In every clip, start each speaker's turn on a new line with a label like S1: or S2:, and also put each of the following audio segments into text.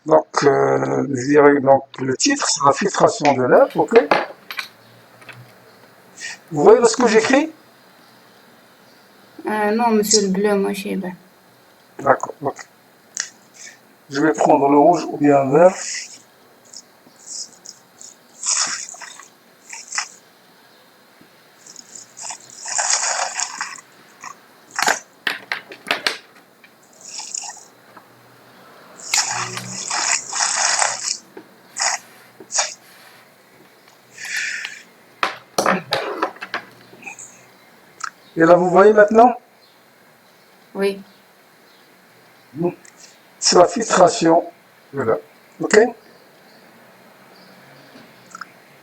S1: Donc, je dirais donc le titre, c'est la filtration de l'air, ok? Vous voyez ce que j'écris?
S2: Non, monsieur le bleu, moi, je sais pas.
S1: D'accord, ok. Je vais prendre le rouge ou bien le vert. Et là, vous voyez maintenant?
S2: Oui.
S1: C'est la filtration de l'air, ok?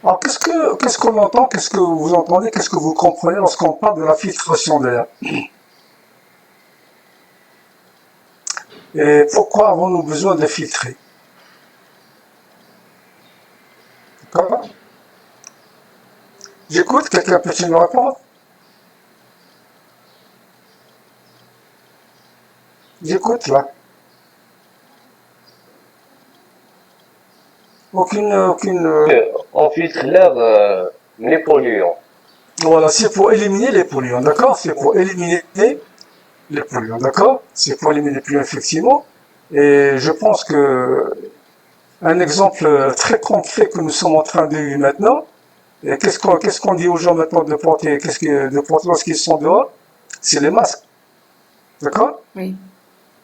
S1: Alors, qu'est-ce qu'on entend, qu'est-ce que vous entendez, qu'est-ce que vous comprenez lorsqu'on parle de la filtration de l'air? Et pourquoi avons-nous besoin de filtrer? D'accord? J'écoute, quelqu'un peut-il me répondre? J'écoute, là. Aucune.
S3: On filtre l'air, les polluants.
S1: Voilà, c'est pour éliminer les polluants, d'accord? C'est pour éliminer les polluants, d'accord? C'est pour éliminer les polluants, effectivement. Et je pense que un exemple très concret que nous sommes en train de vivre maintenant, et qu'est-ce qu'on dit aux gens maintenant de porter, de porter lorsqu'ils sont dehors? C'est les masques, d'accord?
S2: Oui.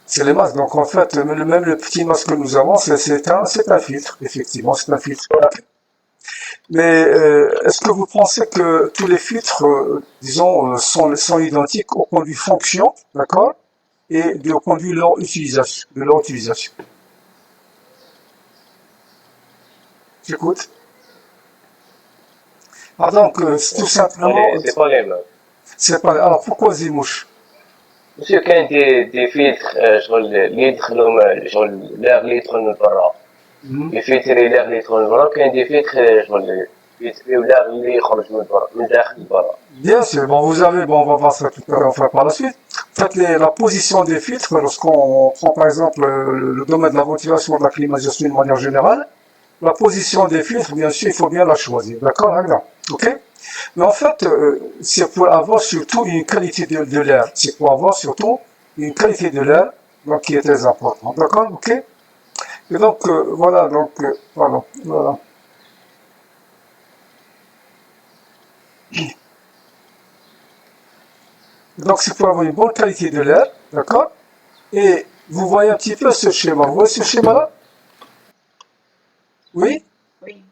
S1: C'est les masques. Donc en fait, même le petit masque que nous avons, c'est un filtre, effectivement, c'est un filtre. Mais est-ce que vous pensez que tous les filtres, disons, sont identiques au point de vue fonction, d'accord, et au point de vue de leur utilisation? J'écoute. Ah donc, tout simplement,
S3: C'est pas les mêmes.
S1: c'est pas. Alors pourquoi Zimouche?
S3: Monsieur, كاين دي فيلتر شغل اللي يدخلوا شغل l'air اللي يدخل من برا
S1: Mhm.
S3: يفلتري l'air اللي يدخل من برا كاين دي فيلتر شغل يفلتريو l'air اللي يخرج من برا من داخل برا.
S1: Bien sûr, bon, vous avez, bon, on va voir ça tout à l'heure, enfin, par la suite. En fait, la position des filtres, lorsqu'on prend par exemple le domaine de la ventilation et de la climatisation d'une manière générale, la position des filtres, bien sûr, il faut bien la choisir. D'accord, là, ok? Mais en fait, c'est pour avoir surtout une qualité de l'air. C'est pour avoir surtout une qualité de l'air, donc qui est très importante. D'accord, ok? Et donc, voilà, donc, voilà. Donc, c'est pour avoir une bonne qualité de l'air, d'accord? Et vous voyez un petit peu ce schéma. Vous voyez ce schéma-là? Oui?
S2: Oui.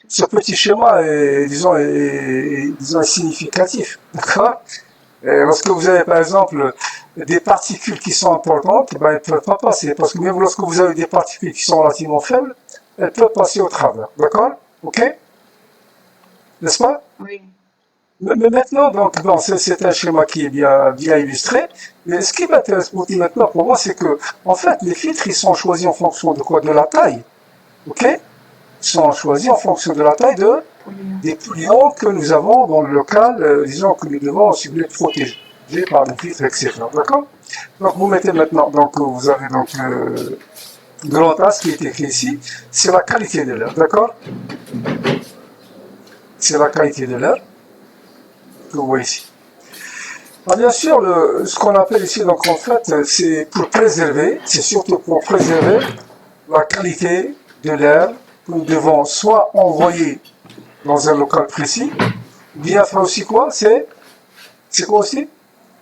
S1: Ce petit schéma est, disons, disons, significatif, d'accord? Et lorsque vous avez, par exemple, des particules qui sont importantes, ben, elles ne peuvent pas passer. Parce que même lorsque vous avez des particules qui sont relativement faibles, elles peuvent passer au travers, d'accord? Ok? N'est-ce pas?
S2: Oui.
S1: Mais maintenant, donc, bon, c'est un schéma qui est bien illustré. Mais ce qui m'intéresse beaucoup maintenant pour moi, c'est que, en fait, les filtres, ils sont choisis en fonction de quoi? De la taille. Ok? Ils sont choisis en fonction de la taille
S2: Polluant.
S1: des polluants que nous avons dans le local, disons que nous devons si vous voulez, protéger par des filtres, etc. D'accord? Donc, vous mettez maintenant, donc, vous avez donc, grand A, ce qui est écrit ici, c'est la qualité de l'air. D'accord? C'est la qualité de l'air que vous voyez ici. Alors bien sûr, ce qu'on appelle ici, donc en fait, c'est pour préserver, c'est surtout pour préserver la qualité de l'air que nous devons soit envoyer dans un local précis, bien faire aussi quoi? C'est quoi aussi?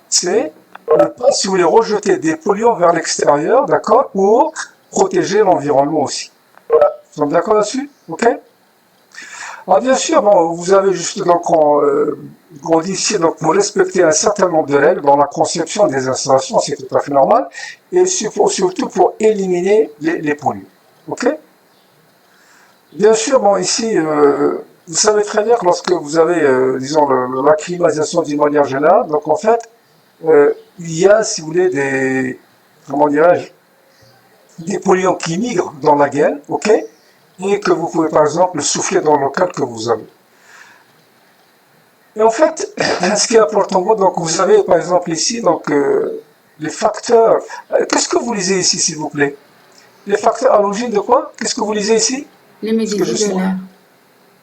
S1: C'est ne pas, si vous voulez, rejeter des polluants vers l'extérieur, d'accord, pour protéger l'environnement aussi. Nous sommes d'accord là-dessus? Ok? Alors bien sûr, bon, vous avez juste donc on dit ici donc pour respecter un certain nombre de règles dans la conception des installations, c'est tout à fait normal, et surtout pour éliminer les polluants. Ok? Bien sûr, bon ici, vous savez très bien que lorsque vous avez, disons, la climatisation d'une manière générale, donc en fait, il y a, si vous voulez, comment dirais-je, des polluants qui migrent dans la gaine, ok, et que vous pouvez par exemple souffler dans le local que vous avez. Et en fait, ce qui est important, donc vous avez par exemple ici, donc les facteurs. Qu'est-ce que vous lisez ici, s'il vous plaît? Les facteurs à l'origine de quoi? Qu'est-ce que vous lisez ici?
S2: L'humidité de l'air.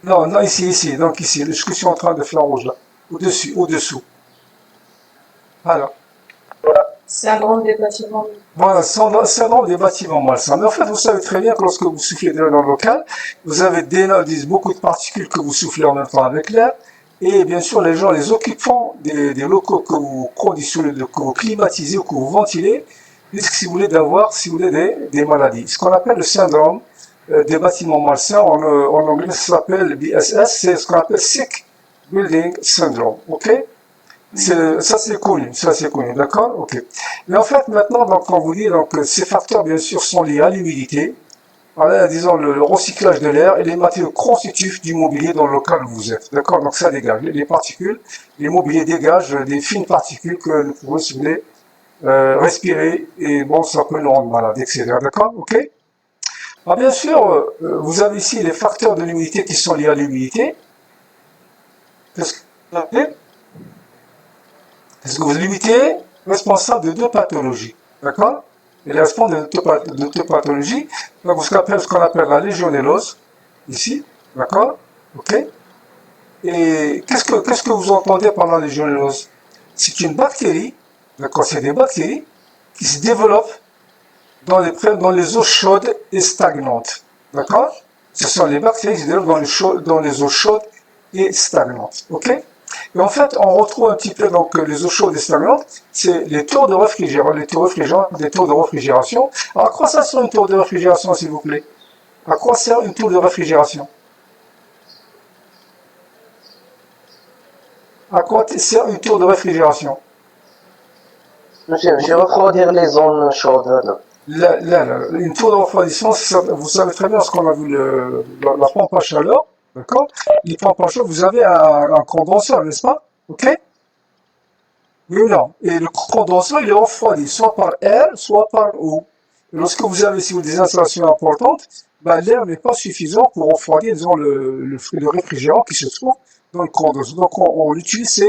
S1: Non, non, ici, donc ici, ce que je suis en train de faire en rouge là. Au-dessous. Voilà.
S4: Syndrome des bâtiments.
S1: Voilà, syndrome des bâtiments malsains. Mais en fait, vous savez très bien que lorsque vous soufflez de l'air dans le local, vous avez beaucoup de particules que vous soufflez en même temps avec l'air. Et bien sûr, les occupants des locaux que vous conditionnez, que vous climatisez ou que vous ventilez, risquent, si vous voulez, des maladies. Ce qu'on appelle le syndrome des bâtiments malsains, en anglais, ça s'appelle BSS, c'est ce qu'on appelle Sick Building Syndrome. Ok? Ça c'est connu, d'accord? Ok. Mais en fait, maintenant, donc, on vous dit, donc, ces facteurs, bien sûr, sont liés à l'humidité, disons, le recyclage de l'air et les matériaux constitutifs du mobilier dans le local où vous êtes. D'accord? Donc, ça dégage les particules. Les mobiliers dégagent des fines particules que nous pouvons, si vous voulez, respirer et bon, ça peut nous rendre malade, etc. D'accord? Ok? Alors, bien sûr, vous avez ici les facteurs de l'humidité qui sont liés à l'humidité. Qu'est-ce que vous appelez? Parce que vous limitez responsable de 2 pathologies. D'accord? Il est responsable de deux pathologies. Donc, ce qu'on appelle la légionellose, ici. D'accord? Ok? Et qu'est-ce que vous entendez par la légionellose? C'est une bactérie, d'accord? C'est des bactéries qui se développent dans les eaux chaudes et stagnantes. D'accord? Ce sont les bactéries qui se développent dans les eaux chaudes et stagnantes. Ok? Et en fait, on retrouve un petit peu donc les eaux chaudes et stagnantes, c'est les tours de réfrigération, des tours de réfrigération. Alors, à quoi ça sert une tour de réfrigération, s'il vous plaît? À quoi sert une tour de réfrigération? À quoi sert une tour de réfrigération?
S3: Je refroidir les zones chaudes.
S1: Une tour de refroidissement, vous savez très bien ce qu'on a vu la pompe à chaleur, d'accord? Les pompes à chaleur, vous avez un condenseur, n'est-ce pas? Ok? Oui ou non? Et le condenseur, il est refroidi, soit par air, soit par eau. Et lorsque vous avez, si vous avez des installations importantes, ben, l'air n'est pas suffisant pour refroidir, disons, le réfrigérant qui se trouve dans le condenseur. Donc, on utilise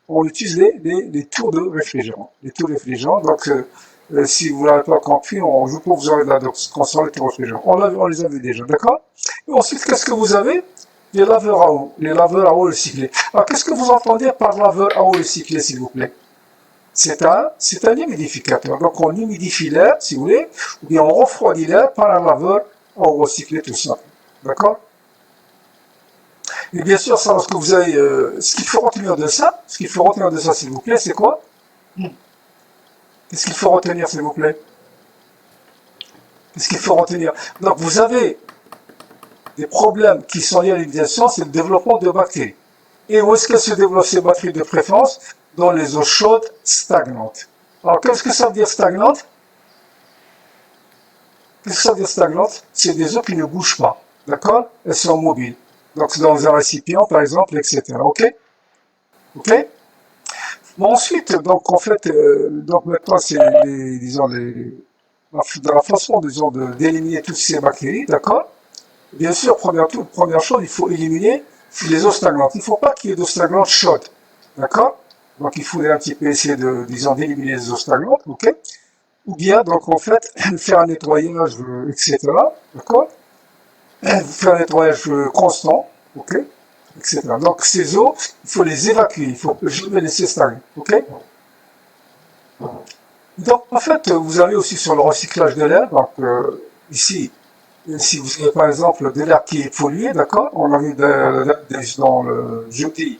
S1: les tours de réfrigérant. Les tours de réfrigérant, donc, si vous n'avez pas compris, je peux vous envoyer de la doc concernant les tours de réfrigérant. On les a vus déjà, d'accord? Et ensuite, qu'est-ce que vous avez? Les laveurs à eau. Les laveurs à eau recyclés. Alors, qu'est-ce que vous entendez par laveur à eau recyclé, s'il vous plaît? C'est un humidificateur. Donc, on humidifie l'air, si vous voulez, ou bien on refroidit l'air par un laveur à eau recyclé, tout ça. D'accord? Et bien sûr, ça, lorsque vous avez, ce qu'il faut retenir de ça, s'il vous plaît, c'est quoi? Qu'est-ce qu'il faut retenir, s'il vous plaît? Qu'est-ce qu'il faut retenir? Donc, vous avez des problèmes qui sont liés à l'humidification, c'est le développement de bactéries. Et où est-ce qu'elles se développent ces bactéries de préférence? Dans les eaux chaudes stagnantes. Alors, qu'est-ce que ça veut dire stagnante? Qu'est-ce que ça veut dire stagnante? C'est des eaux qui ne bougent pas. D'accord? Elles sont mobiles. Donc, c'est dans un récipient, par exemple, etc. Ok? Ok? Bon, ensuite, donc, en fait, donc maintenant, c'est la façon, disons, d'éliminer toutes ces bactéries, d'accord? Bien sûr, première chose, il faut éliminer les eaux stagnantes. Il ne faut pas qu'il y ait d'eau stagnante chaude. D'accord? Donc, il faudrait un petit peu essayer d'éliminer les eaux stagnantes, ok? Ou bien, donc, en fait, faire un nettoyage, etc. D'accord? Faire un nettoyage constant, ok? Etc. Donc, ces eaux, il faut les évacuer, il faut jamais laisser stagner, ok? Donc, en fait, vous avez aussi sur le recyclage de l'air, donc, ici, si vous avez par exemple de l'air qui est pollué, d'accord? On a vu dans le jeudi,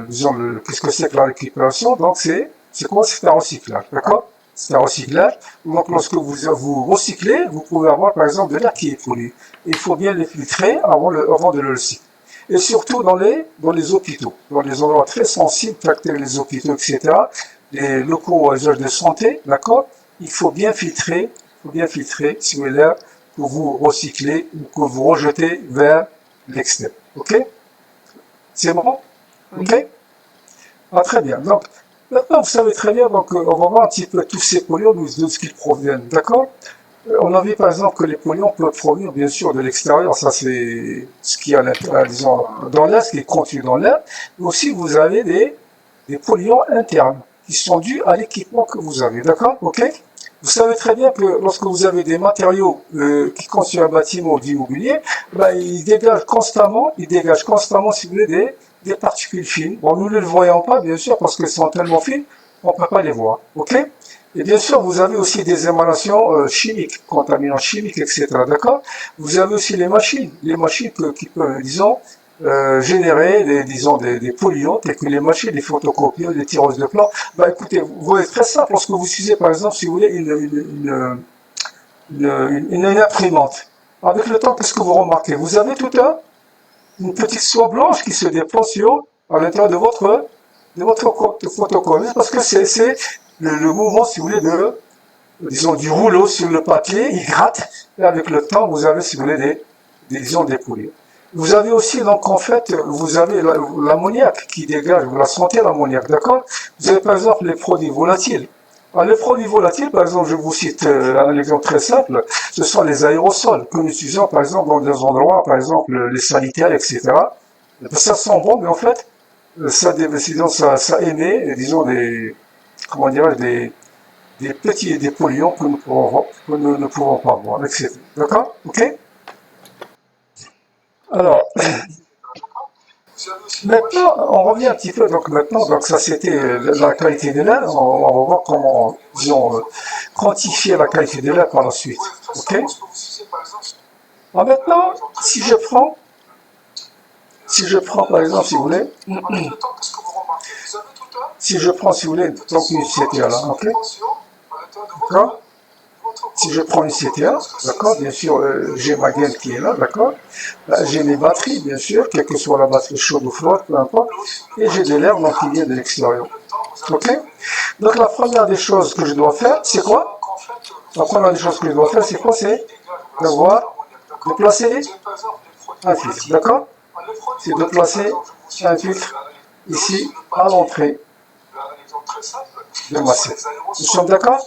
S1: disons, qu'est-ce que c'est que la récupération? Donc, c'est quoi? C'est un recyclage, d'accord? C'est un recyclage. Donc, lorsque vous recyclez, vous pouvez avoir, par exemple, de l'air qui est pollué. Il faut bien les filtrer avant de le recycler. Et surtout dans les hôpitaux, dans les endroits très sensibles, tracter les hôpitaux, etc., les locaux à usage de santé, d'accord? Il faut bien filtrer, si vous voulez, l'air que vous recyclez ou que vous rejetez vers l'extérieur. Ok? C'est bon? Ok? Ah, très bien. Donc, maintenant, vous savez très bien, donc, on va voir un petit peu tous ces polluants, de ce qu'ils proviennent. D'accord? On a vu, par exemple, que les polluants peuvent provenir, bien sûr, de l'extérieur. Ça, c'est ce qui est, disons, dans l'air, ce qui est contenu dans l'air. Mais aussi, vous avez des polluants internes qui sont dus à l'équipement que vous avez. D'accord? Ok? Vous savez très bien que lorsque vous avez des matériaux qui constituent un bâtiment ou d'immobilier, ben, ils dégagent constamment, si vous voulez, des particules fines. Bon, nous ne les voyons pas, bien sûr, parce qu'elles sont tellement fines, on ne peut pas les voir. OK? Et bien sûr, vous avez aussi des émanations chimiques, contaminants chimiques, etc. D'accord? Vous avez aussi les machines qui peuvent, disons, générer des polluants tels que les machines, les photocopieurs, les tireuses de plans. Bah écoutez, vous voyez très simple lorsque vous utilisez par exemple, si vous voulez, une imprimante. Avec le temps, qu'est-ce que vous remarquez? Vous avez une petite soie blanche qui se déploie à l'intérieur de votre photocopie parce que c'est le mouvement, si vous voulez, disons, du rouleau sur le papier, il gratte, et avec le temps, vous avez, si vous voulez, disons, des poulies. Vous avez aussi, donc, en fait, vous avez l'ammoniac qui dégage, vous la sentez, l'ammoniac, d'accord? Vous avez, par exemple, les produits volatiles. Alors, les produits volatiles, par exemple, je vous cite un exemple très simple, ce sont les aérosols que nous utilisons, par exemple, dans des endroits, par exemple, les sanitaires, etc. Ça sent bon, mais en fait, ça émet, disons, comment dirais-je, des polluants que nous ne pouvons pas voir, etc. D'accord? Ok? Alors, maintenant, on revient un petit peu, donc maintenant, donc ça c'était la qualité de l'air, on va voir comment, disons, quantifier la qualité de l'air par la suite. Ok? Alors maintenant, si je prends par exemple, si vous voulez, si je prends, si vous voulez, donc une CTA là, ok? D'accord? Si je prends une CTA, d'accord, bien sûr, j'ai ma gaine qui est là, d'accord. J'ai mes batteries, bien sûr, quelle que soit la batterie chaude ou froide, peu importe. Et j'ai de l'air donc, qui vient de l'extérieur. Ok? Donc la première des choses que je dois faire, c'est quoi? La première des choses que je dois faire, c'est quoi? C'est de placer un filtre, d'accord? C'est de placer un filtre ici à l'entrée de ma CTA. Nous sommes d'accord?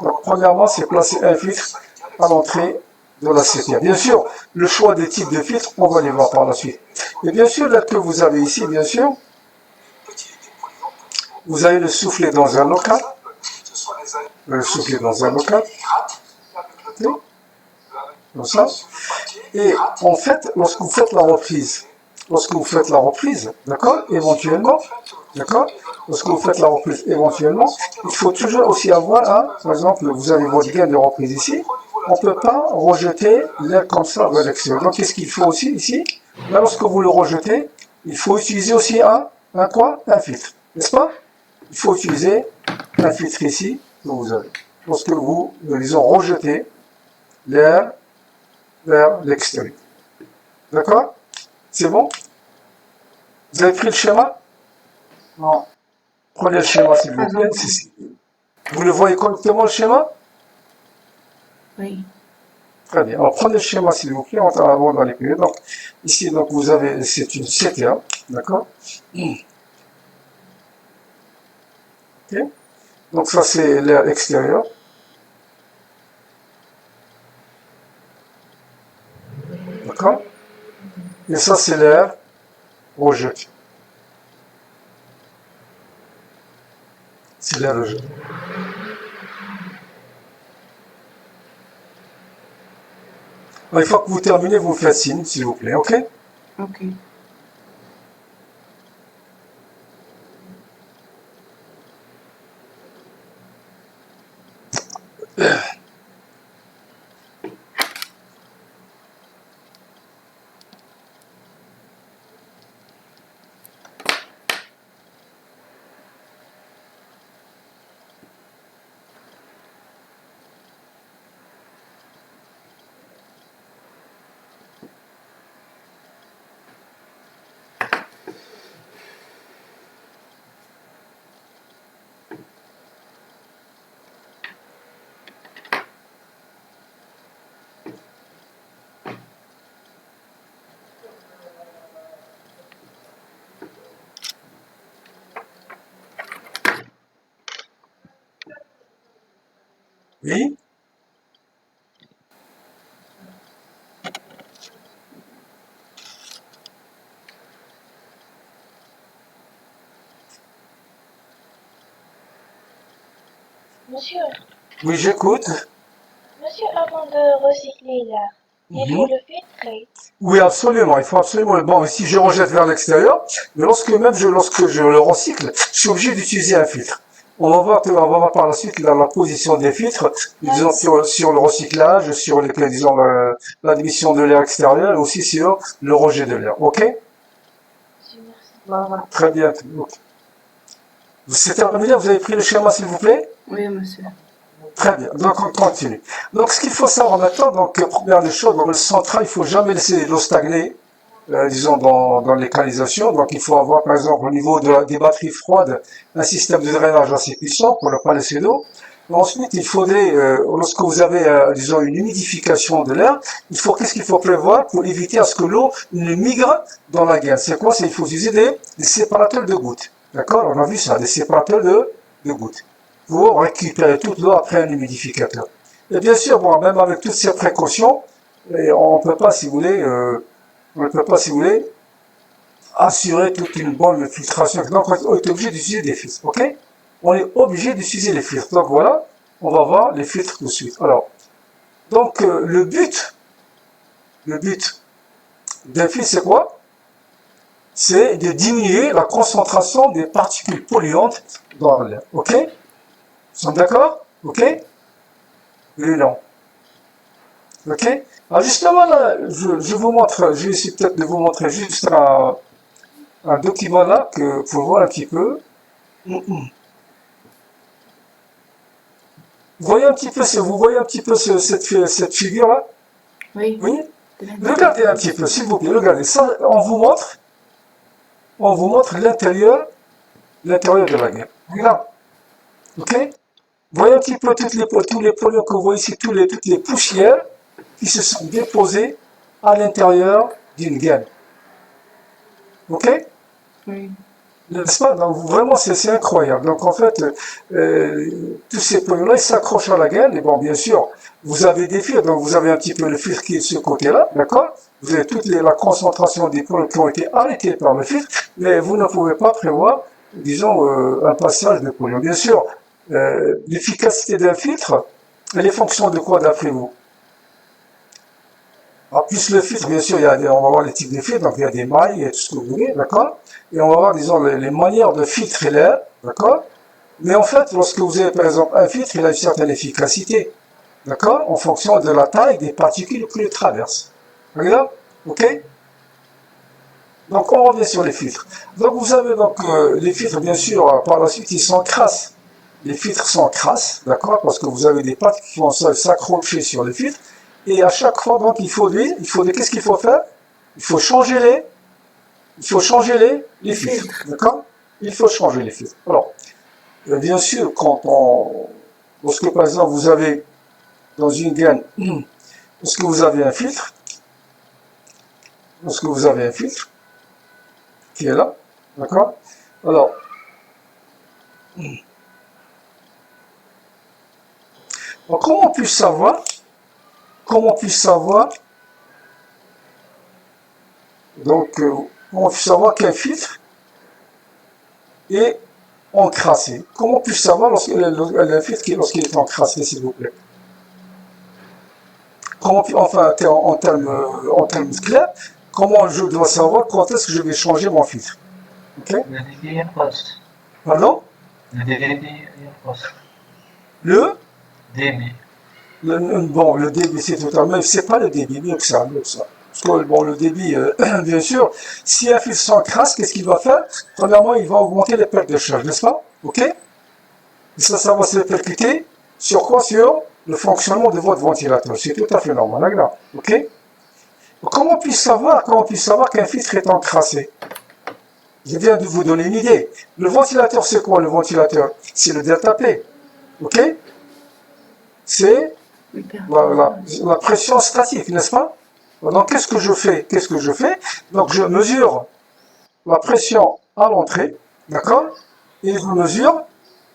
S1: Donc, premièrement, c'est placer un filtre à l'entrée de la CTA. Bien sûr, le choix des types de filtres, on va les voir par la suite. Et bien sûr, là que vous avez ici, bien sûr, vous allez le souffler dans un local. Le souffler dans un local. Comme ça. Et en fait, lorsque vous faites la reprise, d'accord, éventuellement, d'accord, lorsque vous faites la reprise éventuellement, il faut toujours aussi avoir par exemple, vous avez votre gain de reprise ici, on ne peut pas rejeter l'air comme ça vers l'extérieur. Donc qu'est-ce qu'il faut aussi ici? Là, lorsque vous le rejetez, il faut utiliser aussi un filtre, n'est-ce pas? Il faut utiliser un filtre ici que vous avez. Lorsque vous, disons, rejetez l'air vers l'extérieur. D'accord? C'est bon? Vous avez pris le schéma?
S2: Non.
S1: Prenez le schéma s'il vous
S2: Pas
S1: plaît.
S2: encore.
S1: Vous le voyez correctement le schéma?
S2: Oui.
S1: Très bien. Alors prenez le schéma s'il vous plaît avant d'aller plus loin. Donc, ici, donc, vous avez, c'est une CTA. D'accord? Ok. Donc ça c'est l'air extérieur. D'accord? Et ça c'est l'air rejeté. C'est l'air rejeté. Alors, une fois que vous terminez, vous faites signe, s'il vous plaît, ok?
S2: Ok.
S1: Oui?
S4: Monsieur,
S1: Oui, j'écoute.
S5: Monsieur, avant de recycler l'air, il faut
S1: Mhm.
S5: le filtrer.
S1: Oui, absolument. Il faut absolument. Bon, si je rejette vers l'extérieur, mais lorsque je le recycle, je suis obligé d'utiliser un filtre. On va voir par la suite la position des filtres, disons sur le recyclage, sur disons l'admission de l'air extérieur, et aussi sur le rejet de l'air. Ok?
S5: Monsieur, merci.
S2: Voilà.
S1: Très bien. C'est terminé. Vous avez pris le schéma, s'il vous plaît?
S2: Oui, monsieur.
S1: Très bien, donc on continue. Donc ce qu'il faut savoir maintenant, donc première des choses, dans le central, il faut jamais laisser l'eau stagner, disons dans les canalisations. Donc il faut avoir par exemple au niveau des batteries froides un système de drainage assez puissant pour ne pas laisser d'eau. Ensuite, il faudrait, lorsque vous avez, disons, une humidification de l'air, qu'est-ce qu'il faut prévoir pour éviter à ce que l'eau ne migre dans la gaine? C'est quoi? Il faut utiliser des séparateurs de gouttes. D'accord? On a vu ça, des séparateurs de gouttes pour récupérer toute l'eau après un humidificateur. Et bien sûr, bon, même avec toutes ces précautions, on ne peut pas, si vous voulez, assurer toute une bonne filtration. Donc, on est obligé d'utiliser des filtres, ok? On est obligé d'utiliser les filtres. Donc voilà, on va voir les filtres tout de suite. Alors, donc le but d'un filtre, c'est quoi? C'est de diminuer la concentration des particules polluantes dans l'air, ok? Nous sommes d'accord? Ok? Oui, non. Ok? Alors justement, là, je vous montre, je vais essayer peut-être de vous montrer juste un document là, pour voir un petit peu. Vous voyez un petit peu cette figure-là?
S2: Oui.
S1: Oui? Regardez un petit peu, s'il vous plaît, regardez. Ça, on vous montre l'intérieur de la gueule. Regarde. Ok? Voyez un petit peu tous les polluants que vous voyez ici, toutes les poussières qui se sont déposées à l'intérieur d'une gaine. Ok?
S2: Oui.
S1: N'est-ce pas? Donc vraiment c'est incroyable. Donc en fait, tous ces polluants-là, ils s'accrochent à la gaine. Et bon, bien sûr, vous avez des filtres, donc vous avez un petit peu le filtre qui est de ce côté-là, d'accord? Vous avez la concentration des polluants qui ont été arrêtés par le filtre, mais vous ne pouvez pas prévoir, disons, un passage de polluants. Bien sûr, l'efficacité d'un filtre, elle est fonction de quoi d'après vous? En plus, le filtre, bien sûr, on va voir les types de filtres, donc il y a des mailles et tout ce que vous voulez, d'accord? Et on va voir, disons, les manières de filtrer l'air, d'accord? Mais en fait, lorsque vous avez, par exemple, un filtre, il a une certaine efficacité, d'accord? En fonction de la taille des particules qu'il traverse. Regarde? Ok? Donc, on revient sur les filtres. Donc, vous avez donc les filtres, bien sûr, par la suite, ils sont crasses. Les filtres sont crasses, d'accord? Parce que vous avez des pattes qui vont s'accrocher sur les filtres. Et à chaque fois, donc, qu'est-ce qu'il faut faire? Il faut changer les filtres, d'accord? Il faut changer les filtres. Alors, bien sûr, lorsque par exemple vous avez dans une gaine, lorsque vous avez un filtre qui est là, d'accord? Alors, donc, comment puis-je savoir, donc, comment puis-je savoir qu'un filtre est encrassé? Comment puis-je savoir le filtre lorsqu'il est encrassé, s'il vous plaît? Enfin, en termes clairs, comment je dois savoir quand est-ce que je vais changer mon filtre? Ok?
S6: Le débit passe.
S1: Pardon?
S6: Le débit passe.
S1: Le?
S6: Débit.
S1: Bon, le débit, c'est totalement, mais c'est pas le débit, mieux que ça. Parce que, bon, le débit, bien sûr, si un filtre s'encrasse, qu'est-ce qu'il va faire? Premièrement, il va augmenter les pertes de charge, n'est-ce pas? Ok? Et ça va se répercuter sur quoi? Sur le fonctionnement de votre ventilateur. C'est tout à fait normal, là, ok? Comment puis-je savoir qu'un filtre est encrassé? Je viens de vous donner une idée. Le ventilateur, c'est quoi le ventilateur? C'est le delta P. Ok? C'est la pression statique, n'est-ce pas? Donc, qu'est-ce que je fais? Donc, je mesure la pression à l'entrée, d'accord? Et je mesure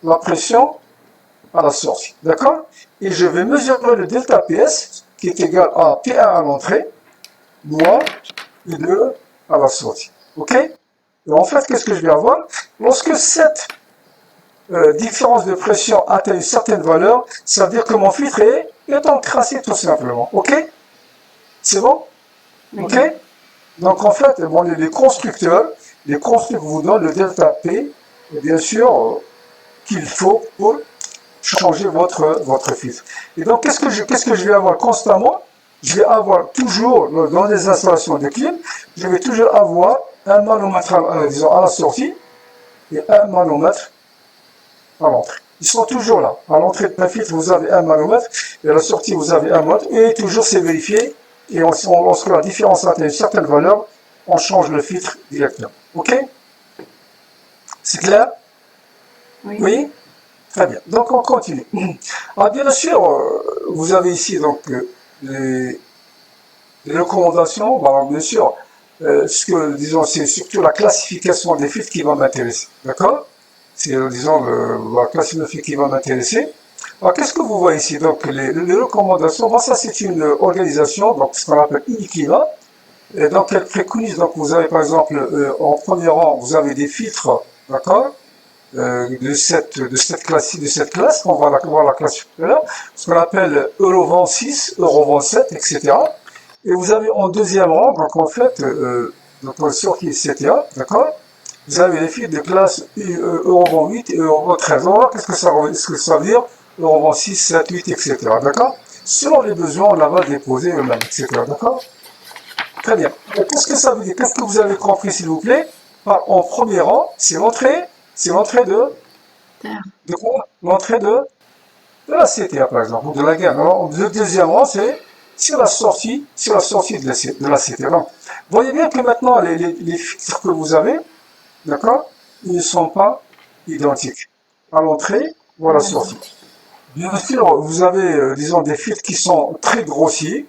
S1: la pression à la sortie, d'accord? Et je vais mesurer le delta PS, qui est égal à P1 à l'entrée, moins P2 à la sortie, ok? Et en fait, qu'est-ce que je vais avoir? Lorsque cette différence de pression atteint une certaine valeur, ça veut dire que mon filtre est encrassé tout simplement. Ok? C'est bon?
S2: Oui.
S1: Ok? Donc en fait, bon, les constructeurs vous donnent le delta P, et bien sûr, qu'il faut pour changer votre filtre. Et donc, qu'est-ce que je vais avoir constamment? Je vais avoir toujours, dans les installations de clim, je vais toujours avoir un manomètre, disons, à la sortie, et un manomètre à l'entrée. Ils sont toujours là. À l'entrée d'un filtre, vous avez un manomètre, et à la sortie, vous avez un manomètre, et toujours c'est vérifié, et lorsque la différence atteint une certaine valeur, on change le filtre directement. Ok? C'est clair?
S2: Oui.
S1: Oui? Très bien. Donc on continue. Ah, bien sûr, vous avez ici donc les recommandations. Bon, bien sûr, ce que disons, c'est surtout la classification des filtres qui va m'intéresser. D'accord? C'est disons la classification des filtres qui va m'intéresser. Alors qu'est-ce que vous voyez ici? Donc les recommandations. Bon, ça c'est une organisation, donc ce qu'on appelle Uniclimat. Et donc elle préconise. Donc vous avez par exemple en premier rang, vous avez des filtres, d'accord? De cette classe, on va la classifier tout à l'heure, ce qu'on appelle Euro 26, Euro 27, etc. Et vous avez en deuxième rang, donc en fait, donc sur qui CTA, d'accord? Vous avez les filtres de classe Euro 28 et Euro 13. On va voir qu'est-ce que ça veut dire, Euro 26, 7, 8, etc. D'accord? Selon les besoins, on la va déposer eux-mêmes, etc. D'accord? Très bien. Qu'est-ce que ça veut dire? Qu'est-ce que vous avez compris, s'il vous plaît? En premier rang, c'est l'entrée de
S2: Terre.
S1: l'entrée de la CTA, par exemple, ou de la gamme. Alors, le deuxième rang, c'est la sortie de la CTA. Donc, voyez bien que maintenant, les filtres que vous avez, d'accord, ils ne sont pas identiques. À l'entrée ou à la sortie. Bien sûr, vous avez, disons, des filtres qui sont très grossiers,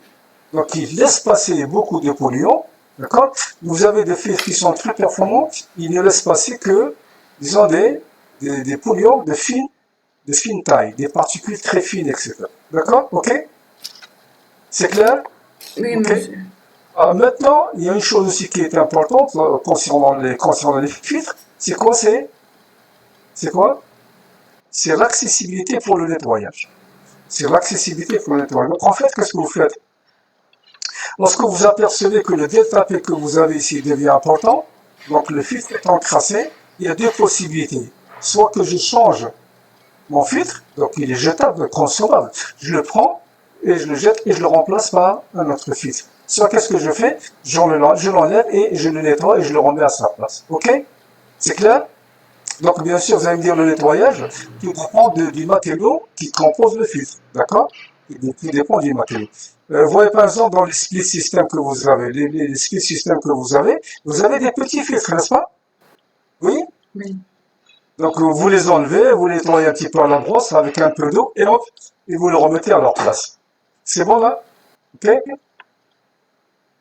S1: donc ils laissent passer beaucoup de polluants, d'accord? Vous avez des filtres qui sont très performants, ils ne laissent passer que, disons, des polluants de fine taille, des particules très fines, etc. D'accord? Ok? C'est clair?
S2: Oui,
S1: Ok?
S2: monsieur.
S1: Alors maintenant, il y a une chose aussi qui est importante concernant les filtres, c'est quoi? C'est quoi? C'est l'accessibilité pour le nettoyage. C'est l'accessibilité pour le nettoyage. Donc en fait, qu'est-ce que vous faites? Lorsque vous apercevez que le delta P que vous avez ici devient important, donc le filtre est encrassé, il y a deux possibilités. Soit que je change mon filtre, donc il est jetable, consommable. Je le prends et je le jette et je le remplace par un autre filtre. Soit qu'est-ce que je fais? Je l'enlève et je le nettoie et je le remets à sa place. Ok? C'est clair? Donc bien sûr, vous allez me dire le nettoyage, tout dépend du matériau qui compose le filtre. D'accord? Tout dépend du matériau. Vous voyez par exemple dans les split systems que vous avez, les split systems que vous avez des petits filtres, n'est-ce pas? Oui?
S2: Oui.
S1: Donc vous les enlevez, vous les nettoyez un petit peu à la brosse avec un peu d'eau et hop, et vous le remettez à leur place. C'est bon là? Ok?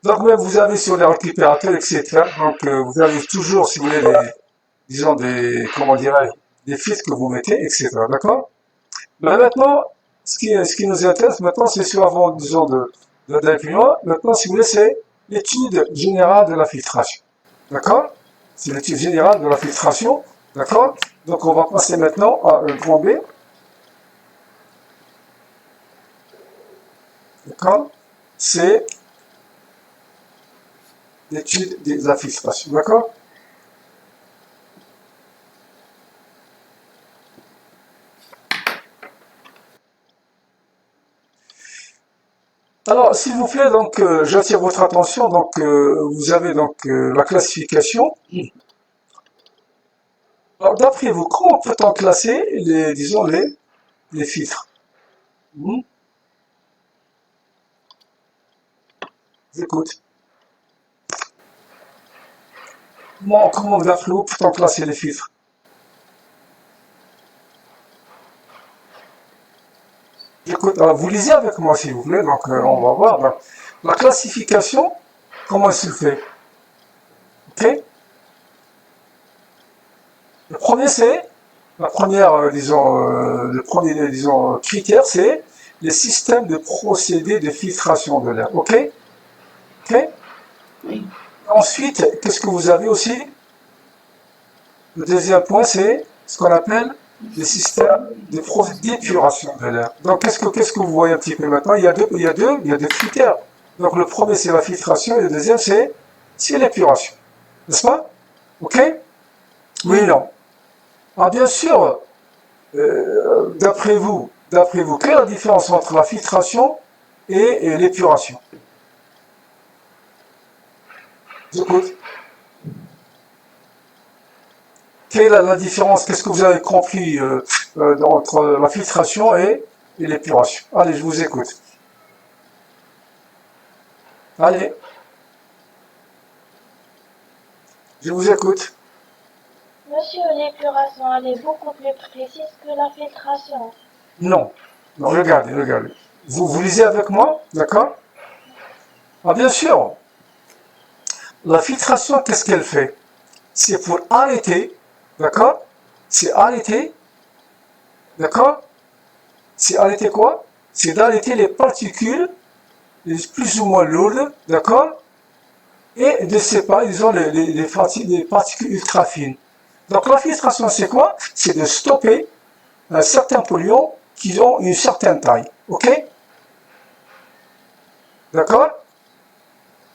S1: Donc même vous avez sur les récupérateurs, etc. Donc vous avez toujours, si vous voulez, disons comment dirais des filtres que vous mettez, etc. D'accord? Mais maintenant, ce qui nous intéresse maintenant, c'est sur avant, disons, d'aller plus loin. Maintenant, si vous voulez, c'est l'étude générale de la filtration. D'accord? C'est l'étude générale de la filtration. D'accord? Donc, on va passer maintenant à un grand B. D'accord? C'est l'étude de la filtration. D'accord? Alors, s'il vous plaît, donc, j'attire votre attention. Donc, vous avez donc la classification. Alors, d'après vous, comment peut-on classer disons, les filtres? Hmm. J'écoute. Comment d'après vous peut-on classer les filtres? J'écoute. Alors, vous lisez avec moi, s'il vous plaît. Donc, on va voir. Donc, la classification, comment elle se fait? Ok? Le premier, c'est la première, le premier, disons, critère, c'est les systèmes de procédés de filtration de l'air. Ok? Ok?
S2: Oui.
S1: Ensuite, qu'est-ce que vous avez aussi? Le deuxième point, c'est ce qu'on appelle des systèmes d'épuration de l'air. Donc, qu'est-ce que vous voyez un petit peu maintenant? Il y a deux critères. Donc, le premier, c'est la filtration, et le deuxième, c'est l'épuration. N'est-ce pas? Ok? Oui, non. Ah, bien sûr, d'après vous, quelle est la différence entre la filtration et l'épuration? J'écoute. Quelle est la différence? Qu'est-ce que vous avez compris entre la filtration et l'épuration? Allez, je vous écoute. Allez, je vous écoute.
S5: Monsieur, l'épuration, elle est beaucoup plus précise que la filtration.
S1: Non. Non, regardez. Vous lisez avec moi, d'accord? Ah, bien sûr. La filtration, qu'est-ce qu'elle fait? C'est pour arrêter, d'accord? C'est arrêter, d'accord? C'est arrêter quoi? C'est d'arrêter les particules les plus ou moins lourdes, d'accord? Et de séparer, disons, les particules ultra fines. Donc la filtration, c'est quoi? C'est de stopper un certain polluant qui ont une certaine taille, ok? D'accord?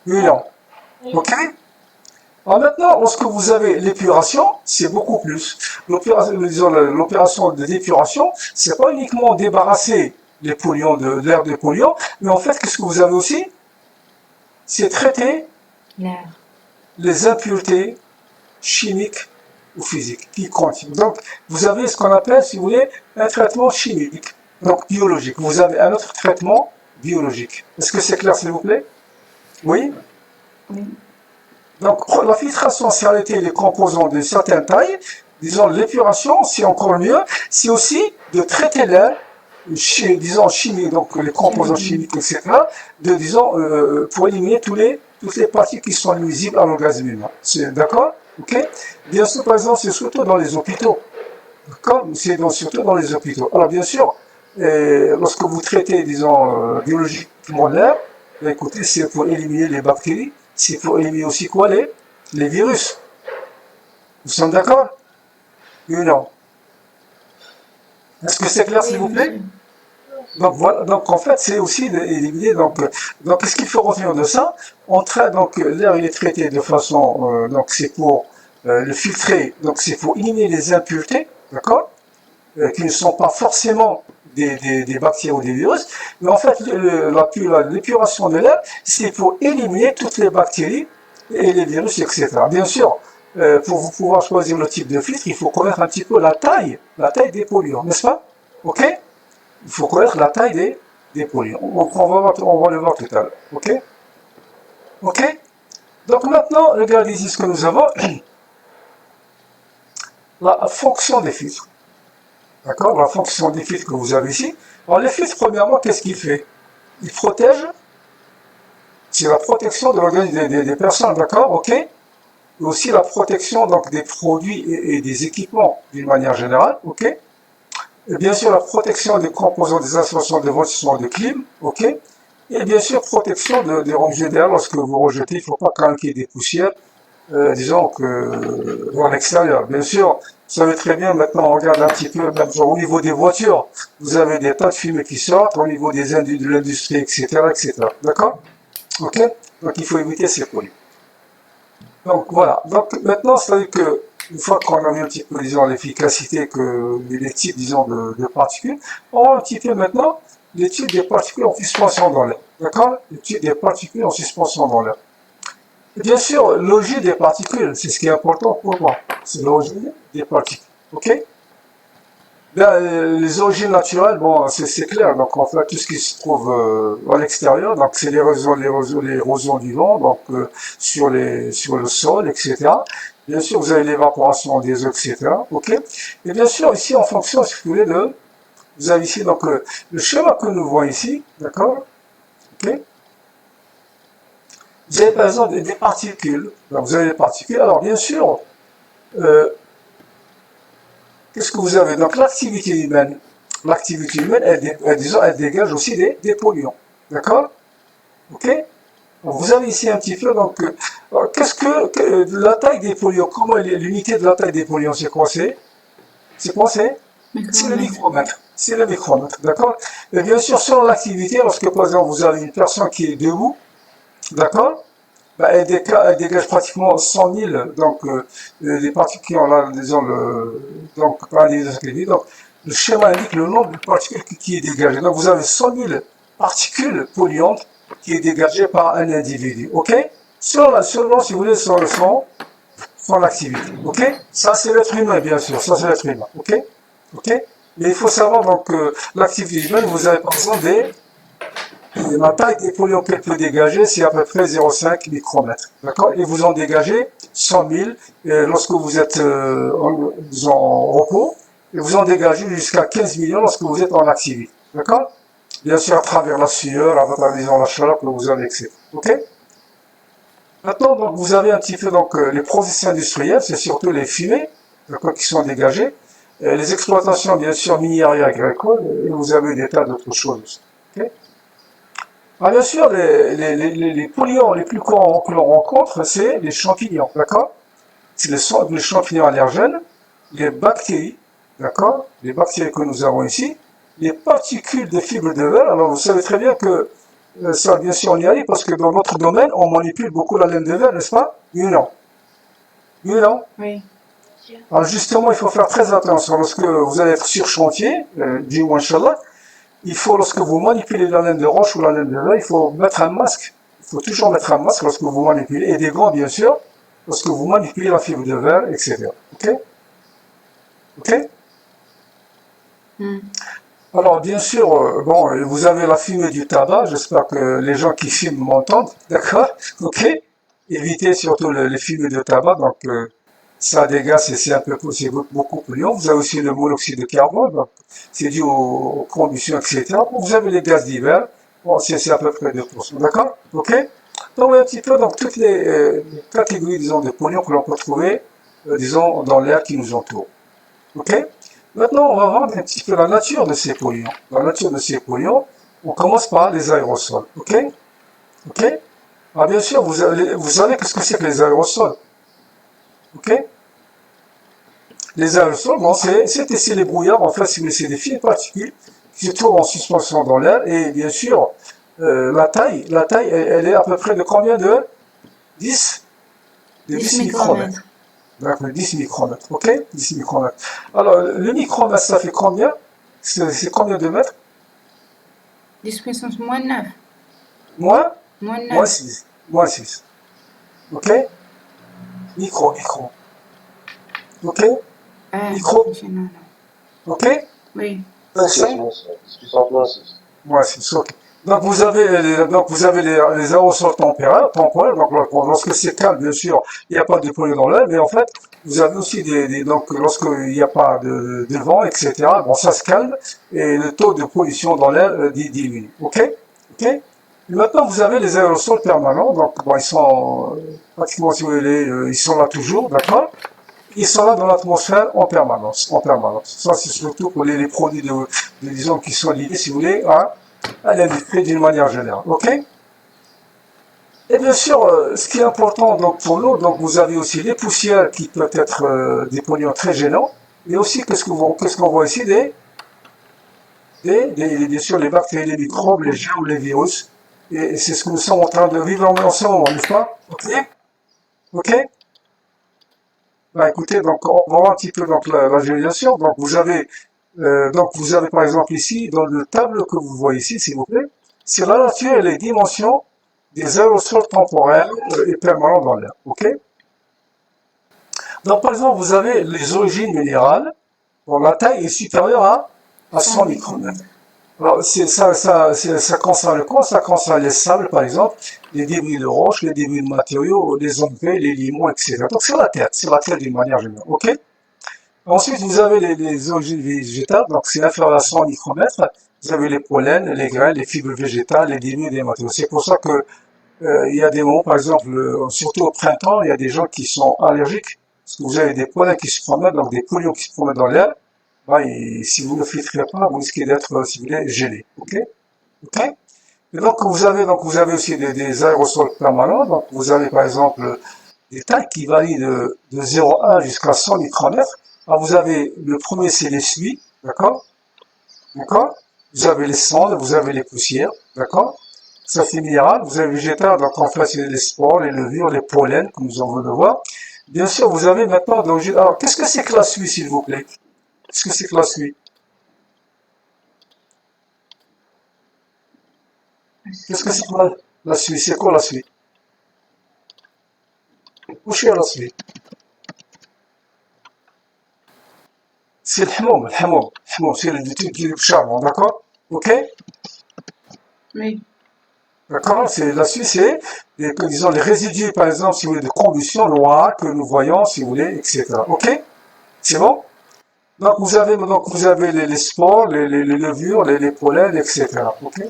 S1: Oui, non. Ok? Alors maintenant, lorsque vous avez l'épuration, c'est beaucoup plus. L'opération de l'épuration, c'est pas uniquement débarrasser les polluants de l'air de polluants, mais en fait, qu'est-ce que vous avez aussi? C'est traiter
S2: L'air.
S1: les impuretés chimiques ou physiques qui contiennent. Donc, vous avez ce qu'on appelle, si vous voulez, un traitement chimique, donc biologique. Vous avez un autre traitement biologique. Est-ce que c'est clair, s'il vous plaît? Oui?
S2: Oui.
S1: Donc, la filtration, c'est arrêter les composants d'une certaine taille. Disons, l'épuration, c'est encore mieux. C'est aussi de traiter l'air, disons, chimie, donc les composants chimiques, etc., pour éliminer toutes les parties qui sont nuisibles à l'organisme humain. D'accord? Ok? Bien sûr, par exemple, c'est surtout dans les hôpitaux. D'accord? C'est surtout dans les hôpitaux. Alors, bien sûr, lorsque vous traitez, disons, biologiquement l'air, écoutez, c'est pour éliminer les bactéries. C'est pour éliminer aussi quoi? Les virus. Nous sommes d'accord? Oui ou non? Est-ce que c'est clair, s'il vous plaît? Donc voilà, donc en fait, c'est aussi d'éliminer, donc qu'est-ce qu'il faut retenir de ça? Donc l'air, il est traité de façon, donc c'est pour le filtrer, donc c'est pour éliminer les impuretés, d'accord? Qui ne sont pas forcément des bactéries ou des virus, mais en fait, l'épuration de l'air, c'est pour éliminer toutes les bactéries et les virus, etc. Bien sûr, pour vous pouvoir choisir le type de filtre, il faut connaître un petit peu la taille des polluants, n'est-ce pas? Ok? Il faut connaître la taille des polluants. Donc, on va le voir tout à l'heure. Ok? Ok? Donc maintenant, regardez ici ce que nous avons. La fonction des filtres. D'accord? La fonction des filtres que vous avez ici. Alors les filtres, premièrement, qu'est-ce qu'il fait? Il protège. C'est la protection de l'organisme des personnes, d'accord? Ok? Et aussi la protection donc, des produits et des équipements d'une manière générale, ok? Et bien sûr la protection des composants des installations de ventilation et de clim, ok? Et bien sûr protection des rejets d'air lorsque vous rejetez, il ne faut pas quand même qu'il y ait des poussières, disons que en extérieur. Bien sûr, vous savez très bien, maintenant on regarde un petit peu, même genre, au niveau des voitures, vous avez des tas de fumées qui sortent, au niveau de l'industrie, etc., etc. D'accord? Ok? Donc il faut éviter ces polluants. Donc voilà. Donc maintenant, c'est vrai que une fois qu'on a vu un petit peu, disons, l'efficacité que les types, disons, de particules, on va un petit peu maintenant les types des particules en suspension dans l'air. D'accord? Les types des particules en suspension dans l'air. Bien sûr, l'origine des particules, c'est ce qui est important pour moi. C'est l'origine des particules. Ok? Bien, les origines naturelles, bon, c'est clair. Donc, en fait, tout ce qui se trouve à l'extérieur, donc c'est l'érosion du vent, donc sur le sol, etc. Bien sûr, vous avez l'évaporation des eaux, etc. Ok. Et bien sûr, ici, en fonction, si vous voulez, vous avez ici donc le schéma que nous voyons ici, d'accord. Ok. Vous avez par exemple des particules. Donc, vous avez des particules. Alors, bien sûr. Qu'est-ce que vous avez? Donc l'activité humaine, elle dégage aussi des polluants. D'accord? Ok? Donc, vous avez ici un petit peu, donc, qu'est-ce que la taille des polluants, comment l'unité de la taille des polluants, c'est quoi? C'est quoi? C'est C'est le
S2: Micromètre.
S1: micromètre. C'est le micromètre, d'accord? Et bien sûr, selon l'activité, lorsque par exemple vous avez une personne qui est debout, d'accord? Bah, elle dégage pratiquement 100 000, donc les particules qui ont là, disons, donc, par donc, le schéma indique le nombre de particules qui est dégagé. Donc vous avez 100 000 particules polluantes qui est dégagée par un individu, ok? Selon, si vous voulez, son activité, ok? Ça c'est l'être humain, bien sûr, ça c'est l'être humain, ok? Ok? Mais il faut savoir donc que l'activité humaine, vous avez par exemple la taille des polluants qu'elle peut dégager, c'est à peu près 0,5 micromètres. D'accord? Et vous en dégagez 100 000 lorsque vous êtes en repos, et vous en dégagez jusqu'à 15 millions lorsque vous êtes en activité. D'accord? Bien sûr, à travers la sueur, à travers la chaleur que vous avez, etc. Ok? Maintenant, donc, vous avez un petit peu donc, les processus industriels, c'est surtout les fumées qui sont dégagées, les exploitations, bien sûr, minières et agricoles, et vous avez des tas d'autres choses. Okay? Alors, bien sûr, les polluants les plus courants que l'on rencontre, c'est les champignons, d'accord? C'est les champignons allergènes, les bactéries, d'accord? Les bactéries que nous avons ici, les particules de fibres de verre. Alors, vous savez très bien que ça, bien sûr, on y arrive parce que dans notre domaine, on manipule beaucoup la laine de verre, n'est-ce pas? Oui ou non? Oui ou non?
S2: Oui.
S1: Alors, justement, il faut faire très attention. Lorsque vous allez être sur chantier, du moins, Inch'Allah, il faut, lorsque vous manipulez la laine de roche ou la laine de verre, il faut mettre un masque. Il faut toujours mettre un masque lorsque vous manipulez, et des gants, bien sûr, lorsque vous manipulez la fibre de verre, etc. Ok? Ok? Alors, bien sûr, bon, vous avez la fumée du tabac, j'espère que les gens qui fument m'entendent, d'accord? Ok? Évitez surtout les fumées de tabac, donc ça dégage, c'est un peu, c'est beaucoup polluant. Vous avez aussi le monoxyde de carbone, donc c'est dû aux combustions, etc. Vous avez les gaz d'hiver, bon, c'est à peu près 2%, d'accord? Ok? Donc, un petit peu, donc, toutes les catégories, disons, de polluants que l'on peut trouver, disons, dans l'air qui nous entoure. Ok? Maintenant, on va voir un petit peu la nature de ces polluants. La nature de ces polluants, on commence par les aérosols. Ok? Ok? Alors, bien sûr, vous savez qu'est-ce que c'est que les aérosols? Ok? Les aérosols, bon, c'est les brouillards, en fait, c'est des fines particules qui se trouvent en suspension dans l'air, et bien sûr, la taille, elle est à peu près de combien de 10? De 10 micromètres. D'accord, 10 micromètres, ok? 10 micromètres. Alors, le micromètre, ça fait combien? C'est combien de mètres?
S2: 10 puissance moins 9.
S1: Moins?
S2: Moins 9.
S1: Moins 6. Moins 6. Ok? Micro. Ok? Micro.
S2: Non.
S1: Ok?
S2: Oui.
S3: Moins 6.
S1: Moins 6, ok. Donc vous avez les aérosols temporaires, donc lorsque c'est calme, bien sûr, il n'y a pas de pollution dans l'air, mais en fait, vous avez aussi donc lorsqu'il n'y a pas de vent, etc., bon, ça se calme, et le taux de pollution dans l'air diminue. Ok? Ok? Et maintenant, vous avez les aérosols permanents, donc bon, ils sont pratiquement, si vous voulez, ils sont là toujours, d'accord? Ils sont là dans l'atmosphère en permanence. Ça, c'est surtout pour les produits disons, qui sont liés, si vous voulez, à l'industrie d'une manière générale. Ok? Et bien sûr, ce qui est important donc, pour nous, donc vous avez aussi les poussières qui peuvent être des polluants très gênants, mais aussi, qu'est-ce qu'on voit ici? Bien sûr, les bactéries, les microbes, les germes, les virus. Et c'est ce que nous sommes en train de vivre en ce moment, n'est-ce pas? Ok? Ok? Bah, écoutez, donc on va voir un petit peu donc la génération. Donc vous avez par exemple ici dans le tableau que vous voyez ici, s'il vous plaît, c'est la nature et les dimensions des aérosols temporaires et permanents dans l'air. Ok? Donc par exemple vous avez les origines minérales. Bon, la taille est supérieure à 100 micromètres. Alors, ça concerne quoi? Ça concerne les sables, par exemple, les débris de roches, les débris de matériaux, les engrais, les limons, etc. Donc, c'est la terre d'une manière générale, ok? Ensuite, vous avez les origines végétales, donc c'est inférieur à 100 micromètres. Vous avez les pollens, les graines, les fibres végétales, les débris des matériaux. C'est pour ça que, il y a des moments, par exemple, surtout au printemps, il y a des gens qui sont allergiques, parce que vous avez des pollens qui se promènent, donc des polluants qui se promènent dans l'air. Bah, et si vous ne filtrez pas, vous risquez d'être, si vous voulez, gêné. Ok? Ok? Et donc vous avez aussi des aérosols permanents. Donc vous avez par exemple des tailles qui varient de 0,1 jusqu'à 100 micromètres. Alors vous avez le premier, c'est les suies. d'accord? D'accord? Vous avez les cendres, vous avez les poussières, d'accord? Ça c'est minéral, vous avez végétal, donc en fait c'est les spores, les levures, les pollens, comme nous avons le voir. Bien sûr, vous avez maintenant d'origine. Alors, qu'est-ce que c'est que la suie, s'il vous plaît? Qu'est-ce que c'est que la suie? Qu'est-ce que c'est que la suie? C'est quoi la suie? Où est la suie? C'est le hammoum, c'est le tube du charbon, d'accord? Ok?
S2: Oui.
S1: D'accord? C'est, la suie, c'est, disons, les résidus, par exemple, si vous voulez, de combustion noire que nous voyons, si vous voulez, etc. Ok? C'est bon? Donc vous avez les spores, les levures, les pollens, etc. Ok?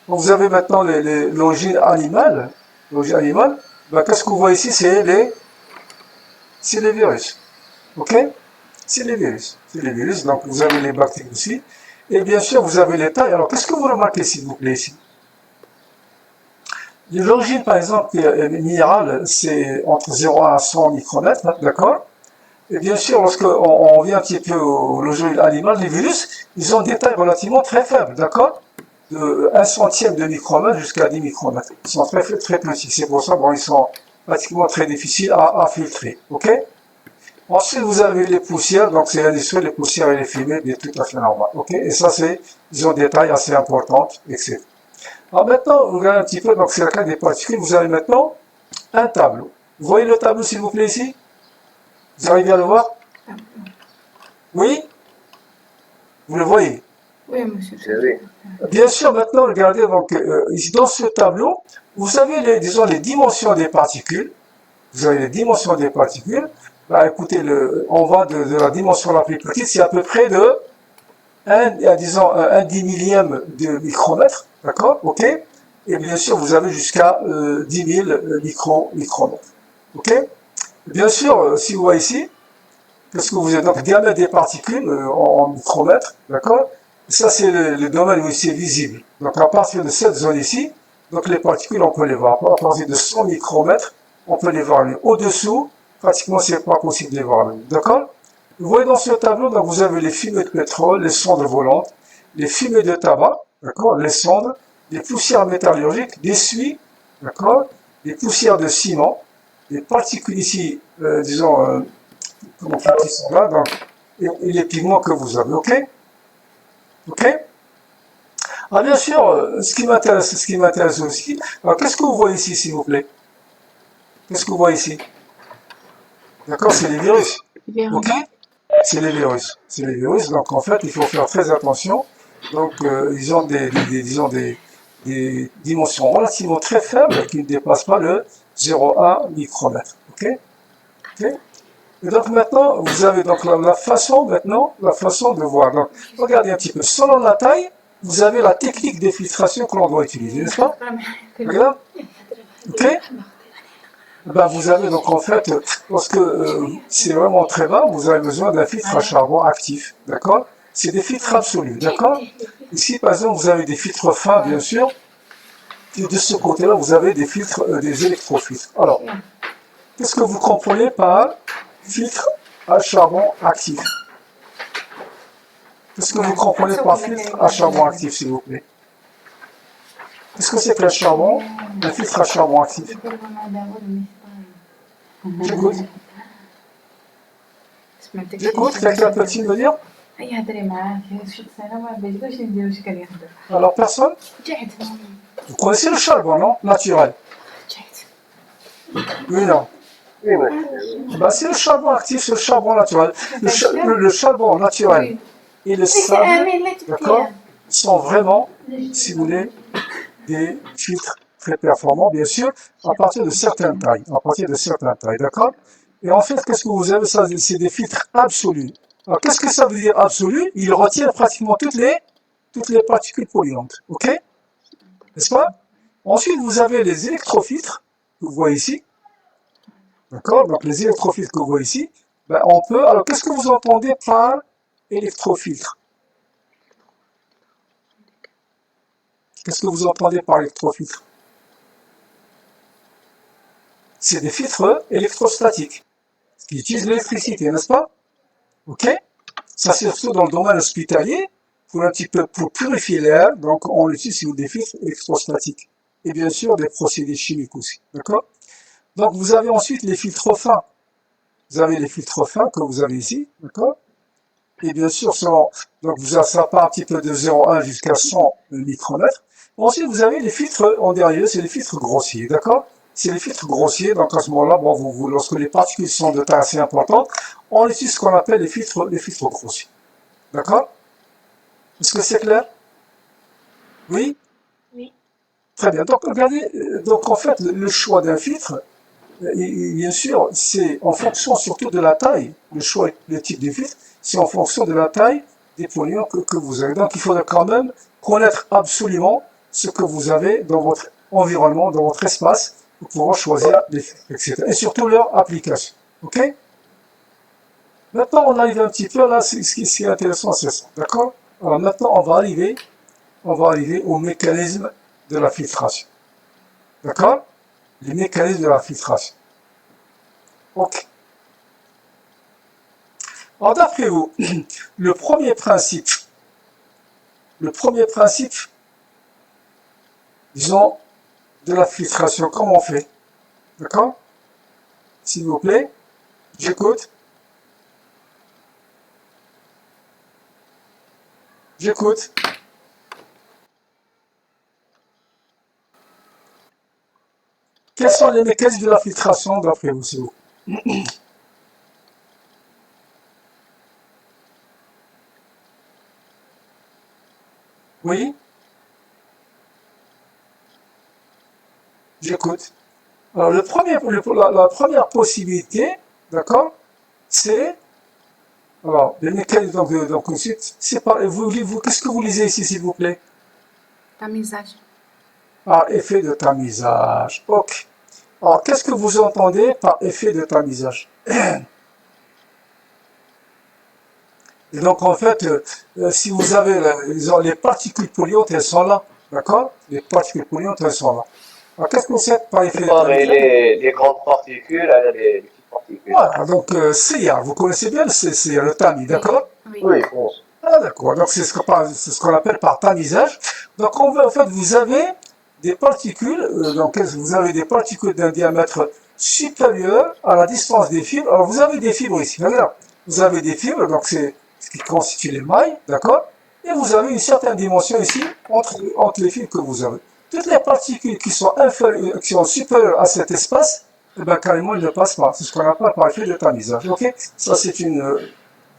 S1: Donc vous avez maintenant l'origine animale. L'origine animale, ben, qu'est-ce que vous voyez ici? C'est les virus. Ok? C'est les virus. C'est les virus. Donc vous avez les bactéries aussi. Et bien sûr, vous avez les tailles. Alors, qu'est-ce que vous remarquez, s'il vous plaît, ici? L'origine, par exemple, minérale, c'est entre 0,1 à 100 micromètres, d'accord? Et bien sûr, lorsqu'on on vient un petit peu au l'origine animale, les virus, ils ont des tailles relativement très faibles, d'accord? De 1 centième de micromètre jusqu'à 10 micromètres. Ils sont très, très petits. C'est pour ça, bon, ils sont pratiquement très difficiles à filtrer, ok? Ensuite, vous avez les poussières, donc c'est industriel, les poussières et les fumées, bien tout à fait normal, ok? Et ça, ils ont des tailles assez importantes, etc. Alors maintenant, regardez un petit peu, donc c'est le cas des particules, vous avez maintenant un tableau. Vous voyez le tableau, s'il vous plaît, ici? Vous arrivez à le voir? Oui? Vous le voyez?
S2: Oui, monsieur.
S3: Oui.
S1: Bien sûr, maintenant, regardez, donc, ici, dans ce tableau, vous avez disons, les dimensions des particules. Vous avez les dimensions des particules. Bah, écoutez, on va de la dimension la plus petite, c'est à peu près de disons, un 10 millième de micromètre, d'accord? Ok? Et bien sûr, vous avez jusqu'à 10 000 micromètres. Ok? Bien sûr, si vous voyez ici, qu'est-ce que vous avez? Donc, le diamètre des particules en micromètres, d'accord? Ça, c'est le domaine où c'est visible. Donc, à partir de cette zone ici, donc les particules, on peut les voir. À partir de 100 micromètres, on peut les voir. Au-dessous, pratiquement, c'est pas possible de les voir. D'accord? Vous voyez dans ce tableau, donc vous avez les fumées de pétrole, les cendres volantes, les fumées de tabac, d'accord? Les cendres, les poussières métallurgiques, des suies, d'accord? Les poussières de ciment, les particules ici, disons, qui sont là, donc, et les pigments que vous avez, ok? Ok? Ah, bien sûr, ce qui m'intéresse aussi, alors qu'est-ce que vous voyez ici, s'il vous plaît? Qu'est-ce que vous voyez ici? D'accord, c'est les virus. Ok? C'est les virus. C'est les virus, donc en fait, il faut faire très attention. Donc, ils ont disons des dimensions relativement très faibles qui ne dépassent pas le 0,1 micromètre. Ok? Ok? Et donc maintenant, vous avez donc la façon de voir. Donc, regardez un petit peu. Selon la taille, vous avez la technique de filtration que l'on doit utiliser, n'est-ce pas? Regarde. Ok? Ben, vous avez donc en fait, lorsque c'est vraiment très bas, vous avez besoin d'un filtre à charbon actif, d'accord? C'est des filtres absolus, d'accord? Ici, par exemple, vous avez des filtres fins, bien sûr, et de ce côté-là, vous avez des filtres, des électrofiltres. Alors, qu'est-ce que vous comprenez par filtre à charbon actif? Qu'est-ce que vous comprenez par filtre à charbon actif, s'il vous plaît? Qu'est-ce que c'est que le charbon, un filtre à charbon actif? J'écoute. J'écoute, quelqu'un peut-il me dire? Alors, personne? Vous connaissez le charbon, non? Naturel. Oui, non.
S3: Oui, monsieur.
S1: Ben, c'est le charbon actif, c'est le charbon naturel. Le charbon naturel et le sable, d'accord, sont vraiment, si vous voulez, des filtres très performants, bien sûr, à partir de certaines tailles. À partir de certaines tailles, d'accord? Et en fait, qu'est-ce que vous avez? Ça, c'est des filtres absolus. Alors, qu'est-ce que ça veut dire absolu? Ils retiennent pratiquement toutes les particules polluantes, ok? N'est-ce pas? Ensuite, vous avez les électrofiltres, que vous voyez ici, d'accord? Donc, les électrofiltres que vous voyez ici, ben, on peut... Alors, qu'est-ce que vous entendez par électrofiltre? Qu'est-ce que vous entendez par électrofiltre? C'est des filtres électrostatiques qui utilisent l'électricité, n'est-ce pas? Ok? Ça, c'est surtout dans le domaine hospitalier, pour un petit peu, pour purifier l'air, donc on utilise des filtres électrostatiques. Et bien sûr, des procédés chimiques aussi, d'accord? Donc, vous avez ensuite les filtres fins. Vous avez les filtres fins que vous avez ici, d'accord? Et bien sûr, donc ça part un petit peu de 0,1 jusqu'à 100 micromètres. Ensuite, vous avez les filtres en derrière, c'est les filtres grossiers, d'accord? C'est les filtres grossiers, donc à ce moment-là, bon, lorsque les particules sont de taille assez importante, on utilise ce qu'on appelle les filtres grossiers. D'accord? Est-ce que c'est clair? Oui?
S5: Oui.
S1: Très bien. Donc, regardez, donc en fait, le choix d'un filtre, bien sûr, c'est en fonction surtout de la taille, le choix, le type de filtre, c'est en fonction de la taille des polluants que vous avez. Donc, il faudra quand même connaître absolument ce que vous avez dans votre environnement, dans votre espace, pour pouvoir choisir les filtres, etc. Et surtout leur application. OK? Maintenant, on arrive un petit peu là, ce qui est intéressant, c'est ça. D'accord? Alors maintenant, on va arriver au mécanisme de la filtration. D'accord? Les mécanismes de la filtration. Ok. Alors d'après vous, le premier principe, disons, de la filtration, comment on fait? D'accord? S'il vous plaît, j'écoute. J'écoute. Quels sont les mécanismes de la filtration d'après vous, s'il vous plaît? Oui? J'écoute. Alors, la première possibilité, d'accord, c'est, alors, les mécanismes, donc ensuite, c'est par, qu'est-ce que vous lisez ici, s'il vous plaît?
S2: Tamisage.
S1: Par effet de tamisage. Ok. Alors, qu'est-ce que vous entendez par effet de tamisage? Et donc, en fait, si vous avez, les particules polluantes, elles sont là, d'accord? Les particules polluantes, elles sont là. Alors, qu'est-ce que c'est par effet de
S3: Séparer
S1: tamisage?
S3: les grandes particules avec les petites particules.
S1: Voilà, donc CA, vous connaissez bien le CA, le tamis, d'accord?
S2: Oui.
S3: Oui, bon.
S1: Ah d'accord, donc c'est ce qu'on appelle par tamisage. Donc en fait, vous avez des particules, donc vous avez des particules d'un diamètre supérieur à la distance des fibres. Alors vous avez des fibres ici, regarde. Vous avez des fibres, donc c'est ce qui constitue les mailles, d'accord? Et vous avez une certaine dimension ici entre les fibres que vous avez. Toutes les particules qui sont supérieures à cet espace, eh ben, carrément, elles ne passent pas. C'est ce qu'on appelle par effet de tamisage. Ok? Ça, c'est une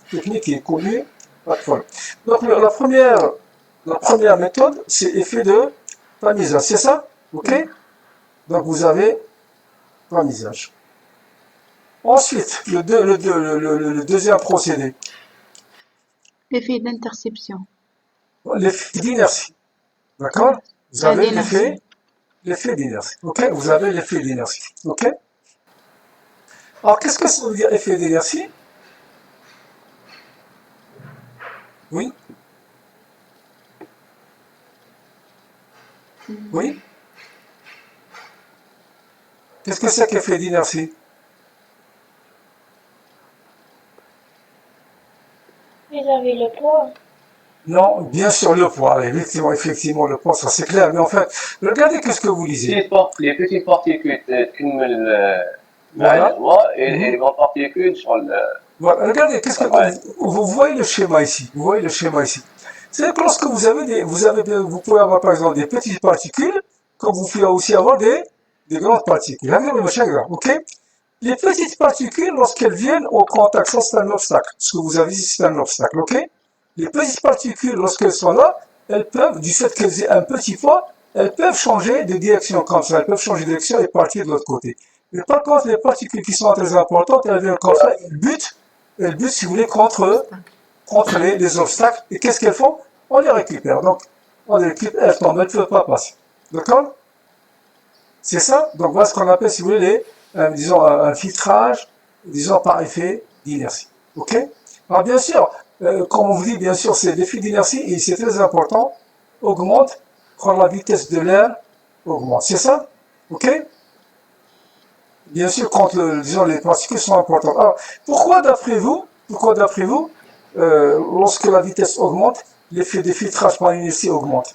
S1: technique qui est connue. Pas de problème. Donc, la première méthode, c'est effet de tamisage. C'est ça? Ok? Donc, vous avez tamisage. Ensuite, le deuxième procédé,
S2: Effet d'interception.
S1: l'effet d'inertie. D'accord? Vous avez l'effet d'inertie. Ok? Vous avez l'effet d'inertie. Ok? Alors, qu'est-ce que ça veut dire effet d'inertie? Oui? Oui? Qu'est-ce que c'est qu'effet d'inertie?
S5: Vous avez le poids.
S1: Non, bien sûr le poids. Effectivement, le poids, ça c'est clair. Mais en fait, regardez qu'est-ce que vous lisez.
S3: Les petites particules تكمل
S1: Voilà.
S3: et les grandes particules sont le...
S1: Voilà, regardez, qu'est-ce que
S3: Ouais.
S1: vous voyez le schéma ici. Vous voyez le schéma ici. C'est que lorsque vous avez vous pouvez avoir par exemple des petites particules, comme vous pouvez aussi avoir des grandes particules. Regardez le schéma, ok? Les petites particules, lorsqu'elles viennent au contact, ça c'est un obstacle. Ce que vous avez ici, c'est un obstacle, ok? Les petites particules, lorsqu'elles sont là, elles peuvent, du fait qu'elles aient un petit poids, elles peuvent changer de direction comme ça. Elles peuvent changer de direction et partir de l'autre côté. Mais par contre, les particules qui sont très importantes, elles viennent comme ça, elles butent, si vous voulez, contre les obstacles. Et qu'est-ce qu'elles font? On les récupère. Donc, on les récupère, elles tombent, elles ne peuvent pas passer. D'accord? C'est ça? Donc, voilà ce qu'on appelle, si vous voulez, disons, un filtrage, disons, par effet d'inertie. Ok? Alors, bien sûr, comme on vous dit, bien sûr, c'est l'effet d'inertie, et c'est très important, augmente quand la vitesse de l'air augmente. C'est ça? Ok? Bien sûr, quand, disons, les particules sont importantes. Alors, pourquoi d'après vous, lorsque la vitesse augmente, l'effet de filtrage par inertie augmente.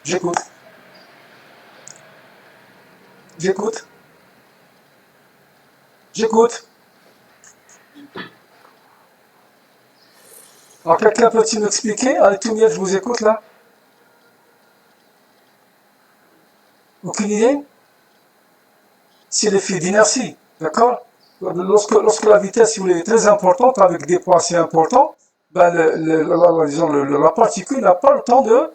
S1: J'écoute. J'écoute. J'écoute. Alors, quelqu'un peut-il m'expliquer? Allez, tout mieux, je vous écoute là. Aucune idée? C'est l'effet d'inertie, d'accord? Lorsque la vitesse, si vous voulez, est très importante, avec des poids assez importants, ben disons, la particule n'a pas le temps de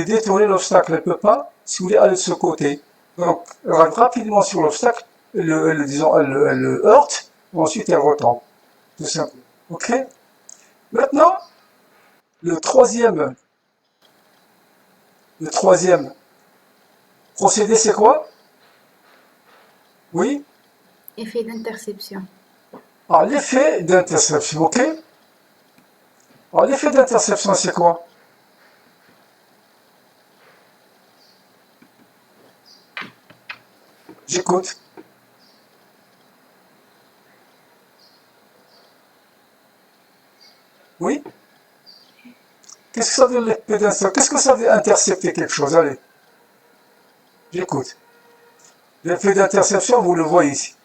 S1: détourner l'obstacle. Elle ne peut pas, si vous voulez, aller de ce côté. Donc, elle arrive rapidement sur l'obstacle, disons, elle le heurte, ensuite elle retombe. Tout simplement. Ok? Maintenant, le troisième procédé, c'est quoi? Oui?
S2: Effet d'interception.
S1: Alors, l'effet d'interception, ok? Alors, l'effet d'interception, c'est quoi? J'écoute. Oui? Qu'est-ce que ça veut l'effet d'interception? Qu'est-ce que ça veut intercepter quelque chose? Allez, j'écoute. L'effet d'interception, vous le voyez ici.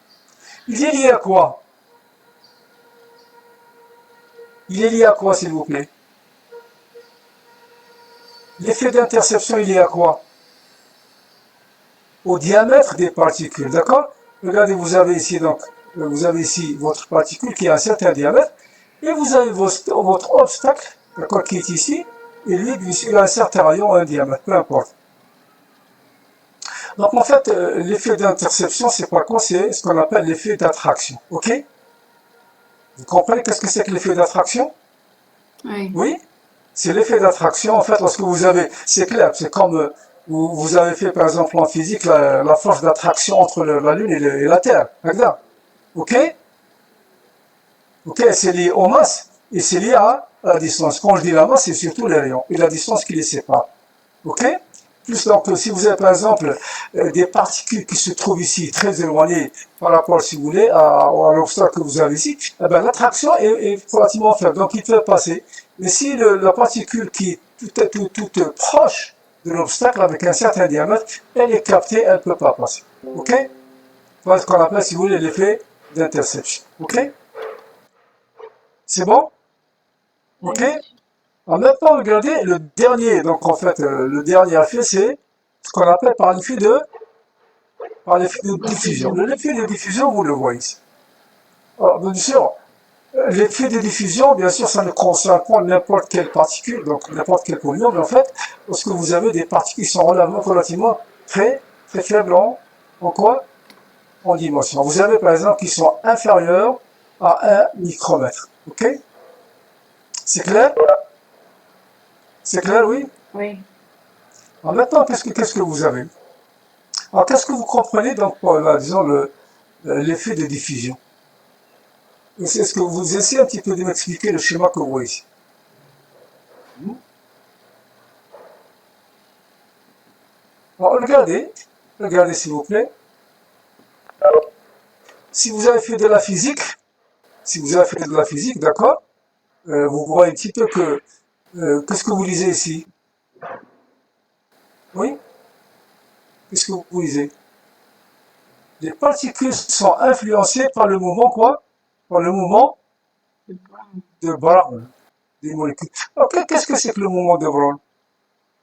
S1: Il est lié à quoi? Il est lié à quoi, s'il vous plaît? L'effet d'interception, il est à quoi? Au diamètre des particules, d'accord? Regardez, vous avez ici donc, vous avez ici votre particule qui a un certain diamètre, et vous avez votre obstacle, d'accord, qui est ici, et lui, il a un certain rayon, un diamètre, peu importe. Donc en fait, l'effet d'interception, c'est pas quoi? C'est ce qu'on appelle l'effet d'attraction, ok? Vous comprenez qu'est-ce que c'est que l'effet d'attraction?
S2: Oui.
S1: Oui? C'est l'effet d'attraction, en fait, lorsque vous avez, c'est clair, c'est comme vous avez fait par exemple en physique la force d'attraction entre la Lune et la Terre, regarde, ok? Ok, c'est lié aux masses et c'est lié à la distance. Quand je dis la masse, c'est surtout les rayons et la distance qui les sépare, ok? Plus donc, si vous avez par exemple des particules qui se trouvent ici très éloignées par rapport, si vous voulez, à l'obstacle que vous avez ici, eh ben, l'attraction est relativement faible, donc il peut passer. Mais si la particule qui est toute proche de l'obstacle avec un certain diamètre, elle est captée, elle ne peut pas passer. Ok? Voilà ce qu'on appelle, si vous voulez, l'effet d'interception. Ok? C'est bon? Ok? En même temps, regardez, le dernier, donc en fait, le dernier effet, c'est ce qu'on appelle par l'effet de diffusion. L'effet de diffusion, vous le voyez ici. Alors, bien sûr, l'effet de diffusion, bien sûr, ça ne concerne pas n'importe quelle particule, donc n'importe quel polluant, mais en fait, lorsque vous avez des particules qui sont relativement très faibles en quoi? En dimension. Vous avez par exemple qui sont inférieures à 1 micromètre. Ok? C'est clair? C'est clair, oui?
S2: Oui.
S1: Alors maintenant, qu'est-ce que vous avez? Alors, qu'est-ce que vous comprenez donc, disons, l'effet de diffusion? Est-ce que vous essayez un petit peu de m'expliquer le schéma que vous voyez ici? Alors, regardez s'il vous plaît. Si vous avez fait de la physique, d'accord, vous voyez un petit peu que, qu'est-ce que vous lisez ici? Oui? Qu'est-ce que vous lisez? Les particules sont influencées par le mouvement quoi? Par le mouvement
S2: Le Brown.
S1: de Brown des molécules. Alors, qu'est-ce que c'est que le mouvement de Brown?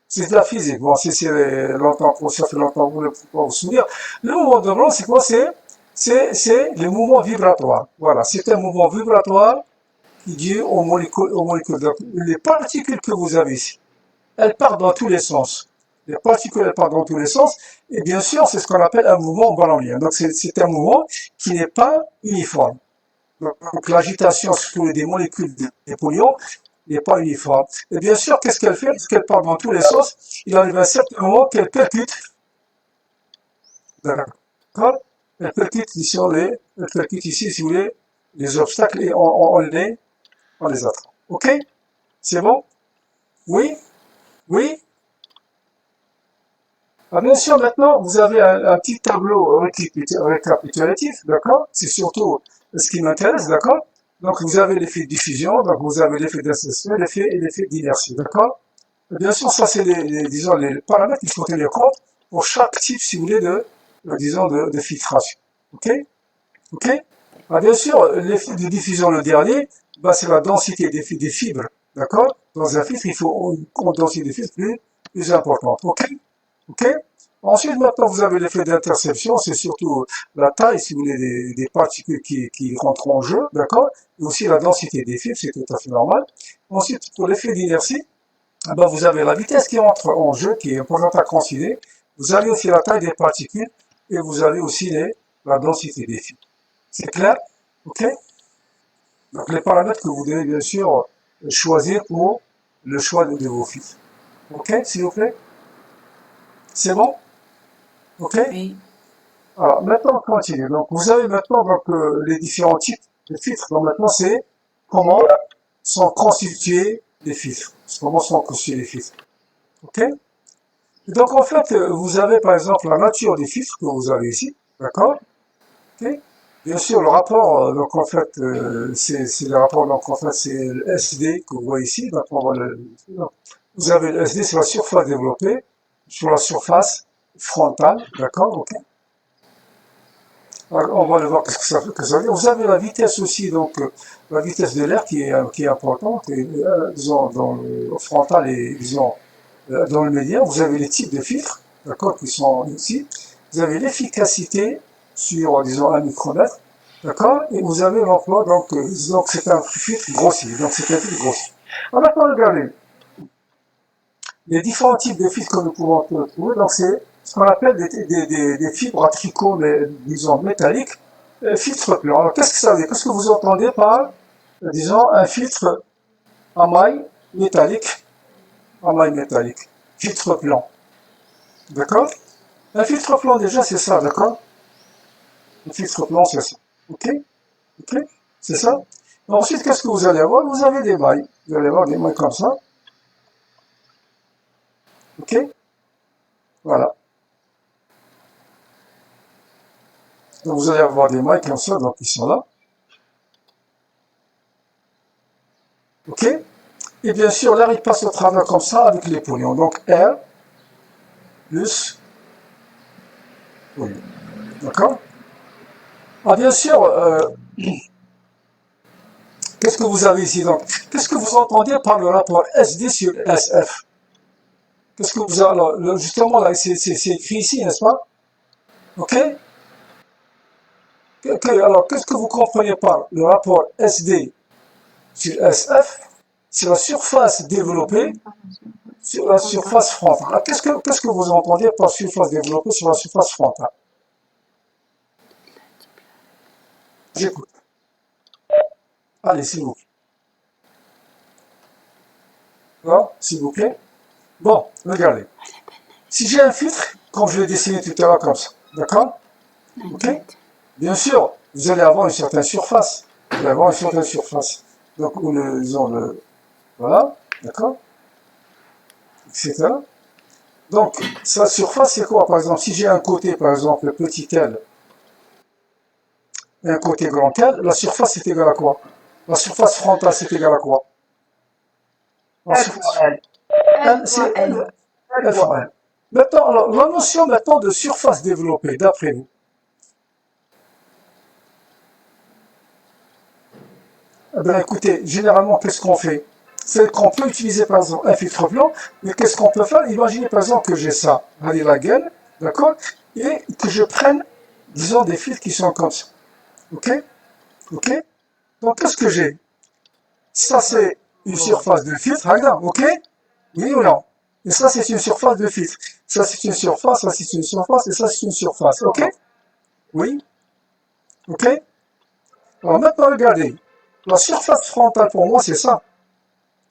S1: C'est de la physique. Bon, si c'est longtemps, ça fait longtemps, vous ne pouvez pas vous souvenir. Le mouvement de Brown, c'est quoi? C'est le mouvement vibratoire. Voilà, c'est un mouvement vibratoire qui est dû aux molécules. Donc, les particules que vous avez ici, elles partent dans tous les sens. Les particules, elles partent dans tous les sens. Et bien sûr, c'est ce qu'on appelle un mouvement brownien. Donc, c'est un mouvement qui n'est pas uniforme. Donc, l'agitation sur des molécules des polluants n'est pas uniforme. Et bien sûr, qu'est-ce qu'elle fait? Parce qu'elle part dans tous les sens, il arrive à un certain moment qu'elle percute. D'accord? Elle percute ici, si vous voulez, les obstacles et on les attrape. Ok? C'est bon? Oui? Oui? Alors bien sûr, maintenant, vous avez un petit tableau récapitulatif, d'accord? C'est surtout ce qui m'intéresse, d'accord? Donc vous avez l'effet de diffusion, donc vous avez l'effet d'insertion, l'effet d'inertie, d'accord? Bien sûr, ça c'est disons, les paramètres qu'il faut tenir compte pour chaque type, si vous voulez, disons, de filtration. Ok? Ok? Ah, bien sûr, l'effet de diffusion, le dernier, bah, c'est la densité des fibres. D'accord? Dans un filtre, il faut une densité des fibres plus importante. Ok? Ok? Ensuite, maintenant, vous avez l'effet d'interception, c'est surtout la taille, si vous voulez, des particules qui rentrent en jeu. D'accord? Et aussi la densité des fibres, c'est tout à fait normal. Ensuite, pour l'effet d'inertie, ah ben, vous avez la vitesse qui entre en jeu, qui est importante à considérer. Vous avez aussi la taille des particules et vous avez aussi la densité des fibres. C'est clair? Ok? Donc les paramètres que vous devez bien sûr choisir pour le choix de vos filtres. Ok, s'il vous plaît? C'est bon? Ok?
S2: Oui.
S1: Alors maintenant on continue. Donc vous avez maintenant donc, les différents types de filtres. Donc maintenant c'est comment sont constitués les filtres. Comment sont constitués les filtres. Ok? Et donc en fait vous avez par exemple la nature des filtres que vous avez ici. D'accord? Ok. Bien sûr, le rapport, donc en fait, c'est le rapport, donc en fait, c'est le SD que vous voyez ici. Donc, vous avez le SD, c'est la surface développée sur la surface frontale, d'accord, ok. Alors, on va le voir, qu'est-ce que ça veut dire. Vous avez la vitesse aussi, donc la vitesse de l'air qui est importante, et, disons, dans le frontal et disons, dans le médian, vous avez les types de filtres, d'accord, qui sont ici. Vous avez l'efficacité sur, disons, 1 micromètre, d'accord, et vous avez l'emploi, donc c'est un filtre grossier, donc c'est un filtre grossier. Alors maintenant, regardez, les différents types de filtres que nous pouvons trouver, donc c'est ce qu'on appelle des fibres à tricot, mais, disons, métalliques, filtre plan. Alors qu'est-ce que ça veut dire? Qu'est-ce que vous entendez par, disons, un filtre à maille métallique, filtre plan, d'accord? Un filtre plan, déjà, c'est ça, d'accord? Un filtre plan, c'est ça. Ok? Ok? C'est ça? Ensuite, qu'est-ce que vous allez avoir? Vous avez des mailles. Vous allez avoir des mailles comme ça. Ok? Voilà. Donc, vous allez avoir des mailles comme ça, donc ils sont là. Ok? Et bien sûr, l'air, il passe au travers comme ça avec les pognon. Donc, R plus pognon. D'accord? Ah, bien sûr, qu'est-ce que vous avez ici? Donc, qu'est-ce que vous entendez par le rapport SD sur SF? Qu'est-ce que vous avez, alors, justement, là, c'est écrit ici, n'est-ce pas? Ok? Alors, qu'est-ce que vous comprenez par le rapport SD sur SF? C'est la surface développée sur la surface frontale. Alors, qu'est-ce que vous entendez par surface développée sur la surface frontale? J'écoute. Allez, s'il vous plaît. Là, s'il vous plaît. Bon, regardez. Si j'ai un filtre, comme je l'ai dessiné tout à l'heure comme ça, d'accord? Ok? Bien sûr, vous allez avoir une certaine surface. Vous allez avoir une certaine surface. Donc, voilà, d'accord? Etc. Donc, sa surface, c'est quoi? Par exemple, si j'ai un côté, par exemple, petit L, et un côté grand L, la surface est égale à quoi? La surface frontale, c'est égal à quoi? La surface L, c'est L fois L. Maintenant, alors, la notion maintenant de surface développée, d'après vous. Eh bien, écoutez, généralement, qu'est-ce qu'on fait? C'est qu'on peut utiliser, par exemple, un filtre blanc, mais qu'est-ce qu'on peut faire? Imaginez, par exemple, que j'ai ça, allez, la gaine, d'accord? Et que je prenne, disons, des filtres qui sont comme ça. Ok? Ok? Donc, qu'est-ce que j'ai? Ça, c'est une surface de filtre, regarde, ok? Oui ou non? Et ça, c'est une surface de filtre. Ça, c'est une surface, ça, c'est une surface, et ça, c'est une surface, ok? Oui? Ok? Alors, maintenant, regardez. La surface frontale, pour moi, c'est ça.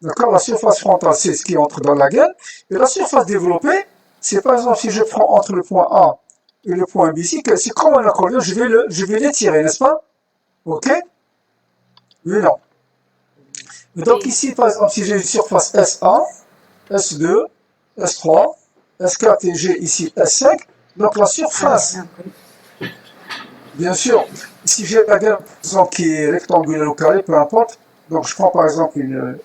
S1: D'accord? La surface frontale, c'est ce qui entre dans la gaine. Et la surface développée, c'est par exemple, si je prends entre le point A et le point B ici, c'est comme un accordion, je vais l'étirer, n'est-ce pas? Ok? Oui, non. Et donc ici, par exemple, si j'ai une surface S1, S2, S3, S4 et j'ai ici S5, donc la surface, bien sûr, si j'ai la gaine, par exemple, qui est rectangulaire ou carrée, peu importe, donc je prends par exemple une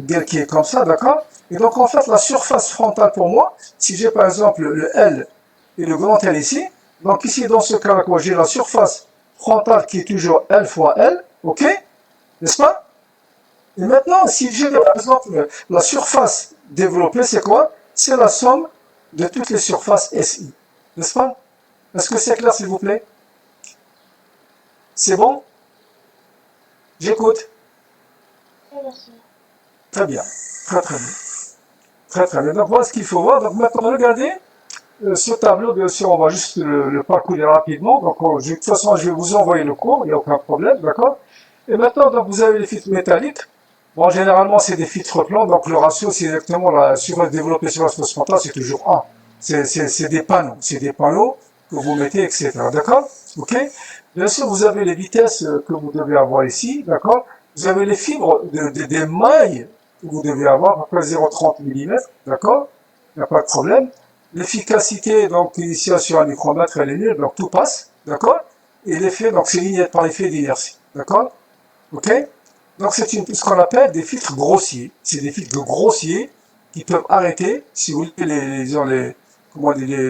S1: gaine qui est comme ça, d'accord? Et donc en fait, la surface frontale pour moi, si j'ai par exemple le L et le grand L ici, donc ici dans ce cas-là, j'ai la surface frontale qui est toujours L fois L, ok? N'est-ce pas? Et maintenant, si j'ai par exemple la surface développée, c'est quoi? C'est la somme de toutes les surfaces SI, n'est-ce pas? Est-ce que c'est clair, s'il vous plaît? C'est bon? J'écoute.
S5: Oui, monsieur.
S1: Très bien. Très très bien. Très très bien. Donc voilà ce qu'il faut voir. Donc maintenant, regardez ce tableau. Bien sûr, on va juste le parcourir rapidement. Donc de toute façon, je vais vous envoyer le cours. Il n'y a aucun problème. D'accord? Et maintenant, donc, vous avez les filtres métalliques. Bon, généralement, c'est des filtres plans. Donc le ratio, c'est exactement la surface développée sur la surface frontale, c'est toujours 1. C'est des panneaux. C'est des panneaux que vous mettez, etc. D'accord? Ok? Bien sûr, vous avez les vitesses que vous devez avoir ici. D'accord? Vous avez les fibres des mailles que vous devez avoir, à peu près 0,30 mm, d'accord? Il n'y a pas de problème. L'efficacité, donc, ici, sur un micromètre, elle est nulle, donc tout passe, d'accord? Et l'effet, donc, c'est linéaire par effet d'inertie, d'accord? Ok? Donc, c'est ce qu'on appelle des filtres grossiers. C'est des filtres grossiers qui peuvent arrêter, si vous voulez,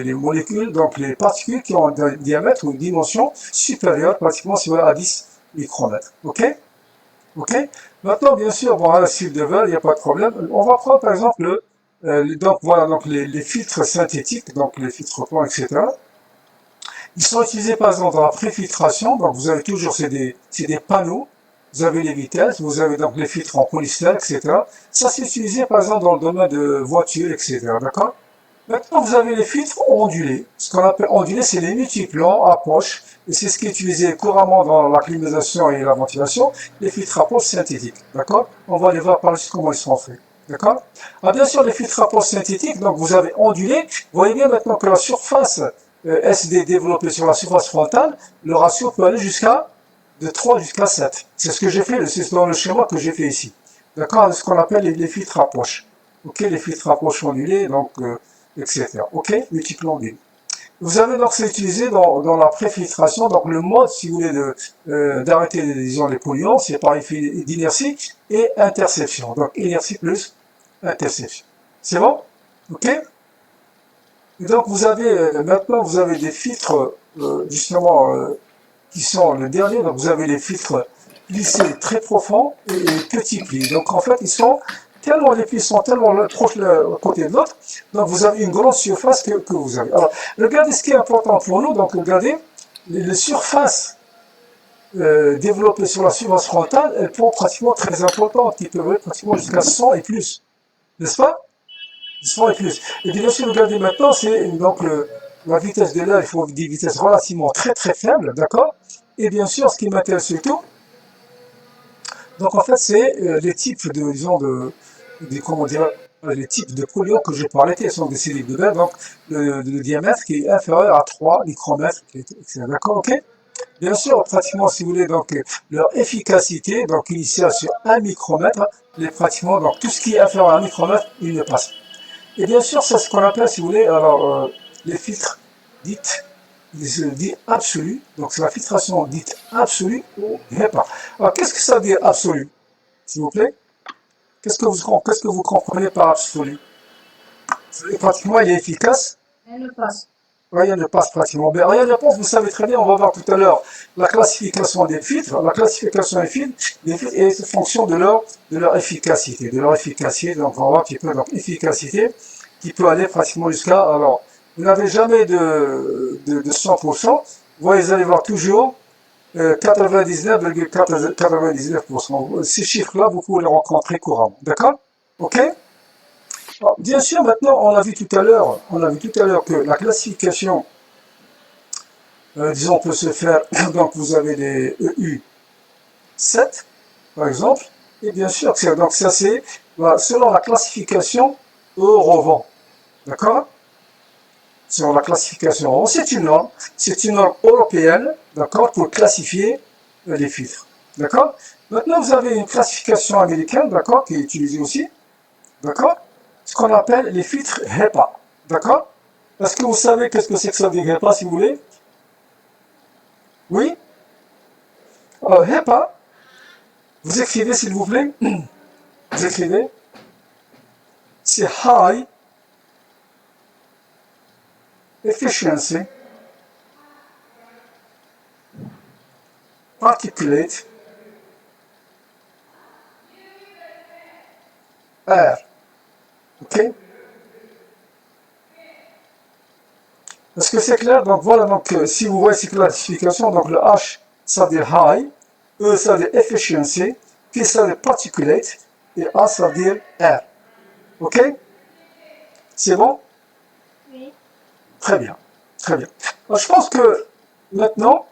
S1: les molécules, donc les particules qui ont un diamètre ou une dimension supérieure, pratiquement, si vous voulez, à 10 micromètres, ok? Ok. Maintenant, bien sûr, bon, à la suite de Veil, il n'y a pas de problème. On va prendre par exemple donc voilà, donc les filtres synthétiques, donc les filtres plans, etc. Ils sont utilisés par exemple dans la préfiltration. Donc vous avez toujours c'est des panneaux. Vous avez les vitesses, vous avez donc les filtres en polystyrène, etc. Ça c'est utilisé par exemple dans le domaine de voitures, etc. D'accord? Maintenant, vous avez les filtres ondulés. Ce qu'on appelle ondulés, c'est les multiplans à poche. Et c'est ce qui est utilisé couramment dans la climatisation et la ventilation, les filtres à poche synthétiques. D'accord? On va aller voir par la suite comment ils sont faits. D'accord? Ah, bien sûr, les filtres à poche synthétiques, donc vous avez ondulé. Vous voyez bien maintenant que la surface SD développée sur la surface frontale, le ratio peut aller jusqu'à de 3 jusqu'à 7. C'est ce que j'ai fait, c'est dans le schéma que j'ai fait ici. D'accord? Ce qu'on appelle les filtres à poche. Ok, les filtres à poche ondulés, donc etc. Ok, multiple ondulé. Vous avez donc c'est utilisé dans la préfiltration, donc le mode, si vous voulez, d'arrêter disons, les polluants, c'est par effet d'inertie et interception. Donc inertie plus interception. C'est bon? Ok? Et donc vous avez maintenant vous avez des filtres justement qui sont le dernier. Donc vous avez les filtres plissés très profonds et petits plis. Donc en fait ils sont tellement les plis sont tellement proches l'un côté de l'autre, donc vous avez une grande surface que vous avez. Alors, regardez ce qui est important pour nous, donc regardez, les surfaces développées sur la surface frontale, elles sont pratiquement très importantes, qui peuvent être pratiquement jusqu'à 100 et plus, n'est-ce pas? 100 et plus. Et bien sûr, regardez maintenant, c'est donc la vitesse de l'air, il faut des vitesses relativement très très faibles, d'accord? Et bien sûr, ce qui m'intéresse surtout, donc en fait, c'est les types de, disons, comment dire, les types de polluants que je parlais, qui sont des cellules de verre, donc le diamètre qui est inférieur à 3 micromètres, etc. D'accord, ok? Bien sûr, pratiquement, si vous voulez, donc leur efficacité, donc initiale sur 1 micromètre, les pratiquement, donc tout ce qui est inférieur à 1 micromètre, il ne passe pas. Et bien sûr, c'est ce qu'on appelle, si vous voulez, alors les filtres dits absolus, donc c'est la filtration dite absolue ou HEPA. Alors, qu'est-ce que ça veut dire absolu, s'il vous plaît? Qu'est-ce que vous comprenez par absolu? Pratiquement, il est efficace.
S4: Elle ne passe.
S1: Rien ne passe pratiquement. Mais rien ne passe, vous savez très bien, on va voir tout à l'heure la classification des filtres. La classification des filtres est en fonction de leur efficacité. Donc on va voir un petit peu leur efficacité qui peut aller pratiquement jusqu'à. Alors, vous n'avez jamais de 100%. Vous allez voir toujours 99,99%. Ces chiffres-là, vous pouvez les rencontrer couramment. D'accord? Ok? Alors, bien sûr, maintenant, on a vu tout à l'heure que la classification, disons, peut se faire, donc vous avez les EU7, par exemple, et bien sûr, donc ça c'est selon la classification Eurovent, d'accord? Selon la classification Eurovent, c'est une norme européenne, d'accord, pour classifier les filtres, d'accord? Maintenant, vous avez une classification américaine, d'accord, qui est utilisée aussi, d'accord? Ce qu'on appelle les filtres HEPA. D'accord? Est-ce que vous savez qu'est-ce que c'est que ça veut dire HEPA, si vous voulez? Oui? Alors, HEPA, vous écrivez s'il vous plaît. Vous écrivez. C'est High Efficiency Particulate Air. Ok? Est-ce que c'est clair? Donc voilà, donc si vous voyez ces classifications, donc le H, ça veut dire high, E, ça veut dire efficiency, P, ça veut dire particulate, et A, ça veut dire air. Ok? C'est bon?
S5: Oui.
S1: Très bien, très bien. Alors, je pense que maintenant,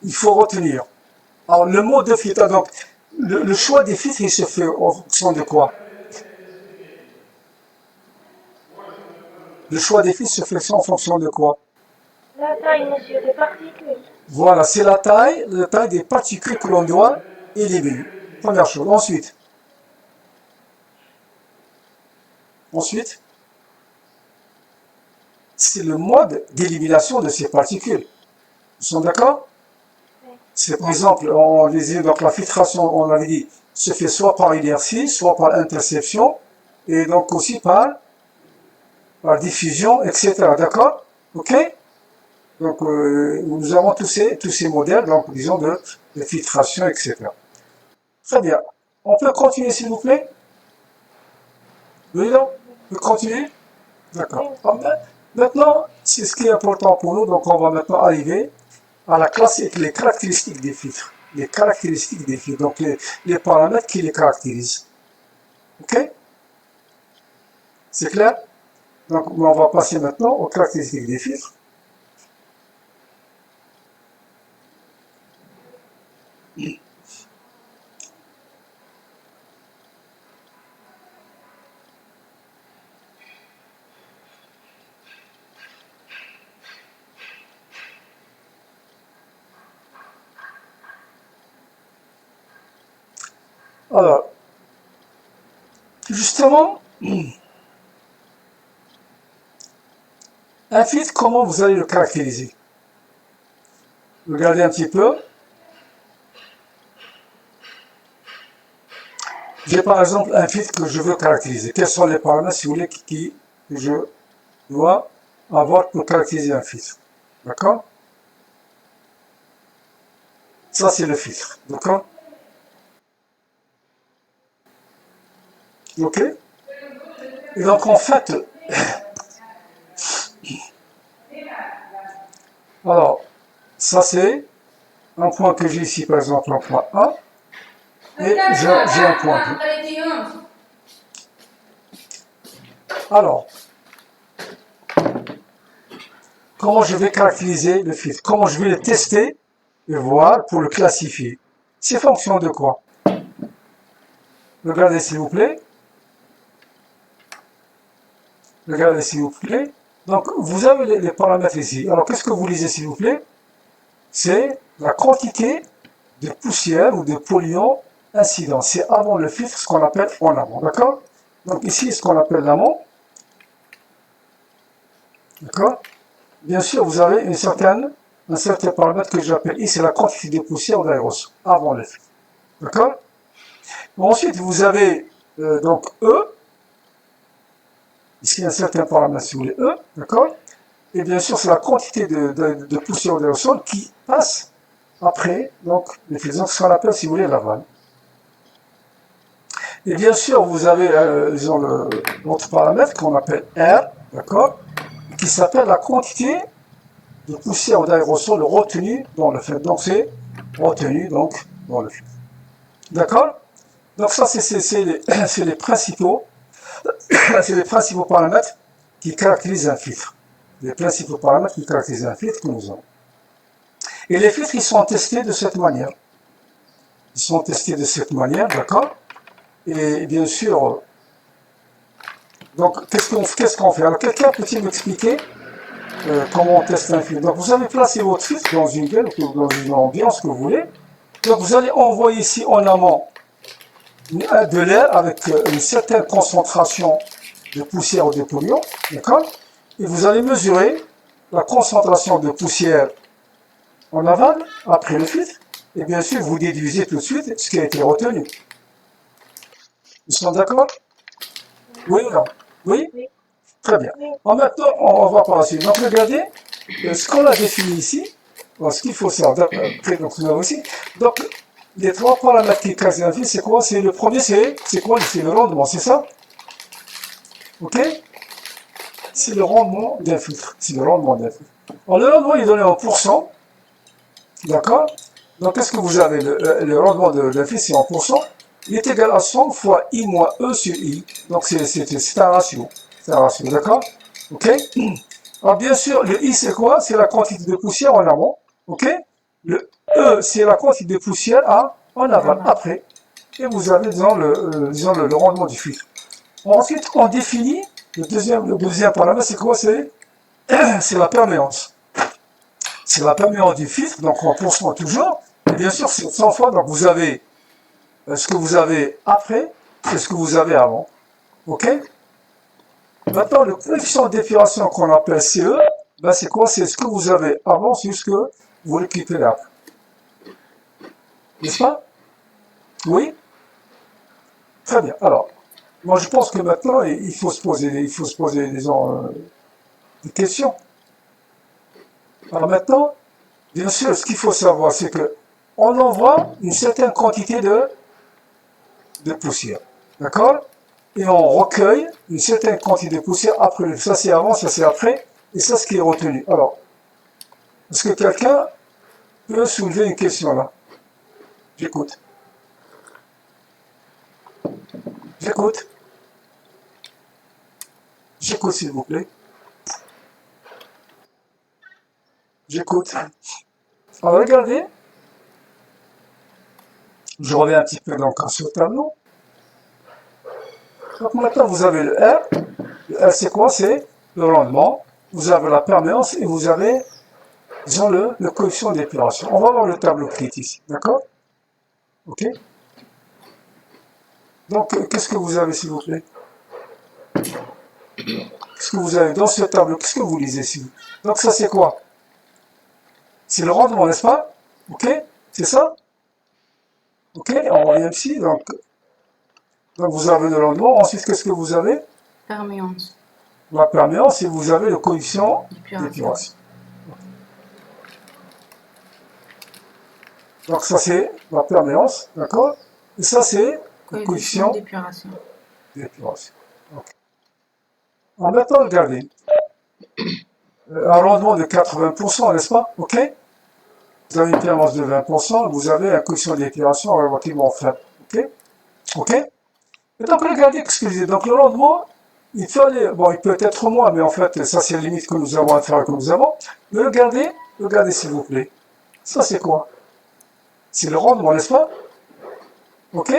S1: il faut retenir. Alors, le mot de filtre, donc, le choix des filtres, il se fait en fonction de quoi? Le choix des filtres se fait en fonction de quoi?
S5: La taille, monsieur, des particules.
S1: Voilà, c'est la taille des particules que l'on doit éliminer. Première chose. Ensuite, c'est le mode d'élimination de ces particules. Nous sommes d'accord? C'est par exemple, on disait, donc la filtration, on l'avait dit, se fait soit par inertie, soit par interception, et donc aussi par diffusion, etc. D'accord? Ok? Donc, nous avons tous ces modèles, donc disons de filtration, etc. Très bien. On peut continuer, s'il vous plaît? Oui, non? On peut continuer? D'accord. Maintenant, c'est ce qui est important pour nous, donc on va maintenant arriver à la classe et les caractéristiques des filtres. Les caractéristiques des filtres, donc les paramètres qui les caractérisent. Ok? C'est clair? Donc, on va passer maintenant aux caractéristiques des filtres. Alors, justement, un filtre, comment vous allez le caractériser? Regardez un petit peu. J'ai par exemple un filtre que je veux caractériser. Quels sont les paramètres, si vous voulez, que je dois avoir pour caractériser un filtre? D'accord? Ça, c'est le filtre. D'accord? Ok? Et donc, en fait, alors, ça c'est un point que j'ai ici, par exemple, un point A, et j'ai un point B. Alors, comment je vais caractériser le filtre? Comment je vais le tester et voir pour le classifier? C'est fonction de quoi? Regardez s'il vous plaît. Regardez s'il vous plaît. Donc, vous avez les paramètres ici. Alors, qu'est-ce que vous lisez s'il vous plaît? C'est la quantité de poussière ou de polluants incidents. C'est avant le filtre, ce qu'on appelle en amont. D'accord? Donc, ici, ce qu'on appelle l'amont. D'accord? Bien sûr, vous avez un certain paramètre que j'appelle ici la quantité de poussière ou d'aérosol avant le filtre. D'accord? Ensuite, vous avez donc E. Ici, un certain paramètre, si vous voulez, E. D'accord? Et bien sûr, c'est la quantité de poussière ou d'aérosol qui passe après donc, le filtre. Donc, ce qu'on appelle, si vous voulez, l'aval. Et bien sûr, vous avez l'autre paramètre qu'on appelle R. D'accord? Qui s'appelle la quantité de poussière ou d'aérosol retenu dans le filtre. Donc, c'est retenu donc, dans le filtre. D'accord? Donc, ça, c'est les principaux paramètres qui caractérisent un filtre. Les principaux paramètres qui caractérisent un filtre que nous avons. Et les filtres, ils sont testés de cette manière. Ils sont testés de cette manière, d'accord? Et bien sûr, donc, qu'est-ce qu'on fait? Alors, quelqu'un peut-il m'expliquer comment on teste un filtre? Donc, vous allez placer votre filtre dans une gueule, dans une ambiance que vous voulez. Donc, vous allez envoyer ici en amont de l'air avec une certaine concentration de poussière ou de polluants, d'accord? Et vous allez mesurer la concentration de poussière en aval, après le filtre, et bien sûr, vous déduisez tout de suite ce qui a été retenu. Ils sont d'accord? Oui ou non? Oui?
S5: Oui.
S1: Très bien. Alors maintenant, on va voir par la suite. Donc, regardez, ce qu'on a défini ici, ce qu'il faut savoir, après, donc, nous avons ici. Donc, les trois paramètres qui cassent un filtre, c'est quoi? C'est le premier, c'est quoi? C'est le rendement, c'est ça? Ok? C'est le rendement d'un filtre. C'est le rendement d'un filtre. Alors, le rendement, il est donné en pourcent. D'accord? Donc, qu'est-ce que vous avez? Le rendement d'un filtre, c'est en pourcent. Il est égal à 100 fois I moins E sur I. Donc, c'est un ratio. C'est un ratio, d'accord? Ok? Alors, bien sûr, le I, c'est quoi? C'est la quantité de poussière en amont. Ok? Le E, c'est la quantité de poussière en aval, après. Et vous avez, disons, le rendement du filtre. Ensuite, on définit le deuxième paramètre, c'est quoi? C'est la perméance. C'est la perméance du filtre, donc en pourcent toujours. Et bien sûr, c'est 100 fois, donc vous avez ce que vous avez après et ce que vous avez avant. Ok? Maintenant, le coefficient d'épuration qu'on appelle CE, ben c'est quoi? C'est ce que vous avez avant, c'est ce que vous récupérez après. N'est-ce pas? Oui? Très bien. Alors, moi je pense que maintenant, il faut se poser disons, des questions. Alors maintenant, bien sûr, ce qu'il faut savoir, c'est que on envoie une certaine quantité de poussière. D'accord? Et on recueille une certaine quantité de poussière après. Ça c'est avant, ça c'est après, et ça ce qui est retenu. Alors, est-ce que quelqu'un peut soulever une question là? J'écoute. J'écoute. J'écoute s'il vous plaît. J'écoute. Alors regardez. Je reviens un petit peu donc sur le tableau. Donc maintenant vous avez le R. Le R c'est quoi? C'est le rendement. Vous avez la perméance et vous avez, disons, le coefficient d'épuration. On va voir le tableau qui est ici. D'accord? Ok? Donc qu'est-ce que vous avez s'il vous plaît? Qu'est-ce que vous avez dans ce tableau? Qu'est-ce que vous lisez ici? Donc ça c'est quoi? C'est le rendement, n'est-ce pas? Ok? C'est ça? Ok? On revient ici. Donc vous avez le rendement. Ensuite, qu'est-ce que vous avez?
S2: Perméance.
S1: La perméance et vous avez le coefficient
S2: D'épuration.
S1: d'épuration. Donc ça c'est la perméance, d'accord? Et ça c'est le coefficient
S2: d'épuration.
S1: d'épuration. Okay. En maintenant, regardez. Un rendement de 80%, n'est-ce pas? Ok? Vous avez une perméance de 20%, vous avez un coefficient d'épuration relativement faible. Ok? Ok? Et donc regardez ce que je disais. Donc le rendement, il peut être moins, mais en fait, ça c'est la limite que nous avons à faire que nous avons. Mais regardez s'il vous plaît. Ça c'est quoi? C'est le rendement, n'est-ce pas? Ok?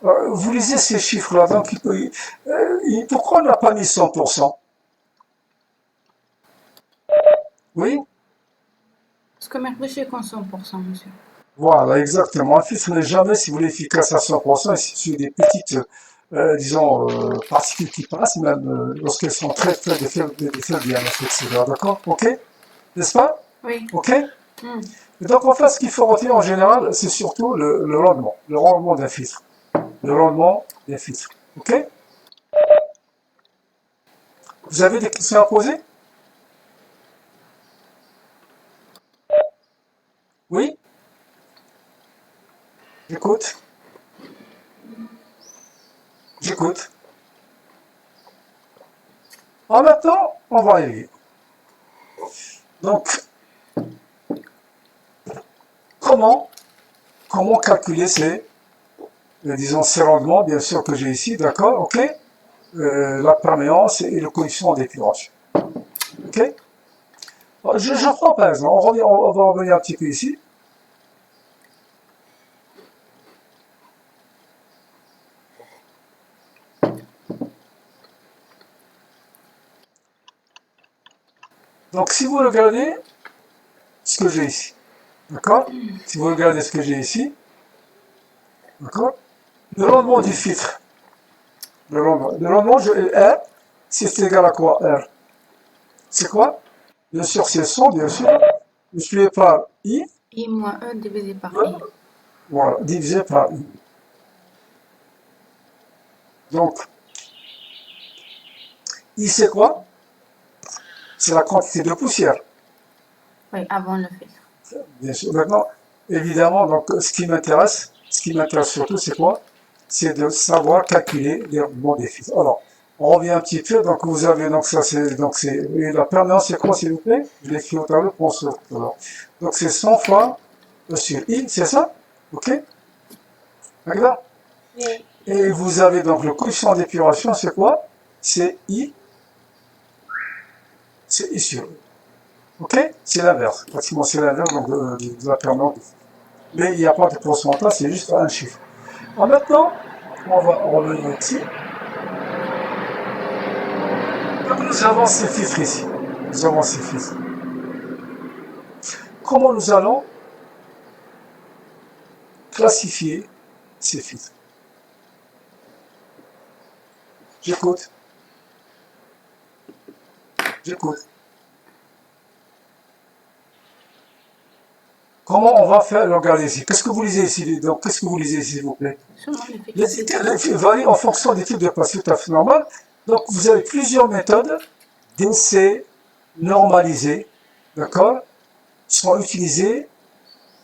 S1: Vous lisez ces chiffres-là, donc pourquoi on n'a pas mis 100%? Oui?
S2: Parce que réfléchir qu'en 100%, monsieur.
S1: Voilà, exactement. Un filtre n'est jamais, si vous voulez, efficace à 100%, et c'est sur des petites, disons, particules qui passent, même lorsqu'elles sont très de faible diamètre, etc. D'accord? Ok? N'est-ce pas?
S2: Oui.
S1: Ok? Et donc, en fait, ce qu'il faut retenir en général, c'est surtout le rendement d'un filtre. Le rendement d'un filtre. Ok? Vous avez des questions à poser? Oui? J'écoute. J'écoute. En même temps, on va y aller. Donc, comment calculer disons, ces rendements, bien sûr, que j'ai ici, d'accord, ok? La perméance et le coefficient d'épuration. Ok? Je prends par exemple, on va revenir un petit peu ici. Donc, si vous regardez ce que j'ai ici, d'accord? Si vous regardez ce que j'ai ici, d'accord? Le rendement du filtre, le rendement R, c'est égal à quoi? R. c'est quoi? Bien sûr, c'est 100, bien sûr, multiplié par I,
S2: I moins E divisé par I.
S1: voilà, divisé par I. Donc, I, c'est quoi? C'est la quantité de poussière.
S2: Oui, avant le filtre.
S1: Bien sûr. Maintenant, évidemment, donc, ce qui m'intéresse surtout, c'est quoi? C'est de savoir calculer les rendements des filtres. Alors, on revient un petit peu. Donc, vous avez, donc, ça, et la permanence, c'est quoi, s'il vous plaît? Je l'écris au tableau pour se, alors. Donc, c'est 100 fois sur I, c'est ça? OK? D'accord?
S5: Oui.
S1: Et vous avez donc le coefficient d'épuration, c'est quoi? C'est I sur E. OK? C'est l'inverse. Pratiquement, c'est l'inverse donc, de la permanence. Mais il n'y a pas de pourcentage, c'est juste un chiffre. Alors maintenant, on va revenir ici. Donc nous avons ces filtres ici. Nous avons ces filtres. Comment nous allons classifier ces filtres? J'écoute. J'écoute. Comment on va faire? Regardez ici. Qu'est-ce que vous lisez ici? Donc, qu'est-ce que vous lisez ici, s'il vous plaît?
S2: Seulement
S1: Les
S2: l'efficacité.
S1: filtres varient en fonction des types de place, tout à fait normal. Donc, vous avez plusieurs méthodes d'essai normalisées, d'accord, sont utilisées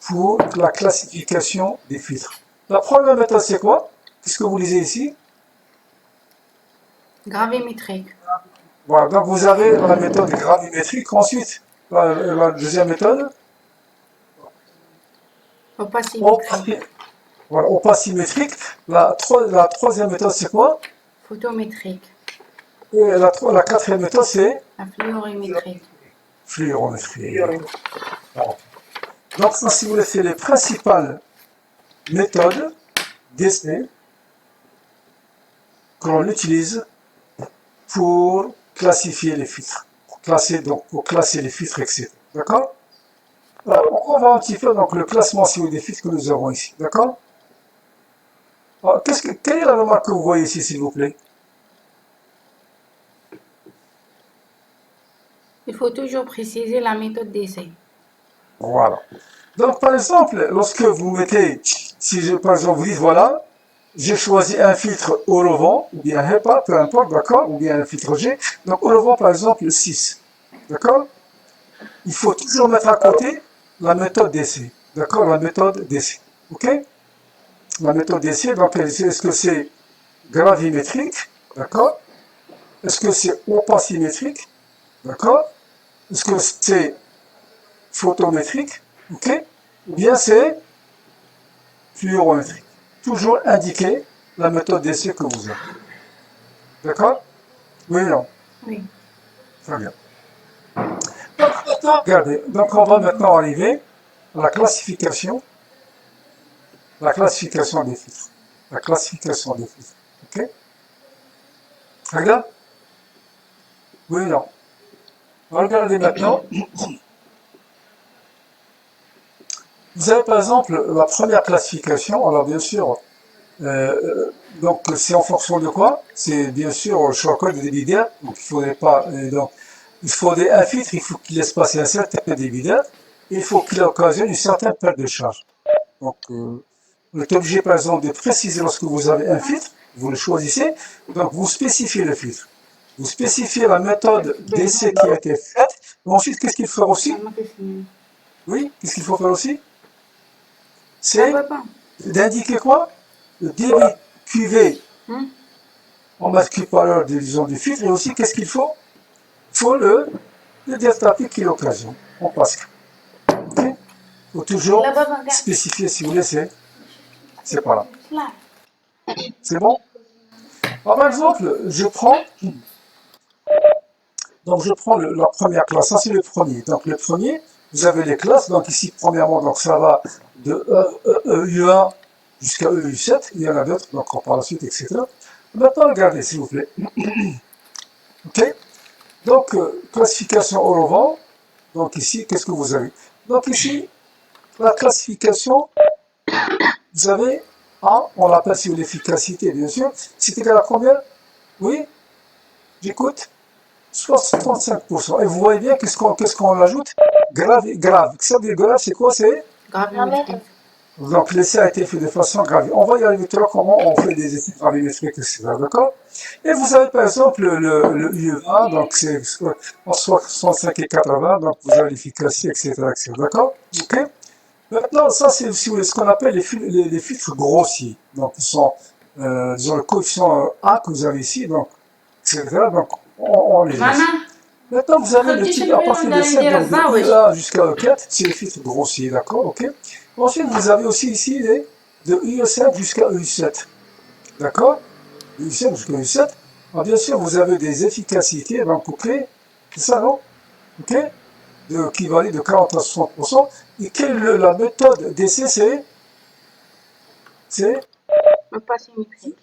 S1: pour la classification des filtres. La première méthode, c'est quoi? Qu'est-ce que vous lisez ici?
S2: Gravimétrique.
S1: Voilà, donc vous avez la méthode gravimétrique. Ensuite, la deuxième méthode,
S2: Opacimétrique.
S1: voilà, opacimétrique. La troisième méthode, c'est quoi?
S2: Photométrique.
S1: Et la quatrième méthode, c'est
S2: La fluorimétrique.
S1: fluorométrie. Voilà. Donc, ça, si vous voulez, c'est les principales méthodes d'essai que l'on utilise pour classifier les filtres. Pour classer les filtres, etc. D'accord? Alors, on va un petit peu donc le classement des filtres que nous avons ici. D'accord? Alors, quelle est la remarque que vous voyez ici, s'il vous plaît?
S2: Il faut toujours préciser la méthode d'essai.
S1: Voilà. Donc, par exemple, lorsque vous mettez, par exemple, vous dites, voilà, j'ai choisi un filtre Orovent, ou bien HEPA, peu importe, d'accord, ou bien un filtre G. Donc, Orovent, par exemple, 6. D'accord? Il faut toujours mettre à côté la méthode d'essai. D'accord? La méthode d'essai. OK? La méthode d'essai, donc, est-ce que c'est gravimétrique? D'accord? Est-ce que c'est opacimétrique? D'accord? Est-ce que c'est photométrique? OK? Ou bien c'est fluorométrique. Toujours indiquer la méthode d'essai que vous avez. D'accord? Oui, non?
S2: Oui.
S1: Très bien. Donc, maintenant, regardez. Donc, on va maintenant arriver à la classification des filtres. La classification des filtres. OK? Regarde. Oui, non? Regardez maintenant. Vous avez par exemple la première classification. Alors, bien sûr, donc c'est en fonction de quoi? C'est bien sûr le choix de débit d'air. Donc, il faudrait pas. Donc, il faudrait un filtre, il faut qu'il laisse passer un certain débit d'air. Il faut qu'il occasionne une certaine perte de charge. Donc, vous êtes obligé, par exemple, de préciser lorsque vous avez un filtre, vous le choisissez, donc vous spécifiez le filtre. Vous spécifiez la méthode d'essai qui a été faite. Ensuite, qu'est-ce qu'il faut faire aussi? Oui, qu'est-ce qu'il faut faire aussi? C'est d'indiquer quoi? Le débit QV en mètre cube par heure, disons, du filtre. Et aussi, qu'est-ce qu'il faut? Il faut le delta P qui est l'occasion, en Pascal. Ok? Il faut toujours spécifier, si vous voulez, c'est pas là. C'est bon? Alors, par exemple, je prends la première classe. Ça, c'est le premier. Donc, le premier, vous avez les classes. Donc, ici, premièrement, donc ça va de EU1 jusqu'à EU7. Il y en a d'autres, donc par la suite, etc. Maintenant, regardez, s'il vous plaît. OK? Donc, classification Orovent. Donc, ici, qu'est-ce que vous avez? Donc, ici, la classification, vous avez A, on l'appelle sur l'efficacité, bien sûr. C'est égal à combien? Oui? J'écoute? 35%. Et vous voyez bien qu'est-ce qu'on ajoute? Grave et grave. Ça veut dire grave, c'est quoi? C'est
S2: Gravimétrique.
S1: donc l'essai a été fait de façon gravée. On va y arriver tout à l'heure comment on fait des essais gravimétriques, etc. D'accord? Et vous avez par exemple le UE20, donc c'est en 65 et 80, donc vous avez l'efficacité, etc., etc. D'accord? Ok? Maintenant, ça c'est si vous voulez, ce qu'on appelle les filtres grossiers. Donc ils sont, disons, le coefficient A que vous avez ici, donc, etc. Donc on les laisse.
S2: Maman,
S1: Maintenant, vous avez le
S2: خدتي
S1: type à
S2: شنو
S1: partir de
S2: داري
S1: 7,
S2: ندير
S1: donc de
S2: الزاوج.
S1: UE1 jusqu'à E4, c'est les filtres grossiers, d'accord, ok. Ensuite, vous avez aussi ici les de UE5 jusqu'à EU7, d'accord, UE7 jusqu'à EU7. Alors, bien sûr, vous avez des efficacités, donc, ok, c'est ça, non, ok, qui varient de 40 à 60%. Et quelle est la méthode d'essai, c'est
S2: Pas symétrique.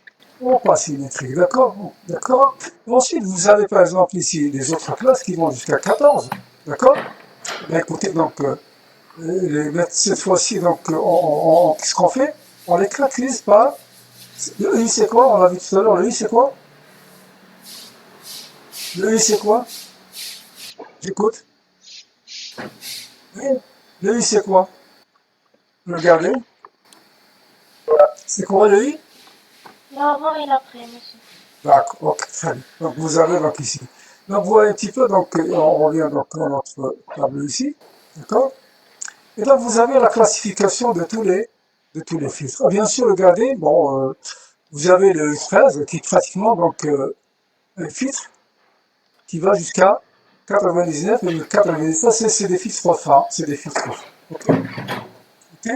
S1: pas symétrique, d'accord, d'accord. Ensuite, vous avez par exemple ici les autres classes qui vont jusqu'à 14, d'accord. Ben, écoutez, donc, cette fois-ci, donc, qu'est-ce qu'on fait? On les caractérise par. Le I, c'est quoi? On l'a vu tout à l'heure. Le I, c'est quoi? Le I, c'est quoi? J'écoute. Oui. Le I, c'est quoi? Regardez. C'est quoi le I?
S5: L'avant et l'après, monsieur.
S1: D'accord, ok, très bien. Donc, vous avez donc ici. Donc, vous voyez un petit peu, donc, on revient donc dans notre tableau ici. D'accord? Et donc, vous avez la classification de tous les filtres. Ah, bien sûr, regardez, bon, vous avez le 13 qui est pratiquement donc un filtre qui va jusqu'à 99 et le 99, ça c'est des filtres fins, c'est des filtres fins. Ok, ok.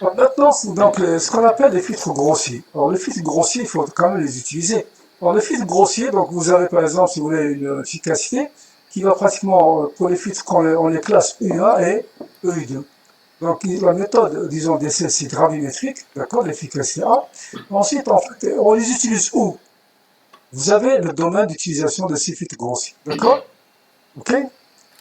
S1: Alors, maintenant, c'est donc ce qu'on appelle les filtres grossiers. Alors les filtres grossiers, il faut quand même les utiliser. Alors les filtres grossiers, donc vous avez par exemple, si vous voulez, une efficacité qui va pratiquement, pour les filtres, on les classe EU1 et EU2. Donc la méthode, disons, d'essai, c'est gravimétrique, d'accord, l'efficacité A. Ensuite, en fait, on les utilise où? Vous avez le domaine d'utilisation de ces filtres grossiers, d'accord? Ok?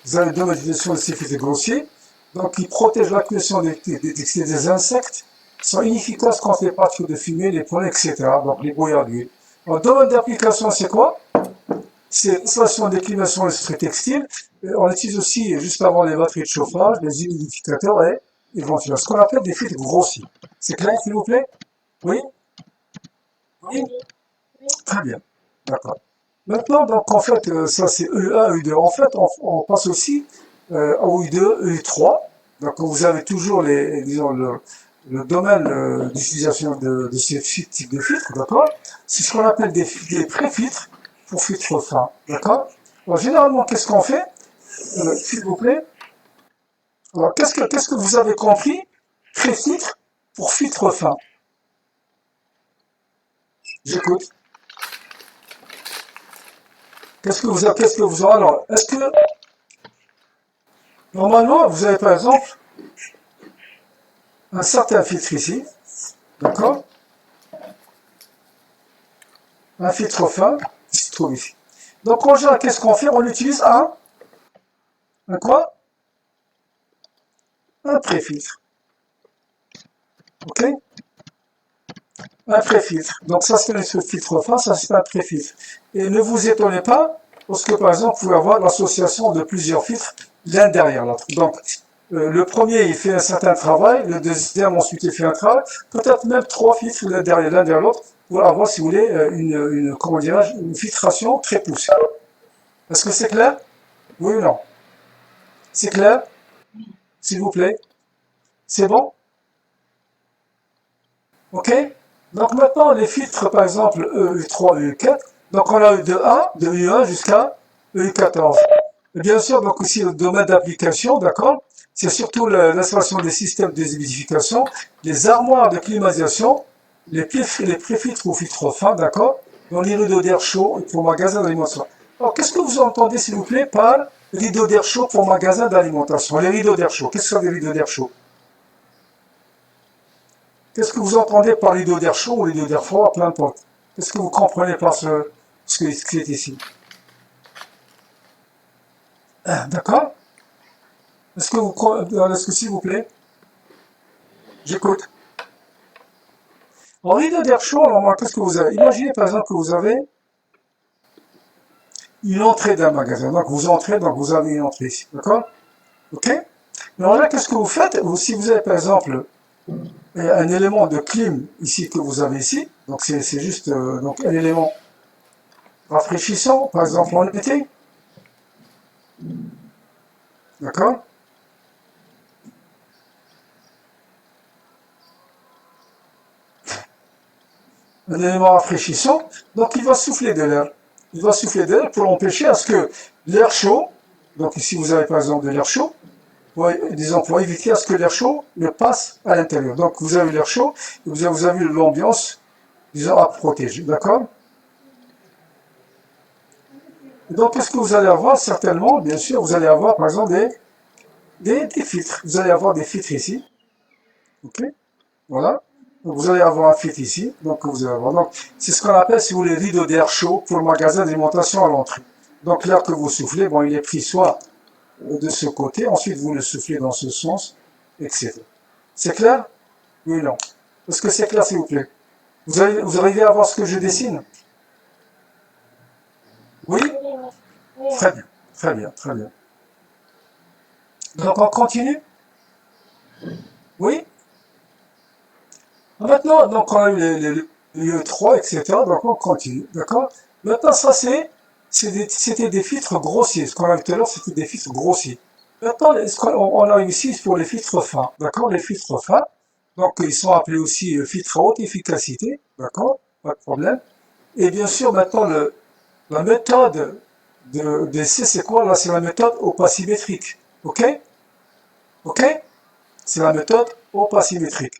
S1: Vous avez le domaine d'utilisation de ces filtres grossiers, donc ils protègent l'accumulation des insectes, sont inefficaces contre les particules de fumée, les pollens, etc., donc les brouillards d'huile. Le domaine d'application, c'est quoi? C'est l'installation des climatiseurs d'industrie textile. On utilise aussi, juste avant les batteries de chauffage, les humidificateurs et les ventilateurs, ce qu'on appelle des filtres grossiers. C'est clair, s'il vous plaît? Oui? Oui?
S5: Oui.
S1: Très bien. D'accord. Maintenant, donc, en fait, ça c'est E1, E2. En fait, on passe aussi au E2, E3. Donc, vous avez toujours disons, le domaine d'utilisation de ces types de filtres, d'accord? C'est ce qu'on appelle des pré-filtres pour filtres fins, d'accord? Alors, généralement, qu'est-ce qu'on fait? S'il vous plaît. Alors, qu'est-ce que vous avez compris? Pré-filtre pour filtre fin. J'écoute. Qu'est-ce que vous aurez? Alors, est-ce que, normalement, vous avez par exemple un certain filtre ici, d'accord? Un filtre fin qui se trouve ici. Donc, en général, qu'est-ce qu'on fait? On utilise un quoi? Un pré-filtre. Ok? Un pré-filtre. Donc, ça, c'est ce filtre fin, ça, c'est un pré-filtre. Et ne vous étonnez pas, parce que, par exemple, vous pouvez avoir l'association de plusieurs filtres l'un derrière l'autre. Donc, le premier, il fait un certain travail, le deuxième, ensuite, il fait un travail, peut-être même trois filtres l'un derrière l'autre, pour avoir, si vous voulez, comment dirais-je, une filtration très poussée. Est-ce que c'est clair? Oui ou non? C'est clair? S'il vous plaît? C'est bon? Ok? Donc maintenant, les filtres, par exemple, EU3, EU4, donc on a eu de EU1 jusqu'à EU14. Et bien sûr, donc aussi le domaine d'application, d'accord? C'est surtout l'installation des systèmes de déshumidification, les armoires de climatisation, les préfiltres ou filtres fins, d'accord? Dans les rideaux d'air chaud et pour magasin d'alimentation. Alors, qu'est-ce que vous entendez, s'il vous plaît, par rideaux d'air chaud pour magasin d'alimentation? Les rideaux d'air chaud, qu'est-ce que sont les rideaux d'air chaud? Qu'est-ce que vous entendez par rideau d'air chaud ou rideau d'air froid, peu importe? Qu'est-ce que vous comprenez par ce qui est ici? D'accord? Est-ce que s'il vous plaît? J'écoute. En rideau d'air chaud, alors, qu'est-ce que vous avez? Imaginez par exemple que vous avez une entrée d'un magasin. Donc vous entrez, donc vous avez une entrée ici. D'accord? Ok? Alors là, qu'est-ce que vous faites? Si vous avez par exemple un élément de clim ici que vous avez ici, donc c'est juste donc un élément rafraîchissant, par exemple en été. D'accord? Un élément rafraîchissant, donc il va souffler de l'air. Il va souffler de l'air pour empêcher à ce que l'air chaud, donc ici vous avez par exemple de l'air chaud, disons pour éviter à ce que l'air chaud ne passe à l'intérieur. Donc vous avez l'air chaud, et vous avez l'ambiance, disons, à protéger. D'accord? Donc qu'est-ce que vous allez avoir? Certainement, bien sûr, vous allez avoir par exemple des filtres. Vous allez avoir des filtres ici. Ok? Voilà. Donc, vous allez avoir un filtre ici. Donc vous allez avoir. Donc c'est ce qu'on appelle, si vous voulez, rideau d'air chaud pour le magasin d'alimentation à l'entrée. Donc l'air que vous soufflez, bon, il est pris soit de ce côté, ensuite vous le soufflez dans ce sens, etc. C'est clair? Oui ou non? Est-ce que c'est clair, s'il vous plaît? Vous arrivez à voir ce que je dessine? Oui?
S5: Oui.
S1: Très bien, très bien, très bien. Donc on continue? Oui? Maintenant, donc on a eu les lieux 3, etc. Donc on continue, d'accord? Maintenant, ça c'était des filtres grossiers. Ce qu'on a vu tout à l'heure, c'était des filtres grossiers. Maintenant, on a ici pour les filtres fins, d'accord? Les filtres fins, donc ils sont appelés aussi filtres à haute efficacité, d'accord? Pas de problème. Et bien sûr, maintenant, la méthode d'essai, c'est quoi? Là, c'est la méthode opacimétrique, ok? Ok? C'est la méthode opacimétrique.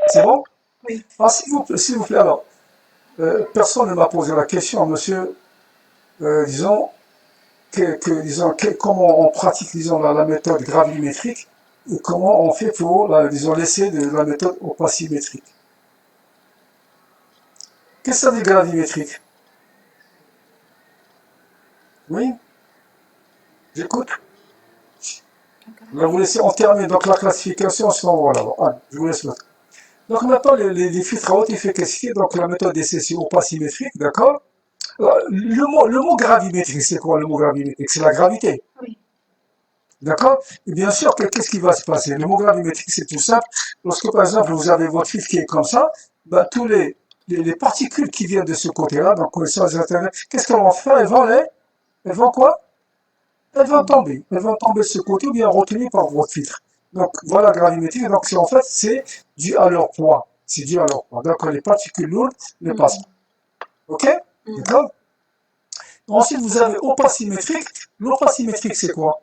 S1: C'est bon?
S2: Oui.
S1: Ah, s'il vous plaît, alors, personne ne m'a posé la question, monsieur, disons, comment on pratique, disons, la méthode gravimétrique, et comment on fait pour, disons, l'essai de la méthode opacimétrique. Qu'est-ce que ça dit gravimétrique? Oui? J'écoute. Je vais vous laisser en terminer, donc la classification, sinon voilà, bon, allez, je vous laisse là. Donc maintenant, les filtres à haute efficacité, donc la méthode d'essai c'est opacimétrique, d'accord? Le mot gravimétrique, c'est quoi le mot gravimétrique? C'est la gravité.
S2: Oui.
S1: D'accord? Et bien sûr, qu'est-ce qui va se passer? Le mot gravimétrique, c'est tout simple. Lorsque, par exemple, vous avez votre filtre qui est comme ça, ben, tous les particules qui viennent de ce côté-là, donc connaissance Internet, qu'est-ce qu'elles vont faire? Elles vont quoi? Elles vont tomber. Elles vont tomber de ce côté ou bien retenues par votre filtre. Donc, voilà la gravimétrie. Donc, en fait, c'est dû à leur poids. C'est dû à leur poids. Donc, les particules lourdes ne passent pas. OK? D'accord? Ensuite, vous avez opacimétrique. L'opacimétrique, c'est quoi?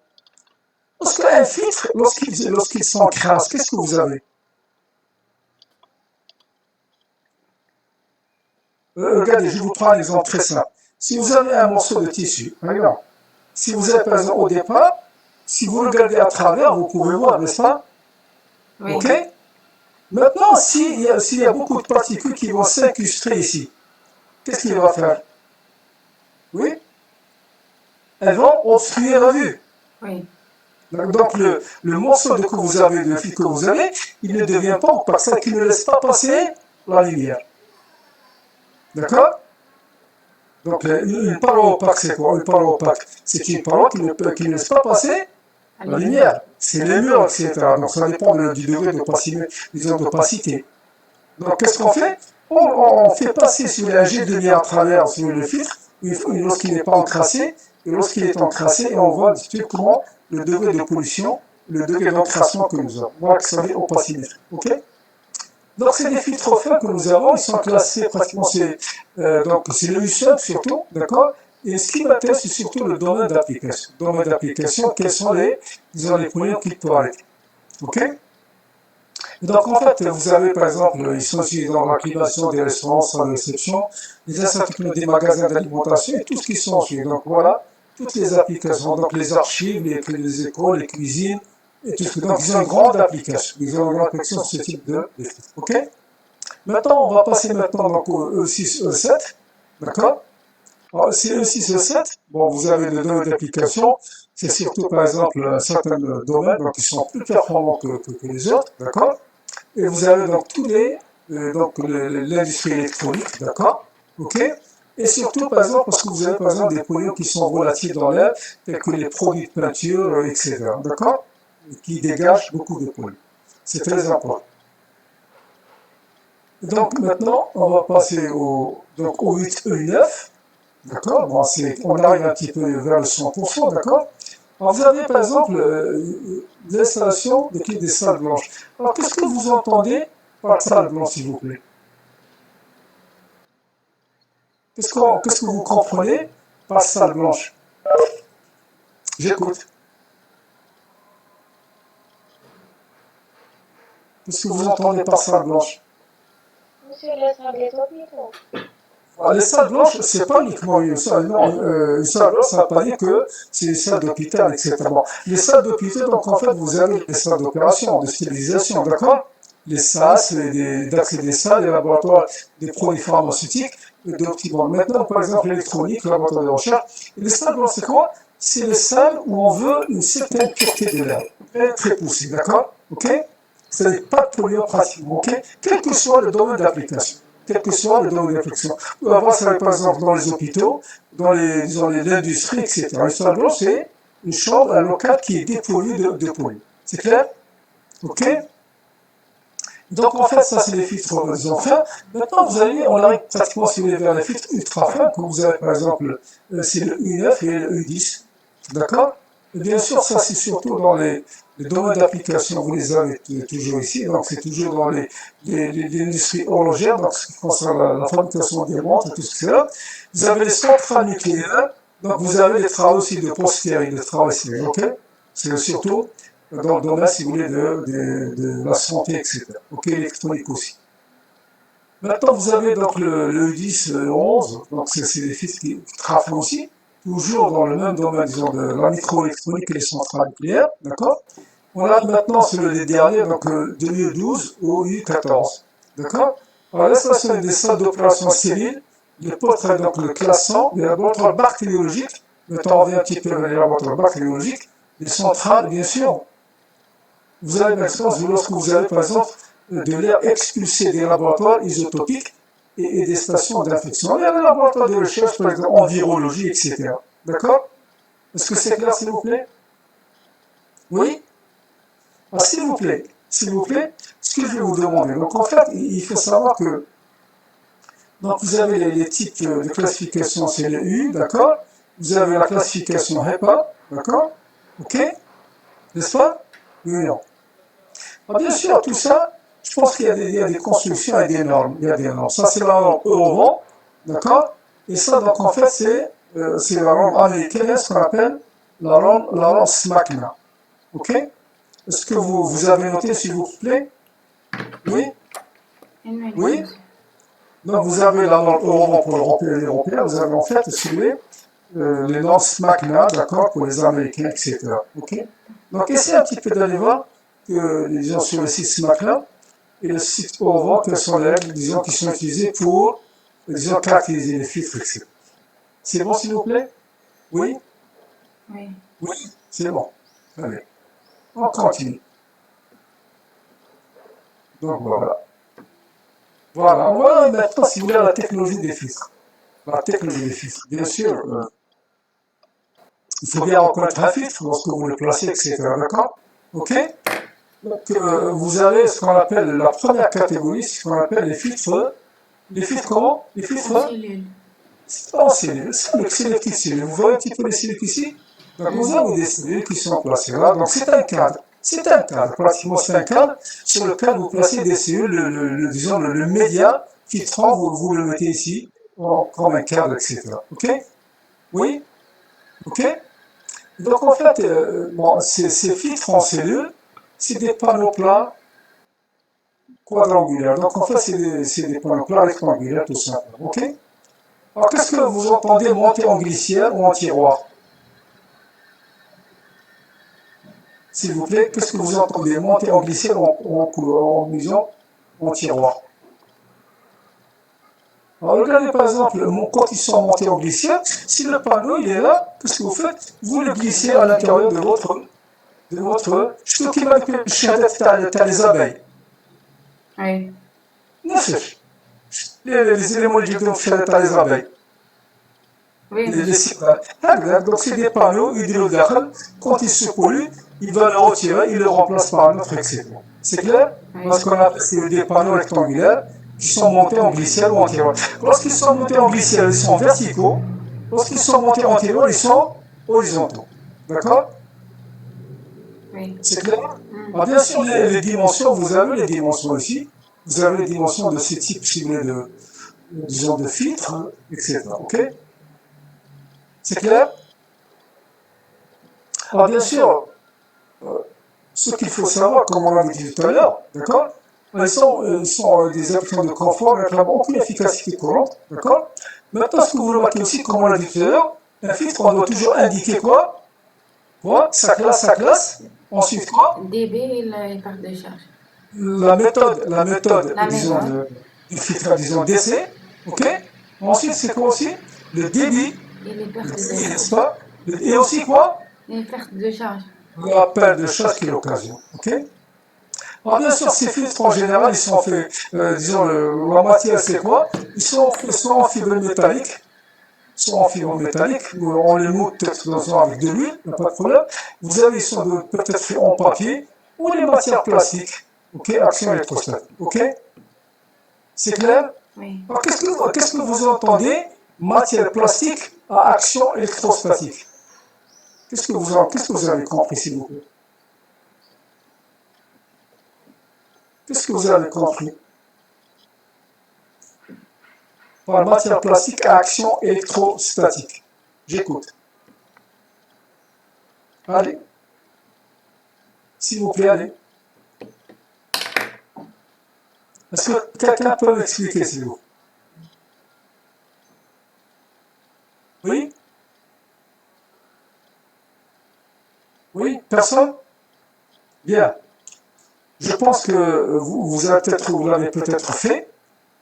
S1: Lorsqu'un filtre, lorsqu'il s'encrasse, qu'est-ce que vous avez? Regardez, je vous prends un exemple très simple. Si vous avez un morceau de tissu, regarde, si vous êtes par exemple au départ, si vous regardez à travers, vous pouvez voir, n'est-ce pas?
S2: Oui.
S1: OK? Maintenant, s'il y a beaucoup de particules qui vont s'incruster ici, qu'est-ce qu'il va faire? Oui? Elles vont obstruer la vue.
S2: Oui.
S1: Donc le morceau que vous avez, de fil que vous avez, il ne devient pas opaque, ça qui ne laisse pas passer la lumière. D'accord? Donc une paroi opaque, c'est quoi? Une paroi opaque, c'est une paroi qui ne laisse pas passer la lumière. C'est les murs, etc. Donc ça dépend du degré d'opacité. Donc qu'est-ce qu'on fait? On fait passer sur un jet de lumière à travers sur le filtre, lorsqu'il n'est pas encrassé, et lorsqu'il est encrassé, on voit typiquement le degré de pollution, le degré d'encrassement que nous avons. Voilà que ça veut dire opacimétrie. Ok? Donc c'est des filtres fins que nous avons, ils sont classés pratiquement, donc c'est le USUB surtout, d'accord? Et ce qui m'intéresse, c'est surtout le domaine d'application. Domaine d'application, quels sont disons, les points qui peuvent arrêter. Ok? Donc en fait, vous avez par exemple, ils sont aussi dans la climatisation des restaurants, sans exception, les instituts des magasins d'alimentation et tout ce qui s'ensuit. Donc voilà, toutes les applications, donc les archives, les écoles, les cuisines, et tout ce que. Donc ils ont une grande application. Ils ont une grande application sur ce type de filtre. Ok? Maintenant, on va passer maintenant donc, au E6, E7. D'accord? Alors, c'est E6, E7. Bon, vous avez le domaine d'application. C'est surtout par exemple certains domaines donc, qui sont plus performants que les autres. D'accord? Et vous avez donc tous donc l'industrie électronique, d'accord? Ok? Et surtout, par exemple, parce que vous avez par exemple des polluants qui sont relatifs dans l'air, tels que les produits de peinture, etc. D'accord? Qui dégagent beaucoup de polluants. C'est très important. Donc maintenant, on va passer au 8E9. D'accord? Bon, on arrive un petit peu vers le 100%, d'accord? Alors, vous avez par exemple l'installation des salles blanches. Alors, qu'est-ce que vous entendez par salle blanche, s'il vous plaît? Qu'est-ce que vous comprenez par salle blanche? J'écoute. Qu'est-ce que vous entendez par salle blanche?
S5: Monsieur, les salles des hôpitaux.
S1: Alors, les salles blanches, c'est pas uniquement une salle, non, une salle blanche, ça ne veut pas dire que c'est une salle d'hôpital, etc. Bon, les salles d'hôpital, donc en fait, vous avez les salles d'opération, de stérilisation, d'accord? Les SAS, d'accès des salles, les laboratoires des produits pharmaceutiques, de petits bons. Maintenant, par exemple, l'électronique, le laboratoire de recherche. Et les salles blanches, c'est quoi? C'est les salles où on veut une certaine pureté de l'air, très poussée, d'accord? Ok? C'est-à-dire pas de polluants pratiquement, ok? Quel que soit le domaine d'application. Quel que soit le domaine d'application. On va voir ça, par exemple, dans les hôpitaux, dans l'industrie, etc. Une salle blanche, c'est une chambre, un local qui est dépourvu de polluants. C'est clair? Ok? Donc en fait, ça c'est les filtres qu'ils ont fait. Maintenant, on arrive pratiquement si vous voulez vers les filtres ultra fins, comme vous avez par exemple, c'est le U9 et le U10. D'accord? Et bien sûr, ça c'est surtout dans les domaines d'application, vous les avez toujours ici, donc c'est toujours dans l'industrie horlogère, donc ce qui concerne la fabrication des montres et tout ce que c'est là. Vous avez les centrales nucléaires, donc vous avez les travaux aussi de post-stérile, de travail stérile, ok? C'est surtout dans le domaine, si vous voulez, de la santé, etc. Ok, électronique aussi. Maintenant, vous avez donc le 10, le 11, donc c'est des fils qui travaillent aussi, toujours dans le même domaine, disons, de la microélectronique et les centrales nucléaires, d'accord? On a maintenant sur les derniers, donc de l'U12 au U14, d'accord? Alors là, ça c'est des salles d'opération stériles, les portraits, donc le classant, les laboratoires bactériologiques, maintenant on revient un petit peu vers les laboratoires bactériologiques, les centrales, bien sûr. Vous avez par exemple, lorsque vous avez par exemple de l'air expulsé des laboratoires isotopiques et des stations d'infection. Il y a des laboratoires de recherche, par exemple, en virologie, etc. D'accord? Est-ce que c'est clair, s'il vous plaît? Oui? Ah, s'il vous plaît, ce que je vais vous demander. Donc, en fait, il faut savoir que donc, vous avez les types de classification, c'est le U, d'accord? Vous avez la classification HEPA, d'accord? Ok? N'est-ce pas? Oui, non. Ah, bien sûr, tout ça, je pense qu'il y a des constructions et des normes. Il y a des normes. Ça, c'est la norme Euro, d'accord? Et ça, donc, en fait, c'est la norme américaine, ce qu'on appelle la norme SMACNA. Ok? Est-ce que vous avez noté, s'il vous plaît? Oui? Oui? Donc, vous avez la norme Euro pour l'Européen et l'Européen. Vous avez, en fait, si vous voulez, les normes SMACNA, d'accord, pour les Américains, etc. Ok? Donc, essayez un petit peu d'aller voir disons, sur le site SMACNA et le site Euro, quelles sont les règles, disons, qui sont utilisées pour, disons, caractériser les filtres, etc. C'est bon, s'il vous plaît? Oui?
S2: Oui.
S1: Oui, c'est bon. Allez, on continue. Donc, voilà. Voilà maintenant, si vous voulez, la technologie des filtres. La technologie des filtres. Bien sûr, il faut bien reconnaître un filtre lorsque vous le placez, etc. D'accord? Ok? Donc, vous avez ce qu'on appelle la première catégorie, ce qu'on appelle les filtres. Les filtres comment? Les filtres? C'est pas en cellule, c'est les petites cellules. Vous voyez un petit peu les cellules ici? Donc, vous avez des cellules qui sont placées là. Donc, c'est un cadre. C'est un cadre. Pratiquement, c'est un cadre sur lequel vous placez des cellules, disons, le média filtrant, vous le mettez ici, comme un cadre, etc. Ok? Oui? Ok? Donc, en fait, bon, ces filtres en cellules, c'est des panneaux plats quadrangulaires. Donc, en fait, c'est des panneaux plats rectangulaires, tout simplement. Ok? Alors, qu'est-ce que vous entendez monter en glissière ou en tiroir? S'il vous plaît, qu'est-ce que vous entendez monter en glissière ou en tiroir? Alors, regardez par exemple, quand ils sont montés en glissière, si le panneau il est là, qu'est-ce que vous faites? Vous le glissez à l'intérieur de votre. Je te كيما الشهادات تاع les abeilles.
S2: Oui.
S1: نفس les éléments اللي يجيبهم في الشهادات تاع les abeilles.
S2: Oui,
S1: les
S2: monsieur.
S1: cigares. Donc c'est des panneaux hydrogènes. Quand ils se polluent, il va le retirer, il le remplace par un autre, etc. C'est clair?
S2: Oui.
S1: Ce qu'on appelle c'est des panneaux rectangulaires qui sont montés en glissière ou en tiroir. Lorsqu'ils sont montés en glissière, ils sont verticaux. Lorsqu'ils sont montés en tiroir, ils sont horizontaux. D'accord?
S2: Oui.
S1: C'est clair?
S2: Mm.
S1: Alors, bien sûr, les dimensions, vous avez les dimensions ici. Vous avez les dimensions de ces types, si vous voulez, disons, de filtres, etc. Ok? C'est clair? Alors, bien sûr, ce qu'il faut savoir, comme on l'a dit tout à l'heure, d'accord? Ils sont des applications de confort, ne réclament aucune efficacité courante, d'accord? Maintenant, ce que vous remarquez aussi, comme on l'a dit tout à l'heure, un filtre, on doit toujours indiquer quoi? Quoi? Sa classe. Ensuite, quoi?
S2: DB et la carte de charge.
S1: La méthode,
S2: La
S1: disons,
S2: méthode
S1: du filtre, disons, d'essai, ok? Ensuite, c'est quoi aussi? Le débit,
S2: et les pertes de
S1: n'est-ce
S2: charge.
S1: pas? Et aussi quoi?
S2: Les pertes de charge.
S1: La perte de charge qui est l'occasion, ok? Alors bien sûr, ces filtres en général, ils sont faits, disons, la matière c'est quoi? Ils sont faits soit en fibre métallique, soit en fibre métallique, on les moule peut-être avec de l'huile, il n'y a pas de problème. Vous avez, ils sont peut-être faits en papier, ou les matières plastiques, ok? Action électrostatique, ok? C'est clair?
S2: Oui.
S1: Alors qu'est-ce que vous entendez matière plastique à action électrostatique? Qu'est-ce que vous avez compris, s'il vous plaît? Qu'est-ce que vous avez compris par matière plastique à action électrostatique? J'écoute. Allez. S'il vous plaît, allez. Est-ce que quelqu'un peut m'expliquer, s'il vous plaît? Oui? Oui? Personne? Bien. Je pense que vous l'avez peut-être fait.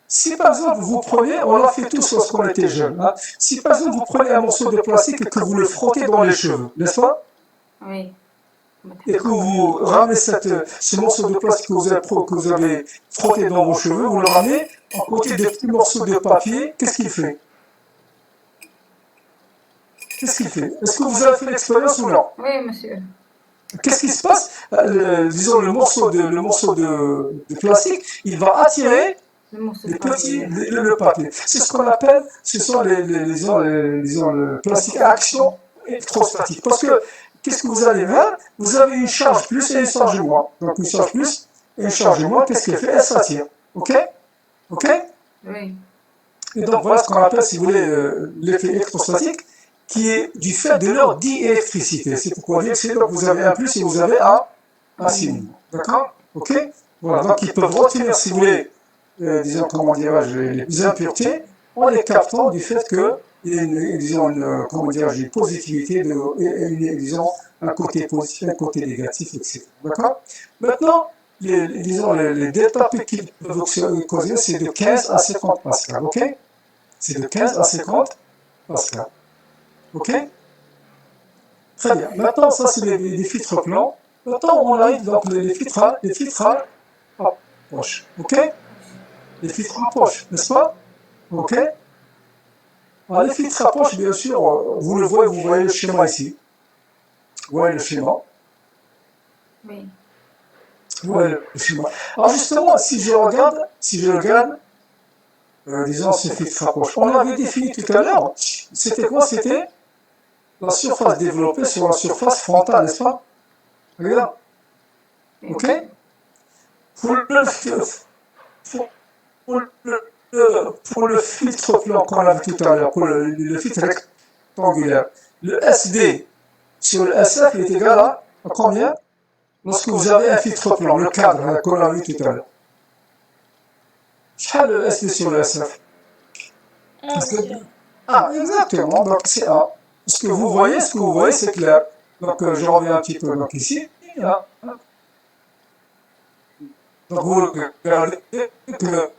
S1: Si par exemple vous prenez, on l'a fait tous lorsqu'on était jeune, hein. Si par exemple vous prenez un morceau de plastique et que vous le frottez dans les cheveux, n'est-ce pas?
S2: Oui.
S1: Et que vous ramenez ce morceau de plastique que vous avez frotté dans vos cheveux, vous le ramenez à côté des petits morceaux de papier, qu'est-ce qu'il fait? Qu'est-ce qu'il fait? Est-ce que vous avez fait l'expérience ou non?
S2: Oui, monsieur.
S1: Qu'est-ce qui se passe? Disons le morceau de plastique, il va attirer
S2: Le morceau de
S1: les petits,
S2: papier.
S1: le papier. C'est ce qu'on appelle, ce sont disons, le plastique à action électrostatique. Parce que, qu'est-ce que vous allez voir? Vous avez une charge plus et une charge moins. Donc une charge plus et une charge moins, qu'est-ce qu'elle fait? Elle s'attire. Ok? Ok?
S2: Oui.
S1: Et donc voilà ce qu'on appelle, si vous voulez, l'effet électrostatique, qui est du fait de leur diélectricité. C'est pourquoi dire que donc vous avez un plus et vous avez un signe. D'accord? Ok? Voilà, donc ils peuvent retenir, si vous voulez, disons, comment dirais-je, les impuretés, en les captant du fait qu'il y a comment dirais-je, une positivité, disons, un côté positif, un côté négatif, etc. D'accord? Maintenant, les delta P qu'ils peuvent causer, c'est de 15 à 50 pascal, ok? C'est de 15 à 50 pascal. Ok? Très bien. Maintenant, ça, c'est les filtres plans. Maintenant, on arrive donc les filtres à poche. Ok? Les filtres à poche, n'est-ce pas? Ok? Alors, les filtres à poche, bien sûr, vous voyez le schéma ici. Vous voyez le schéma.
S2: Oui.
S1: Vous voyez le schéma. Alors, justement, si je regarde, disons, ce filtre à poche, on l'avait défini tout à l'heure. C'était quoi? C'était la surface développée sur la surface frontale, n'est-ce pas? Regarde. Ok? Pour le filtre plan qu'on a vu tout à l'heure, pour le filtre rectangulaire, le SD sur le SF est égal à combien? Lorsque vous avez un filtre plan, le cadre qu'on a vu tout à l'heure. Quel est le SD sur le SF?
S5: Monsieur.
S1: Exactement, donc c'est A. Ce que vous voyez, c'est clair. Donc je reviens un petit peu donc, ici. Hein. Donc vous regardez que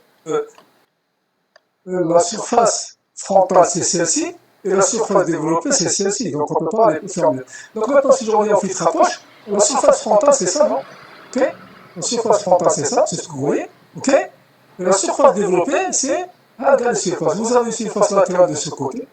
S1: la surface frontale c'est celle-ci et la surface développée c'est celle-ci. Donc on ne peut pas les faire mieux. Donc maintenant si je reviens au filtre à poche, la surface frontale c'est ça, non? Ok? La surface frontale c'est ça, c'est ce que vous voyez. Ok? Et la surface développée c'est la surface. Vous avez une surface latérale de ce côté.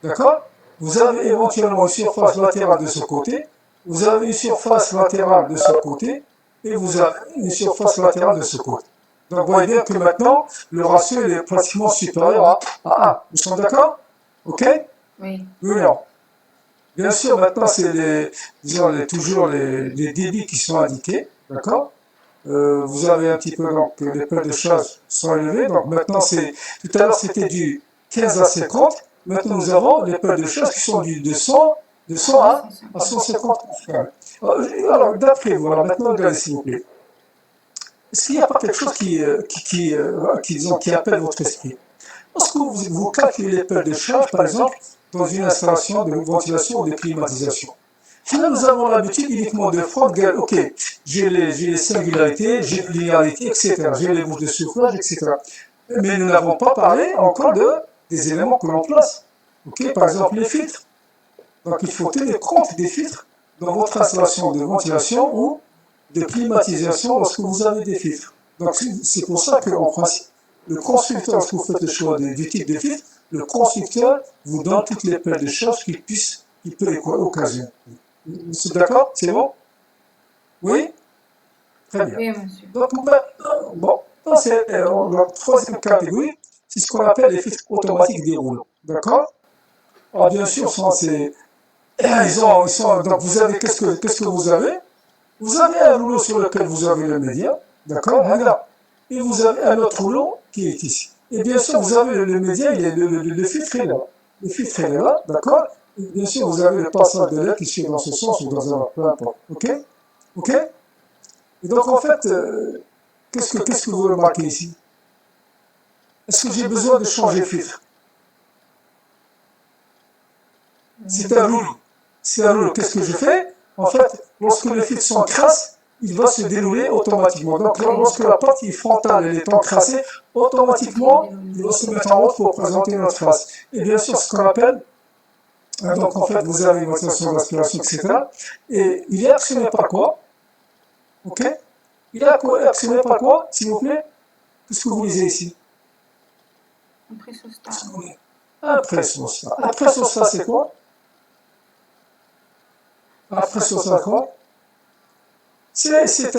S1: D'accord? Vous avez éventuellement une surface latérale de ce côté, vous avez une surface latérale de ce côté, et vous avez une surface latérale de ce côté. Donc vous voyez bien que maintenant, le ratio il est pratiquement supérieur à 1. Nous sommes d'accord? Ok?
S2: Oui.
S1: Oui, non. Bien sûr, maintenant, c'est toujours les débits qui sont indiqués, d'accord? Vous avez un petit peu, donc, les pelles de charge sont élevées, donc maintenant, tout à l'heure, c'était du 15 à 50, maintenant, nous avons les pelles de charge qui sont de 100 à 150 pascal. Alors, d'après vous, alors maintenant, regardez, s'il vous plaît. Est-ce qu'il n'y a pas quelque chose qui appelle votre esprit? Lorsque vous calculez les pelles de charge, par exemple, dans une installation de ventilation ou de climatisation, là, nous avons l'habitude uniquement de prendre, ok, j'ai les singularités, j'ai les linéarités, etc. J'ai les bouches de soufflage, etc. Mais nous n'avons pas parlé encore des éléments que l'on place. Ok, par exemple, les filtres. Donc, il faut tenir compte des filtres dans votre installation de ventilation ou de climatisation lorsque vous avez des filtres. Donc, c'est pour ça qu'en principe, le constructeur, lorsque vous faites le choix du type de filtre, le constructeur vous donne toutes les pelles de charge qu'il peut occasionner. Vous êtes d'accord? C'est bon? Oui? Très bien.
S2: Oui, monsieur.
S1: Donc maintenant, bon, c'est la troisième catégorie, c'est ce qu'on appelle les filtres automatiques déroulants. D'accord? Alors bien sûr, donc vous avez, qu'est-ce que vous avez? Vous avez un rouleau sur lequel vous avez le média, d'accord? Là. Et vous avez un autre rouleau qui est ici. Et bien sûr, vous avez le média, le filtre est là. Le filtre est là, d'accord? Et bien sûr, vous avez le passage de l'air qui suit dans ce sens ou dans un autre, peu importe. Ok? Ok? Et donc, en fait, qu'est-ce que vous remarquez ici? Est-ce que j'ai besoin de changer de filtre? C'est un rouleau. C'est un rouleau. Qu'est-ce que je fais? En fait, lorsque les filtres sont crasses, il va se dérouler automatiquement. Donc, lorsque la partie frontale est encrassée, automatiquement, il va se mettre en route pour présenter notre face. Et bien sûr, ce qu'on appelle, donc en fait, vous avez une ventilation d'aspiration, etc. Et il est actionné par quoi? Ok? Il est actionné par quoi, s'il vous plaît? Qu'est-ce que vous lisez ici?
S2: Un pressostat.
S1: Un pressostat. Un pressostat, c'est quoi? Un pressostat, quoi? C'est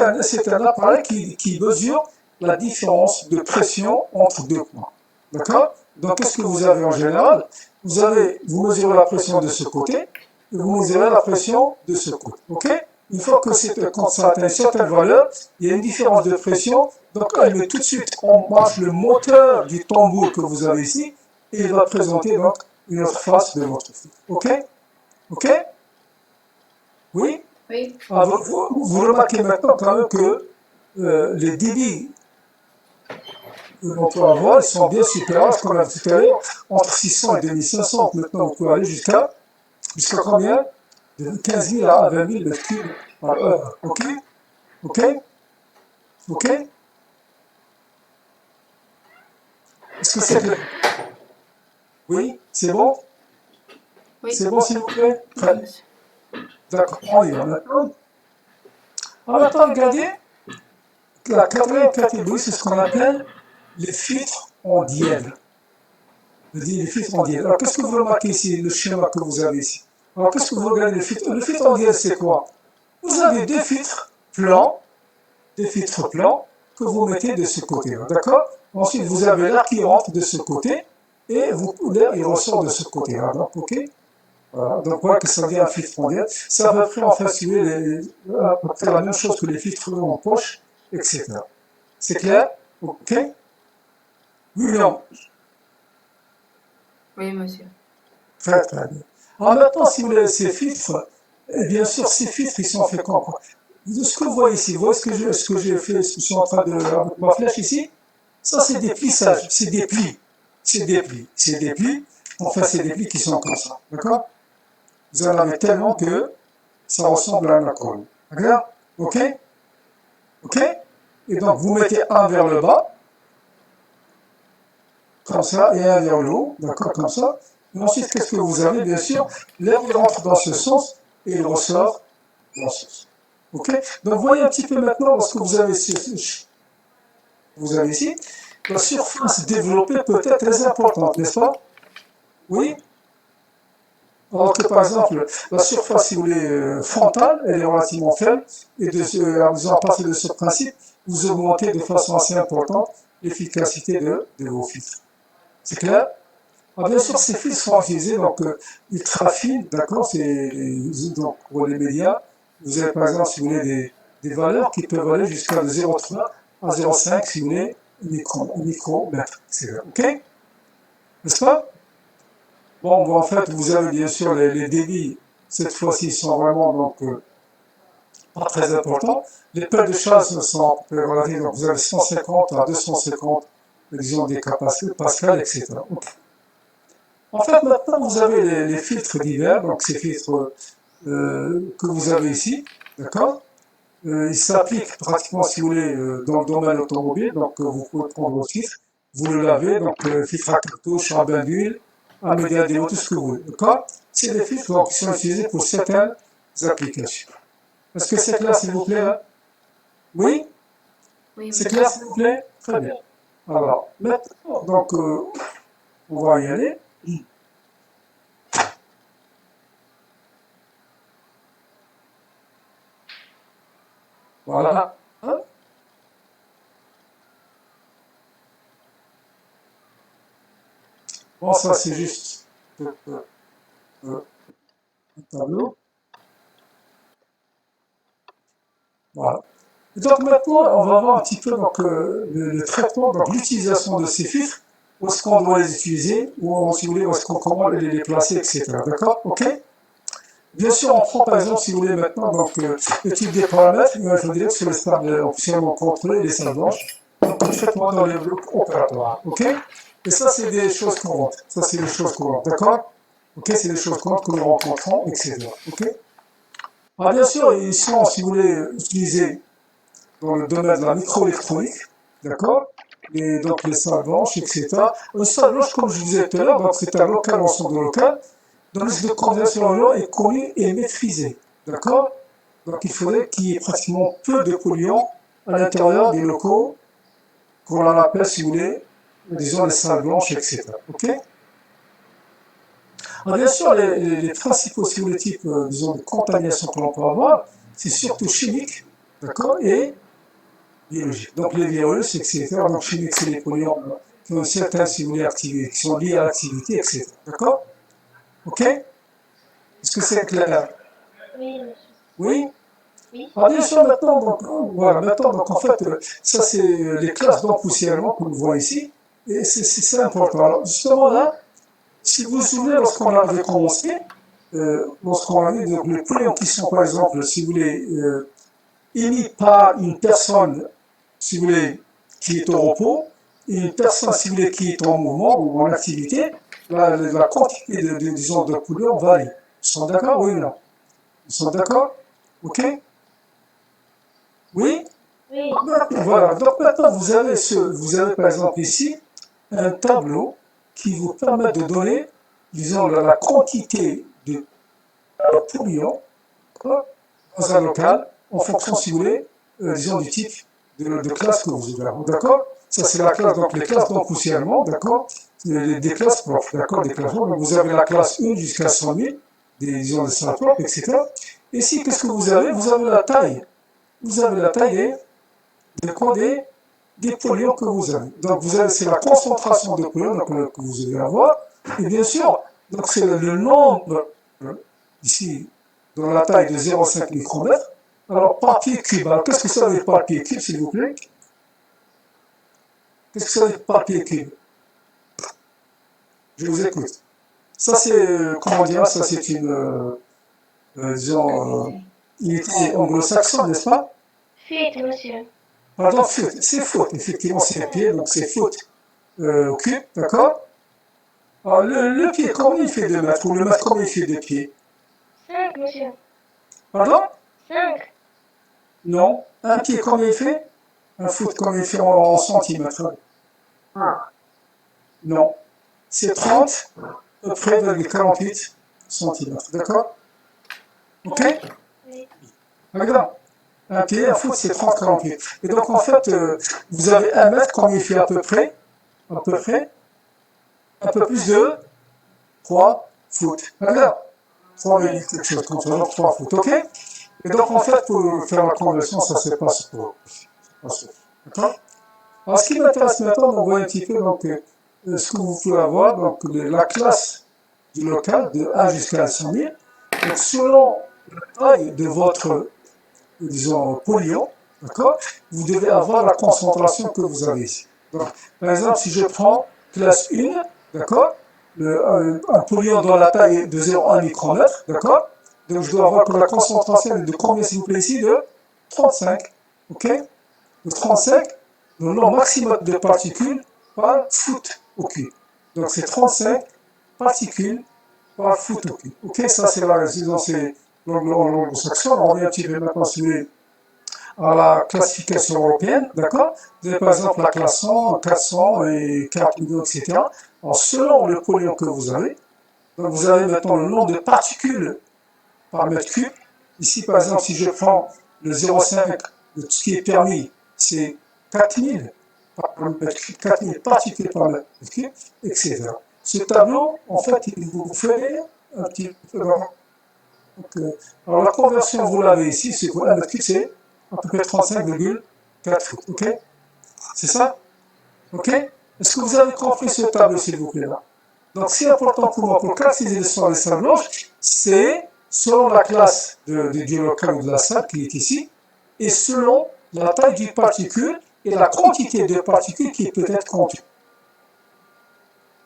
S1: un appareil qui mesure la différence de pression entre deux points. D'accord? Donc, qu'est-ce que vous avez en général? Vous mesurez la pression de ce côté, et vous mesurez la pression de ce côté. Ok? Une fois que quand ça atteint une certaine valeur, il y a une différence de pression, donc elle met tout de suite en marche le moteur du tambour que vous avez ici, et il va présenter donc une autre face de votre filtre. Ok? Ok? Oui?
S2: Oui.
S1: Ah, vous remarquez maintenant quand même que les débits que l'on peut avoir, ils sont bien supérieurs, comme on a dit tout à l'heure, entre 600 et 2500. Maintenant, on peut aller jusqu'à combien? De 15 000 à 20 000 mètres cubes par heure. Ok? Ok? Ok? Est-ce que c'est clair? Oui? C'est bon?
S2: Oui.
S1: C'est bon, s'il vous plaît?
S2: Oui,
S1: Très.
S2: monsieur.
S1: D'accord, on y va maintenant. En même temps, regardez, la quatrième catégorie, c'est ce qu'on appelle les filtres en dièle. Les filtres en dièle. Alors, qu'est-ce que vous remarquez ici, le schéma que vous avez ici? Alors, qu'est-ce que vous regardez le filtre? Le filtre en dièle, c'est quoi? Vous avez deux filtres plans que vous mettez de ce côté-là, d'accord? Ensuite, vous avez l'air qui rentre de ce côté et l'air il ressort de ce côté-là, ok? Voilà, donc voilà que ça devient un filtre en dièle. Ça va faire en fait à peu près la même chose que les filtres en poche, etc. C'est clair? Ok? Oui, non.
S2: Oui, monsieur.
S1: Très très bien. En même temps, si vous voulez ces filtres, bien sûr, ces filtres, ils sont faits comment? De ce que vous voyez ici, vous voyez ce que j'ai fait, ce que je suis en train de, avec ma flèche ici? Ça, c'est des plissages, c'est des plis. C'est des plis. Enfin, c'est des plis qui sont comme ça. D'accord? Vous en avez tellement que ça ressemble à un accord. D'accord? Ok? Ok? Et donc, vous mettez un vers le bas, comme ça, et un vers le haut, d'accord, comme ça. Et ensuite, qu'est-ce que vous avez? Bien sûr, l'air il rentre dans ce sens et il ressort dans ce sens. Ok? Donc, voyez un petit peu maintenant, lorsque vous avez ici, la surface développée peut être très importante, n'est-ce pas? Oui? Alors que par exemple, la surface, si vous voulez, frontale, elle est relativement faible, et à partir de ce principe, vous augmentez de façon assez importante l'efficacité de vos filtres. C'est clair? Ah, bien sûr, ces filtres sont utilisés, donc ultra fines, d'accord, donc pour les médias, vous avez par exemple, si vous voulez, des valeurs qui peuvent aller jusqu'à de 0,3 à 0,5, si vous voulez, micromètres, ok? N'est-ce pas? Bon, en fait, vous avez bien sûr les débits, cette fois-ci, sont vraiment donc pas très importants. Les pelles de chasse sont relatives, donc vous avez 150 à 250, disons, des capacités Pascal, etc. Okay. En fait, maintenant, vous avez les filtres divers, donc ces filtres que vous avez ici, d'accord? Ils s'appliquent pratiquement, si vous voulez, dans le domaine automobile, donc vous pouvez prendre votre filtre, vous le lavez, donc filtre à cartouche, à bain d'huile, à média déo, tout ce que vous voulez, d'accord? C'est des filtres donc, qui sont utilisés pour certaines applications. Est-ce que c'est clair, s'il vous plaît, là? Oui?
S2: Oui,
S1: C'est clair, s'il vous plaît? Très bien. Alors, maintenant, donc, on va y aller. Voilà. Hein? Bon, ça c'est juste un tableau. Voilà. Et donc maintenant, on va voir un petit peu donc, le traitement, donc l'utilisation de ces filtres, où est-ce qu'on doit les utiliser, si vous voulez, où est-ce qu'on comment les placer, etc. D'accord? Ok? Bien sûr, on prend par exemple, si vous voulez maintenant, donc, le type des paramètres, il faut dire que sur les stades officiellement contrôlés, les salles blanches, donc le traitement dans les blocs opératoires. Ok? Et ça, c'est des choses courantes. Ça, c'est des choses courantes. D'accord? Ok? C'est des choses courantes que nous rencontrons, etc. Ok? Alors, bien sûr, ils sont, si vous voulez, utilisés dans le domaine de la microélectronique. D'accord? Donc, les salles blanches, etc. Une salle blanche, comme je vous disais tout à l'heure, donc c'est un local ensemble de local. Donc, le risque de condensation de l'eau est connu et maîtrisé. D'accord? Donc, il faudrait qu'il y ait pratiquement peu de polluants à l'intérieur des locaux, qu'on en appelle, si vous voulez, disons les salles blanches, etc. Ok? Alors, bien sûr, les principaux, si vous voulez, types, disons, de contamination que l'on peut avoir, c'est surtout chimique, d'accord, et biologique. Donc, les virus, etc. Donc, chimique, c'est les polluants qui ont certaines, si vous voulez, activités, qui sont liées à l'activité, etc. D'accord? Ok? Est-ce que c'est clair?
S5: Oui, monsieur.
S1: Oui?
S5: Oui.
S1: Alors bien sûr, maintenant, donc, voilà, maintenant, donc, en fait, ça, c'est les classes d'empoussièrement que vous voyez ici, et c'est ça important. Alors, justement, là, si vous vous souvenez, lorsqu'on avait commencé, lorsqu'on a dit, donc, les polluants qui sont, par exemple, si vous voulez, émis par une personne, si vous voulez, qui est au repos, et une personne, si vous voulez, qui est en mouvement ou en activité, la quantité disons, de polluants varie. Ils sont d'accord? Oui ou non? Ils sont d'accord? Ok? Oui?
S5: Oui.
S1: Voilà, donc maintenant vous avez par exemple ici un tableau qui vous permet de donner, disons, la quantité de polluants dans un local en fonction, si vous voulez, disons, du type de classe que vous avez. D'accord? Ça, c'est la classe, donc les classes d'empoussièrement, d'accord? Des classes propres, d'accord? Des classes propres. Vous avez la classe 1 jusqu'à 100 000, disons, des salles propres, etc. Et ici, qu'est-ce que vous avez? Vous avez la taille. Vous avez la taille des polluants que vous avez. Donc, vous avez, c'est la concentration de polluants donc, que vous allez avoir. Et bien sûr, donc c'est le nombre, ici, dans la taille de 0,5 micromètres. Alors, par pied cube. Alors, qu'est-ce que ça veut dire par pied cube, s'il vous plaît? Qu'est-ce que ça veut dire par pied cube? Je vous écoute. Ça, c'est, comment dire, ça, c'est une, disons, unité anglo-saxonne, n'est-ce pas?
S5: Feet, monsieur.
S1: Pardon, foot. C'est foot. Effectivement, c'est pied, donc c'est foot au cube, d'accord? Alors, le pied, combien il fait de mètres? Ou le mètre, combien il fait de pieds?
S5: 5, monsieur.
S1: Pardon?
S5: 5.
S1: Non. Un pied, combien il fait? Un foot, combien il fait en centimètres? Non. C'est 30, à peu près, 48 centimètres, d'accord? Ok?
S5: Oui.
S1: Regarde. Un pied, un foot, c'est 30, 48. Et donc, en fait, vous avez un mètre, combien il fait à peu près? À peu près? Un peu plus de 3 foot. Regarde. 3 minutes, quelque chose comme ça, donc 3 foot, ok? Et donc en fait, pour faire la conversion, ça se passe pour. D'accord? Alors ce qui m'intéresse maintenant, on voit un petit peu donc, ce que vous pouvez avoir, donc la classe du local de 1 jusqu'à 100 000. Donc selon la taille de votre, disons, polyon, d'accord, vous devez avoir la concentration que vous avez ici. Donc, par exemple, si je prends classe 1, d'accord, un polyon dont la taille est de 0,1 micromètre, d'accord, donc je dois avoir que la concentration est de combien s'il vous plaît ici? De 35, ok? De 35, le nombre maximum de particules par foot au cube. Donc c'est 35 particules par foot au cube. Ok, ça c'est la raison, c'est l'anglo-saxon. On revient un petit peu maintenant à la classification européenne, d'accord? Vous avez par exemple la classe 100, 400 et 4 millions, etc. Alors selon le polyon que vous avez, donc vous avez maintenant le nombre de particules par mètre cube. Ici par exemple, si je prends le 0,5 de tout ce qui est permis, c'est 4000 par mètre cube, 4000 particules par mètre cube, etc. Ce tableau, en fait, il vous fait un petit peu. Donc, alors la conversion, vous l'avez ici, c'est quoi? 1 mètre cube, c'est à peu près 35,4 foot. Ok? C'est ça? Ok? Est-ce que vous avez compris ce tableau, s'il vous plaît, là? Donc, c'est important pour moi, pour classifier l'histoire des salles blanches, c'est selon la classe du local ou de la salle qui est ici, et selon la taille du particule et la quantité de particules qui peut être contenue.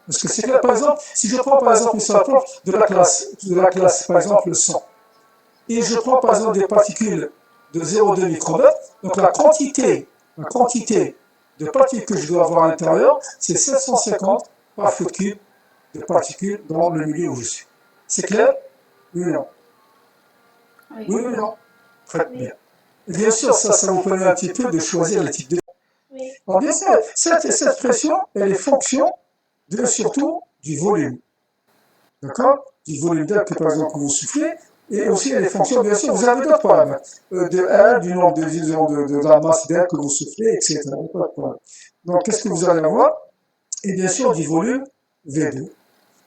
S1: Parce que c'est clair, par exemple, si je prends par exemple une salle blanche de la classe par exemple 100, et je prends par exemple des particules de 0,2 micromètre, donc la quantité de particules que je dois avoir à l'intérieur, c'est 750 par foot cube de particules dans le milieu où je suis. C'est clair? Oui ou non?
S2: Oui.
S1: Oui ou non? Très bien. Et bien sûr, ça vous permet un petit peu de choisir le type de.
S5: Oui.
S1: Alors bien sûr, cette pression, elle est fonction de surtout du volume. D'accord? Du volume d'air que par exemple vous soufflez, et aussi elle est fonction, bien sûr, vous avez d'autres paramètres. De R, du nombre de la masse d'air que vous soufflez, etc. Donc qu'est-ce que vous allez avoir? Et bien sûr du volume V2.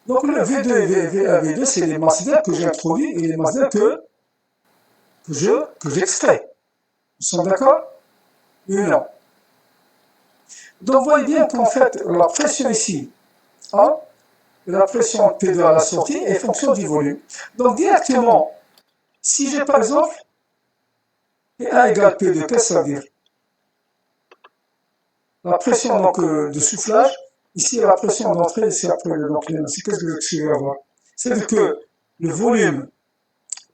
S1: Donc le V2 et V1, V2, c'est les masses d'air que j'introduis et les masses d'air que j'extrais. Nous sommes d'accord? Oui ou non? Donc vous voyez bien qu'en fait, la pression ici, A, et la pression P2 à la sortie est fonction du volume. Donc directement, si j'ai par exemple P1 égale P2, qu'est-ce que ça veut dire? La pression donc, de soufflage, ici la pression d'entrée, ici après l'entrée, c'est qu'est-ce que je vais avoir? C'est que le volume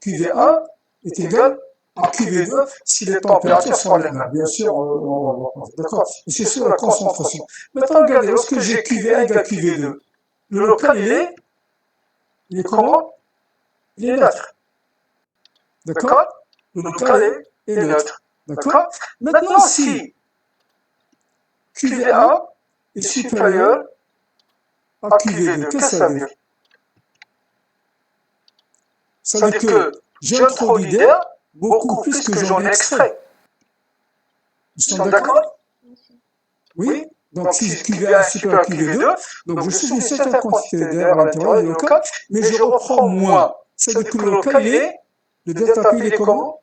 S1: QV1 est égal à QV2 si les températures sont les mêmes. Bien sûr, d'accord? Et c'est sur la concentration. Maintenant, regardez, lorsque j'ai QV1 égale QV2, le local, il est comment? Il est neutre. D'accord? Le local est neutre. D'accord? Maintenant, si QV1 est supérieur à QV2, qu'est-ce que ça veut dire? Ça veut dire que j'introduis d'air beaucoup plus que j'en extrais. Nous sommes d'accord? Oui? Donc si QV1 est supérieur à QV2, donc je souffle une certaine quantité d'air à l'intérieur du local, mais je reprends moins. Ça veut dire que le local, le delta P, il est comment?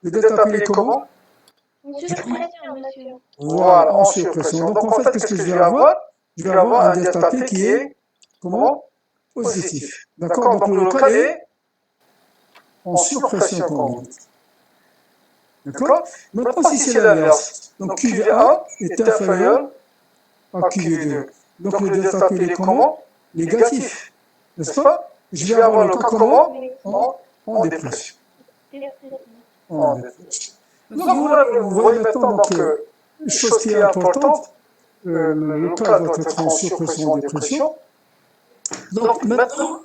S1: Le delta P, il est comment?
S5: En surpression, monsieur.
S1: Voilà, en surpression. Donc en fait, qu'est-ce que je vais avoir? Je vais avoir un delta P qui est, comment? Positif. D'accord? Donc le local est en surpression, comme on dit. D'accord? Maintenant, si c'est l'inverse, donc QV1 est inférieur à QV2. Donc le delta P est comment? Négatif. N'est-ce pas? Je vais avoir le cas comment? En dépression. En dépression. Donc vous voyez maintenant donc, une chose qui est importante, le local doit être en surpression, en dépression. Donc maintenant,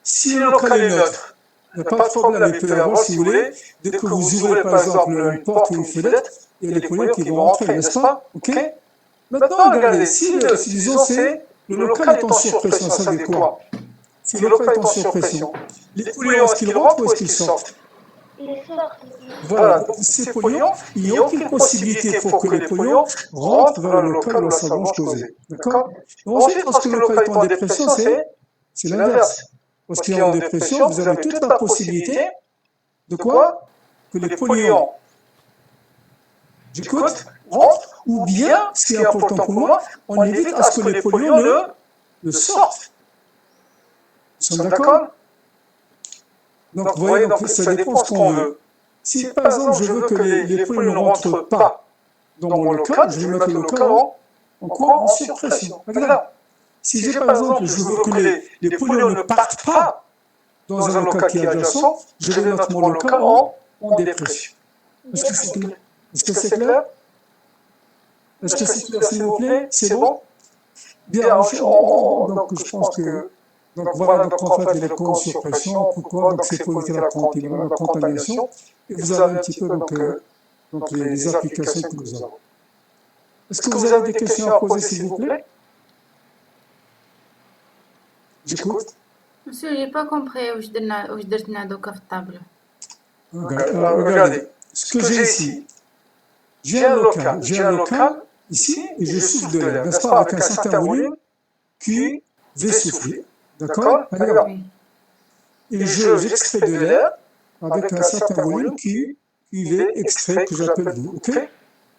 S1: si le local est neutre, il n'y a pas de problème, il peut y avoir, si vous voulez, dès que vous ouvrez par exemple une porte ou une fenêtre, il y a les polluants qui vont rentrer, n'est-ce pas? Ok? Maintenant, regardez, si disons c'est le local est en surpression, ça veut dire quoi? Si le local est en surpression, les polluants, est-ce qu'ils rentrent ou est-ce qu'ils sortent?
S5: Ils sortent.
S1: Voilà, donc ces polluants, il n'y a aucune possibilité pour que les polluants rentrent vers le local où la salle blanche causée. D'accord? Ensuite, lorsque le local est en dépression, c'est l'inverse. lorsqu'il est en dépression, vous avez toute la possibilité de quoi? Que les polluants, j'écoute, rentrent, ou bien, ce qui est important pour moi, on évite à ce que les polluants ne sortent. Nous sommes d'accord? Donc, vous voyez, donc, ça dépend ce qu'on veut. Si, par exemple, je veux que les polluants ne rentrent pas dans mon local, je vais mettre le local en quoi? En surpression. Regarde. Si j'ai, par exemple, je veux que les polluants ne partent pas dans un local qui est adjacent, je vais mettre mon local en dépression. Est-ce que c'est clair? Est-ce que c'est clair? Est-ce que c'est clair, s'il vous plaît? C'est bon? Bien, donc je pense que... Donc voilà, donc en fait, les locaux en surpression, pourquoi? Donc c'est pour éviter la contamination. Et vous avez un petit peu donc les applications que nous avons. Est-ce que vous avez des questions à poser, s'il vous plaît? J'écoute.
S2: Monsieur, j'ai pas compris où je درتنا دوكا في الطابلة.
S1: Regardez, ce que j'ai ici, j'ai un local ici et je souffle de l'air, n'est-ce pas, avec un certain volume qui va souffler, d'accord? Regarde.
S2: Oui.
S1: Et j'extrais de l'air avec un certain volume qui va extrait que j'appelle vous, ok?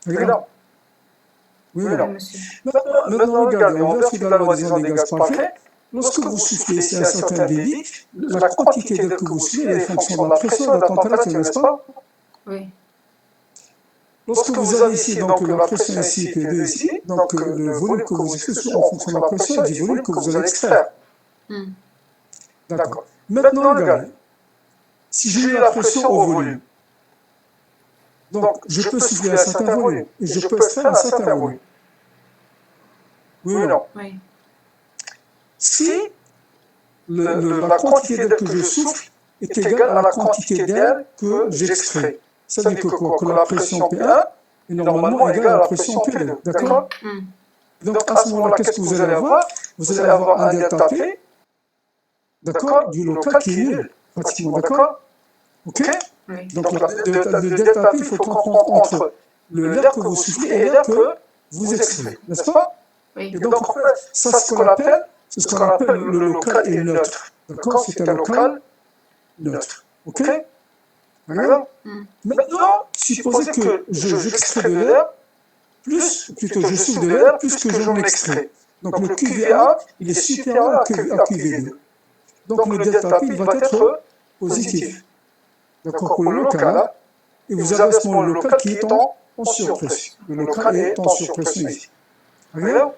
S1: Regarde. Oui,
S2: Oui,
S1: non.
S2: monsieur.
S1: Maintenant, regardez, en vertu de la loi des ondes des gaz parfaits, lorsque vous soufflez ici un certain débit, la quantité d'air que vous soufflez est en fonction de la pression et de la température, n'est-ce pas?
S2: Oui.
S1: Lorsque vous avez ici donc la pression ici et P2 ici, donc le volume que vous extrayez en fonction de la pression et du volume que vous allez extraire. D'accord. Maintenant, regardez. Si j'ai la pression au volume, donc je peux souffler un certain volume et je peux extraire un certain volume. Oui ou non?
S2: Oui.
S1: Si la quantité d'air que je souffle est égale à la quantité d'air que j'extrais, ça veut dire que quoi? Que la pression P1 est normalement égale à la pression P2, d'accord? Donc à ce moment-là, qu'est-ce que vous allez avoir? Vous allez avoir un delta P, d'accord, du local qui est nul, pratiquement, d'accord? Ok?
S2: Oui.
S1: Donc le delta P, il faut comprendre entre l'air que vous soufflez et l'air que vous extrayez, n'est-ce pas?
S2: Oui.
S1: Et donc, en fait, ça, c'est ce qu'on appelle le local est neutre. D'accord? C'est un local neutre. Ok? D'accord? Maintenant, supposez que j'extrais de l'air, plutôt je souffle de l'air, plus que j'en extrais. Donc le QVA, il est supérieur à QV2. Donc le delta P, il va être positif. D'accord? Pour le local, hein? Et vous avez à ce moment le local qui est en surpression. Le local est en surpression ici. Regarde?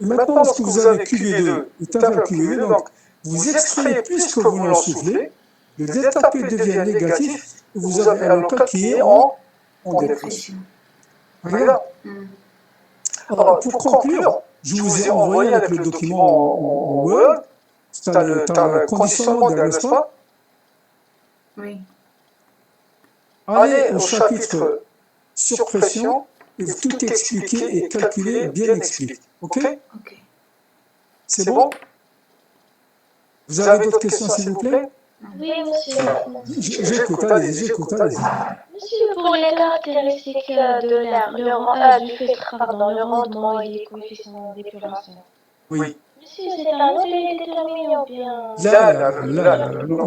S1: Et maintenant, lorsque vous avez QV2 est inférieur à QV2, donc vous extrayez plus que vous n'en soufflez, le delta P devient négatif et vous avez un local qui est en dépression. Regarde. Alors, pour conclure, je vous ai envoyé avec le document en Word, tu as le conditionnement d'air, n'est-ce pas?
S2: Oui.
S1: Allez au chapitre surpression et tout expliquer et calculer, bien expliqué. Ok?
S2: Ok.
S1: C'est bon? Vous avez d'autres questions, s'il vous plaît?
S5: Oui, monsieur.
S1: J'écoute, allez-y.
S5: Monsieur, pour les caractéristiques de l'air, du filtre, pardon, le rendement et les coefficients d'épuration.
S1: Oui.
S5: Monsieur, c'est à nous de les déterminer ou bien...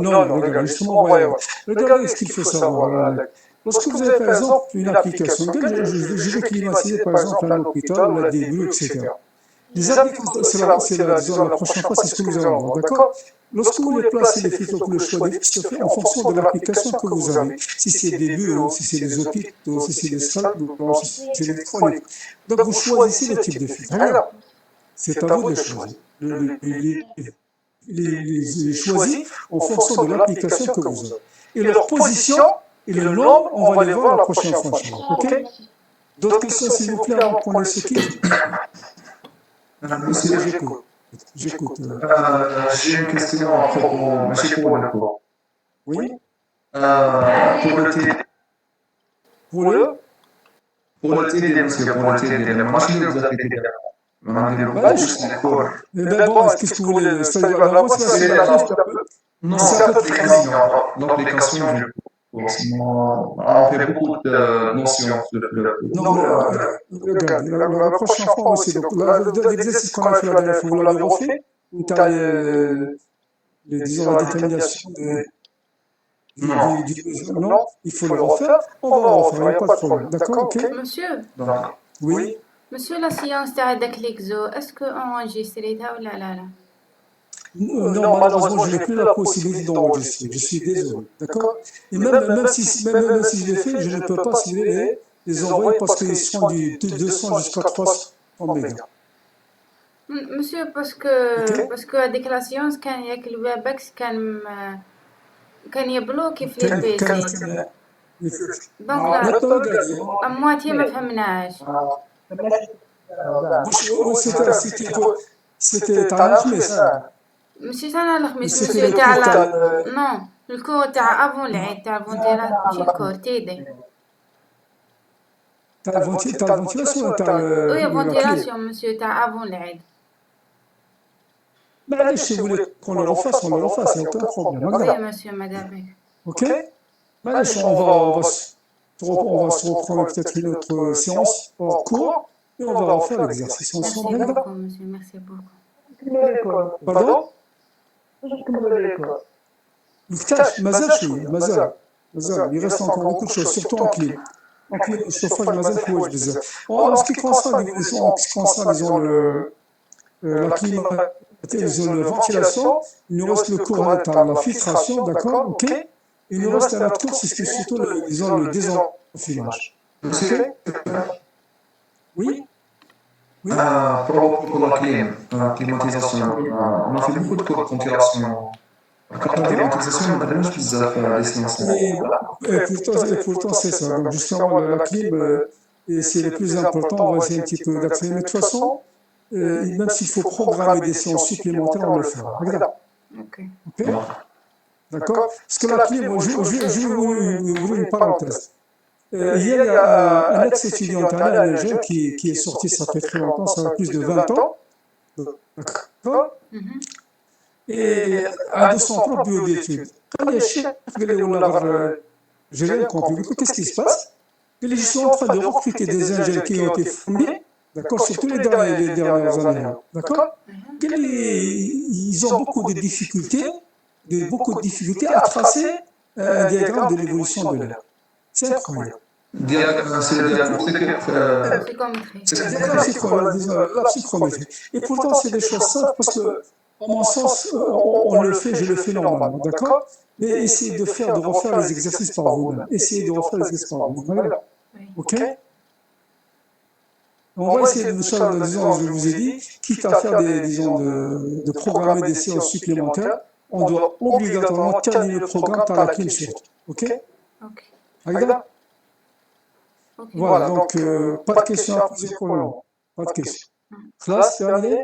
S1: Non, regardez, justement, on va y voir. Regardez ce qu'il faut savoir. Lorsque vous avez, par exemple, une application, je vais climatiser, par exemple, un hôpital ou la DBU, etc. Les applications, disons, la prochaine fois, c'est ce que nous allons voir, d'accord? Lorsque vous les placez, les filtres, le choix des filtres se fait en fonction de l'application que vous avez. Si c'est des bureaux, si c'est des hôpitaux, si c'est des salles, si c'est l'électronique. Donc, vous choisissez le type de filtre. Regarde, c'est à vous de choisir. Les choisir en fonction de l'application que vous avez. Et leur position et le nombre, on va les voir la prochaine fois. Ok? D'autres questions, s'il vous plaît, avant qu'on laisse quitter? Monsieur, j'écoute.
S7: J'ai une question à propos, monsieur Poulaco.
S1: Oui?
S7: Pour le TD, monsieur, pour le TD, la machine que vous avez TD.
S1: Mais bon, qu'est-ce que vous voulez? C'est-à-dire, la voix, c'est la
S7: Non, c'est un peu précis. L'application, on fait beaucoup de notions sur le.
S1: Non, regarde, la prochaine fois aussi, donc l'exercice qu'on a fait la dernière fois, vous l'avez refait? disons, la détermination
S7: Non.
S1: du besoin. Non, il faut le refaire. On va le refaire, il n'y a pas de problème. D'accord, ok?
S2: Monsieur,
S7: Donc,
S1: Oui.
S2: monsieur, la séance تاع داك ليكزو اسكو انجستريتها ولا لا؟
S1: Non, malheureusement, je n'ai plus la possibilité d'enregistrer. Je suis désolé. D'accord? Et même si je l'ai fait, je ne peux pas, si vous voulez, les envoyer parce qu'ils sont du 200 jusqu'à 300 mégas.
S2: monsieur
S1: Ok.
S2: باسكو هذيك لا سيونس كان ياك الويبكس كان يبلوكي في لي بيسي دونك لا
S1: Maintenant, regardez.
S2: امواتي ما فهمناش.
S1: C'était un alchimiste, hein.
S2: ماشي تاع الخميس
S1: C'était
S2: مسيو
S1: le
S2: تاع
S1: cours
S2: نو الكور تاع افون العيد تاع الفونتيلا ماشي الكور تيدي
S1: t'as la ventilation ou t'as
S2: وي
S1: la clim?
S2: فونتيلاسيون مسيو تاع افون العيد.
S1: معليش, si vous voulez qu'on le refasse, on le refasse, il n'y a aucun problème.
S2: وي
S1: Regarde.
S2: مسيو مدابيك.
S1: Ok? معليش, on va se reprendre peut-être une autre séance hors cours et on va refaire l'exercice
S2: ميرسي
S1: ensemble. Regarde.
S2: بوكو مسيو ميرسي بوكو.
S1: Pardon? مفتاح مازال شوية مازال il reste encore beaucoup de choses surtout en clim الشوفاج مازال حوايج بزاف. En ce qui concerne disons la disons la ventilation, il nous reste le cours de la filtration, d'accord, ok, il nous reste un autre cours, c'est surtout disons le désenfumage.
S7: monsieur,
S1: Oui.
S7: pour la clim, la climatisation, on a fait beaucoup de cours de ventilation. Quand la climatisation, on a vraiment بزاف les séances.
S1: Et pourtant c'est ça. Donc justement la clim, et c'est le plus important. On va essayer un petit peu d'accélérer. Mais de toute façon, même s'il faut programmer des séances supplémentaires, on le fera. Regarde.
S2: Ok.
S1: Ok. D'accord. Parce que la clim, je vais vous ouvrir une parenthèse. Il y a un ex-étudiant, un jeune qui est sorti, ça fait très longtemps, ça a plus de 20 ans. D'accord. Et a de son propre bureau d'études. Quand les chefs, j'ai rien compris. Qu'est-ce qui se passe? Je suis en train de recruter des ingénieurs qui ont été formés, d'accord, surtout les dernières années. D'accord? Ils ont beaucoup de difficultés à tracer un diagramme de l'évolution de l'air. C'est incroyable.
S7: C'est le diagnostic.
S2: Psychométrie.
S1: La psychométrie. Et pourtant, c'est des choses simples parce que, à mon sens, on le fait, je le fais normalement, d'accord? Mais essayez de refaire les exercices par vous-même. Essayez de refaire les exercices par vous-même. Voilà. Ok? On va essayer de faire, disons, je vous ai dit, quitte à faire de programmer des séances supplémentaires, on doit obligatoirement terminer le programme par la clim surtout. Ok?
S2: Ok.
S1: Regarde.
S2: Ok.
S1: Voilà, donc pas de questions à poser pour le moment. Pas de questions. Classe, terminé?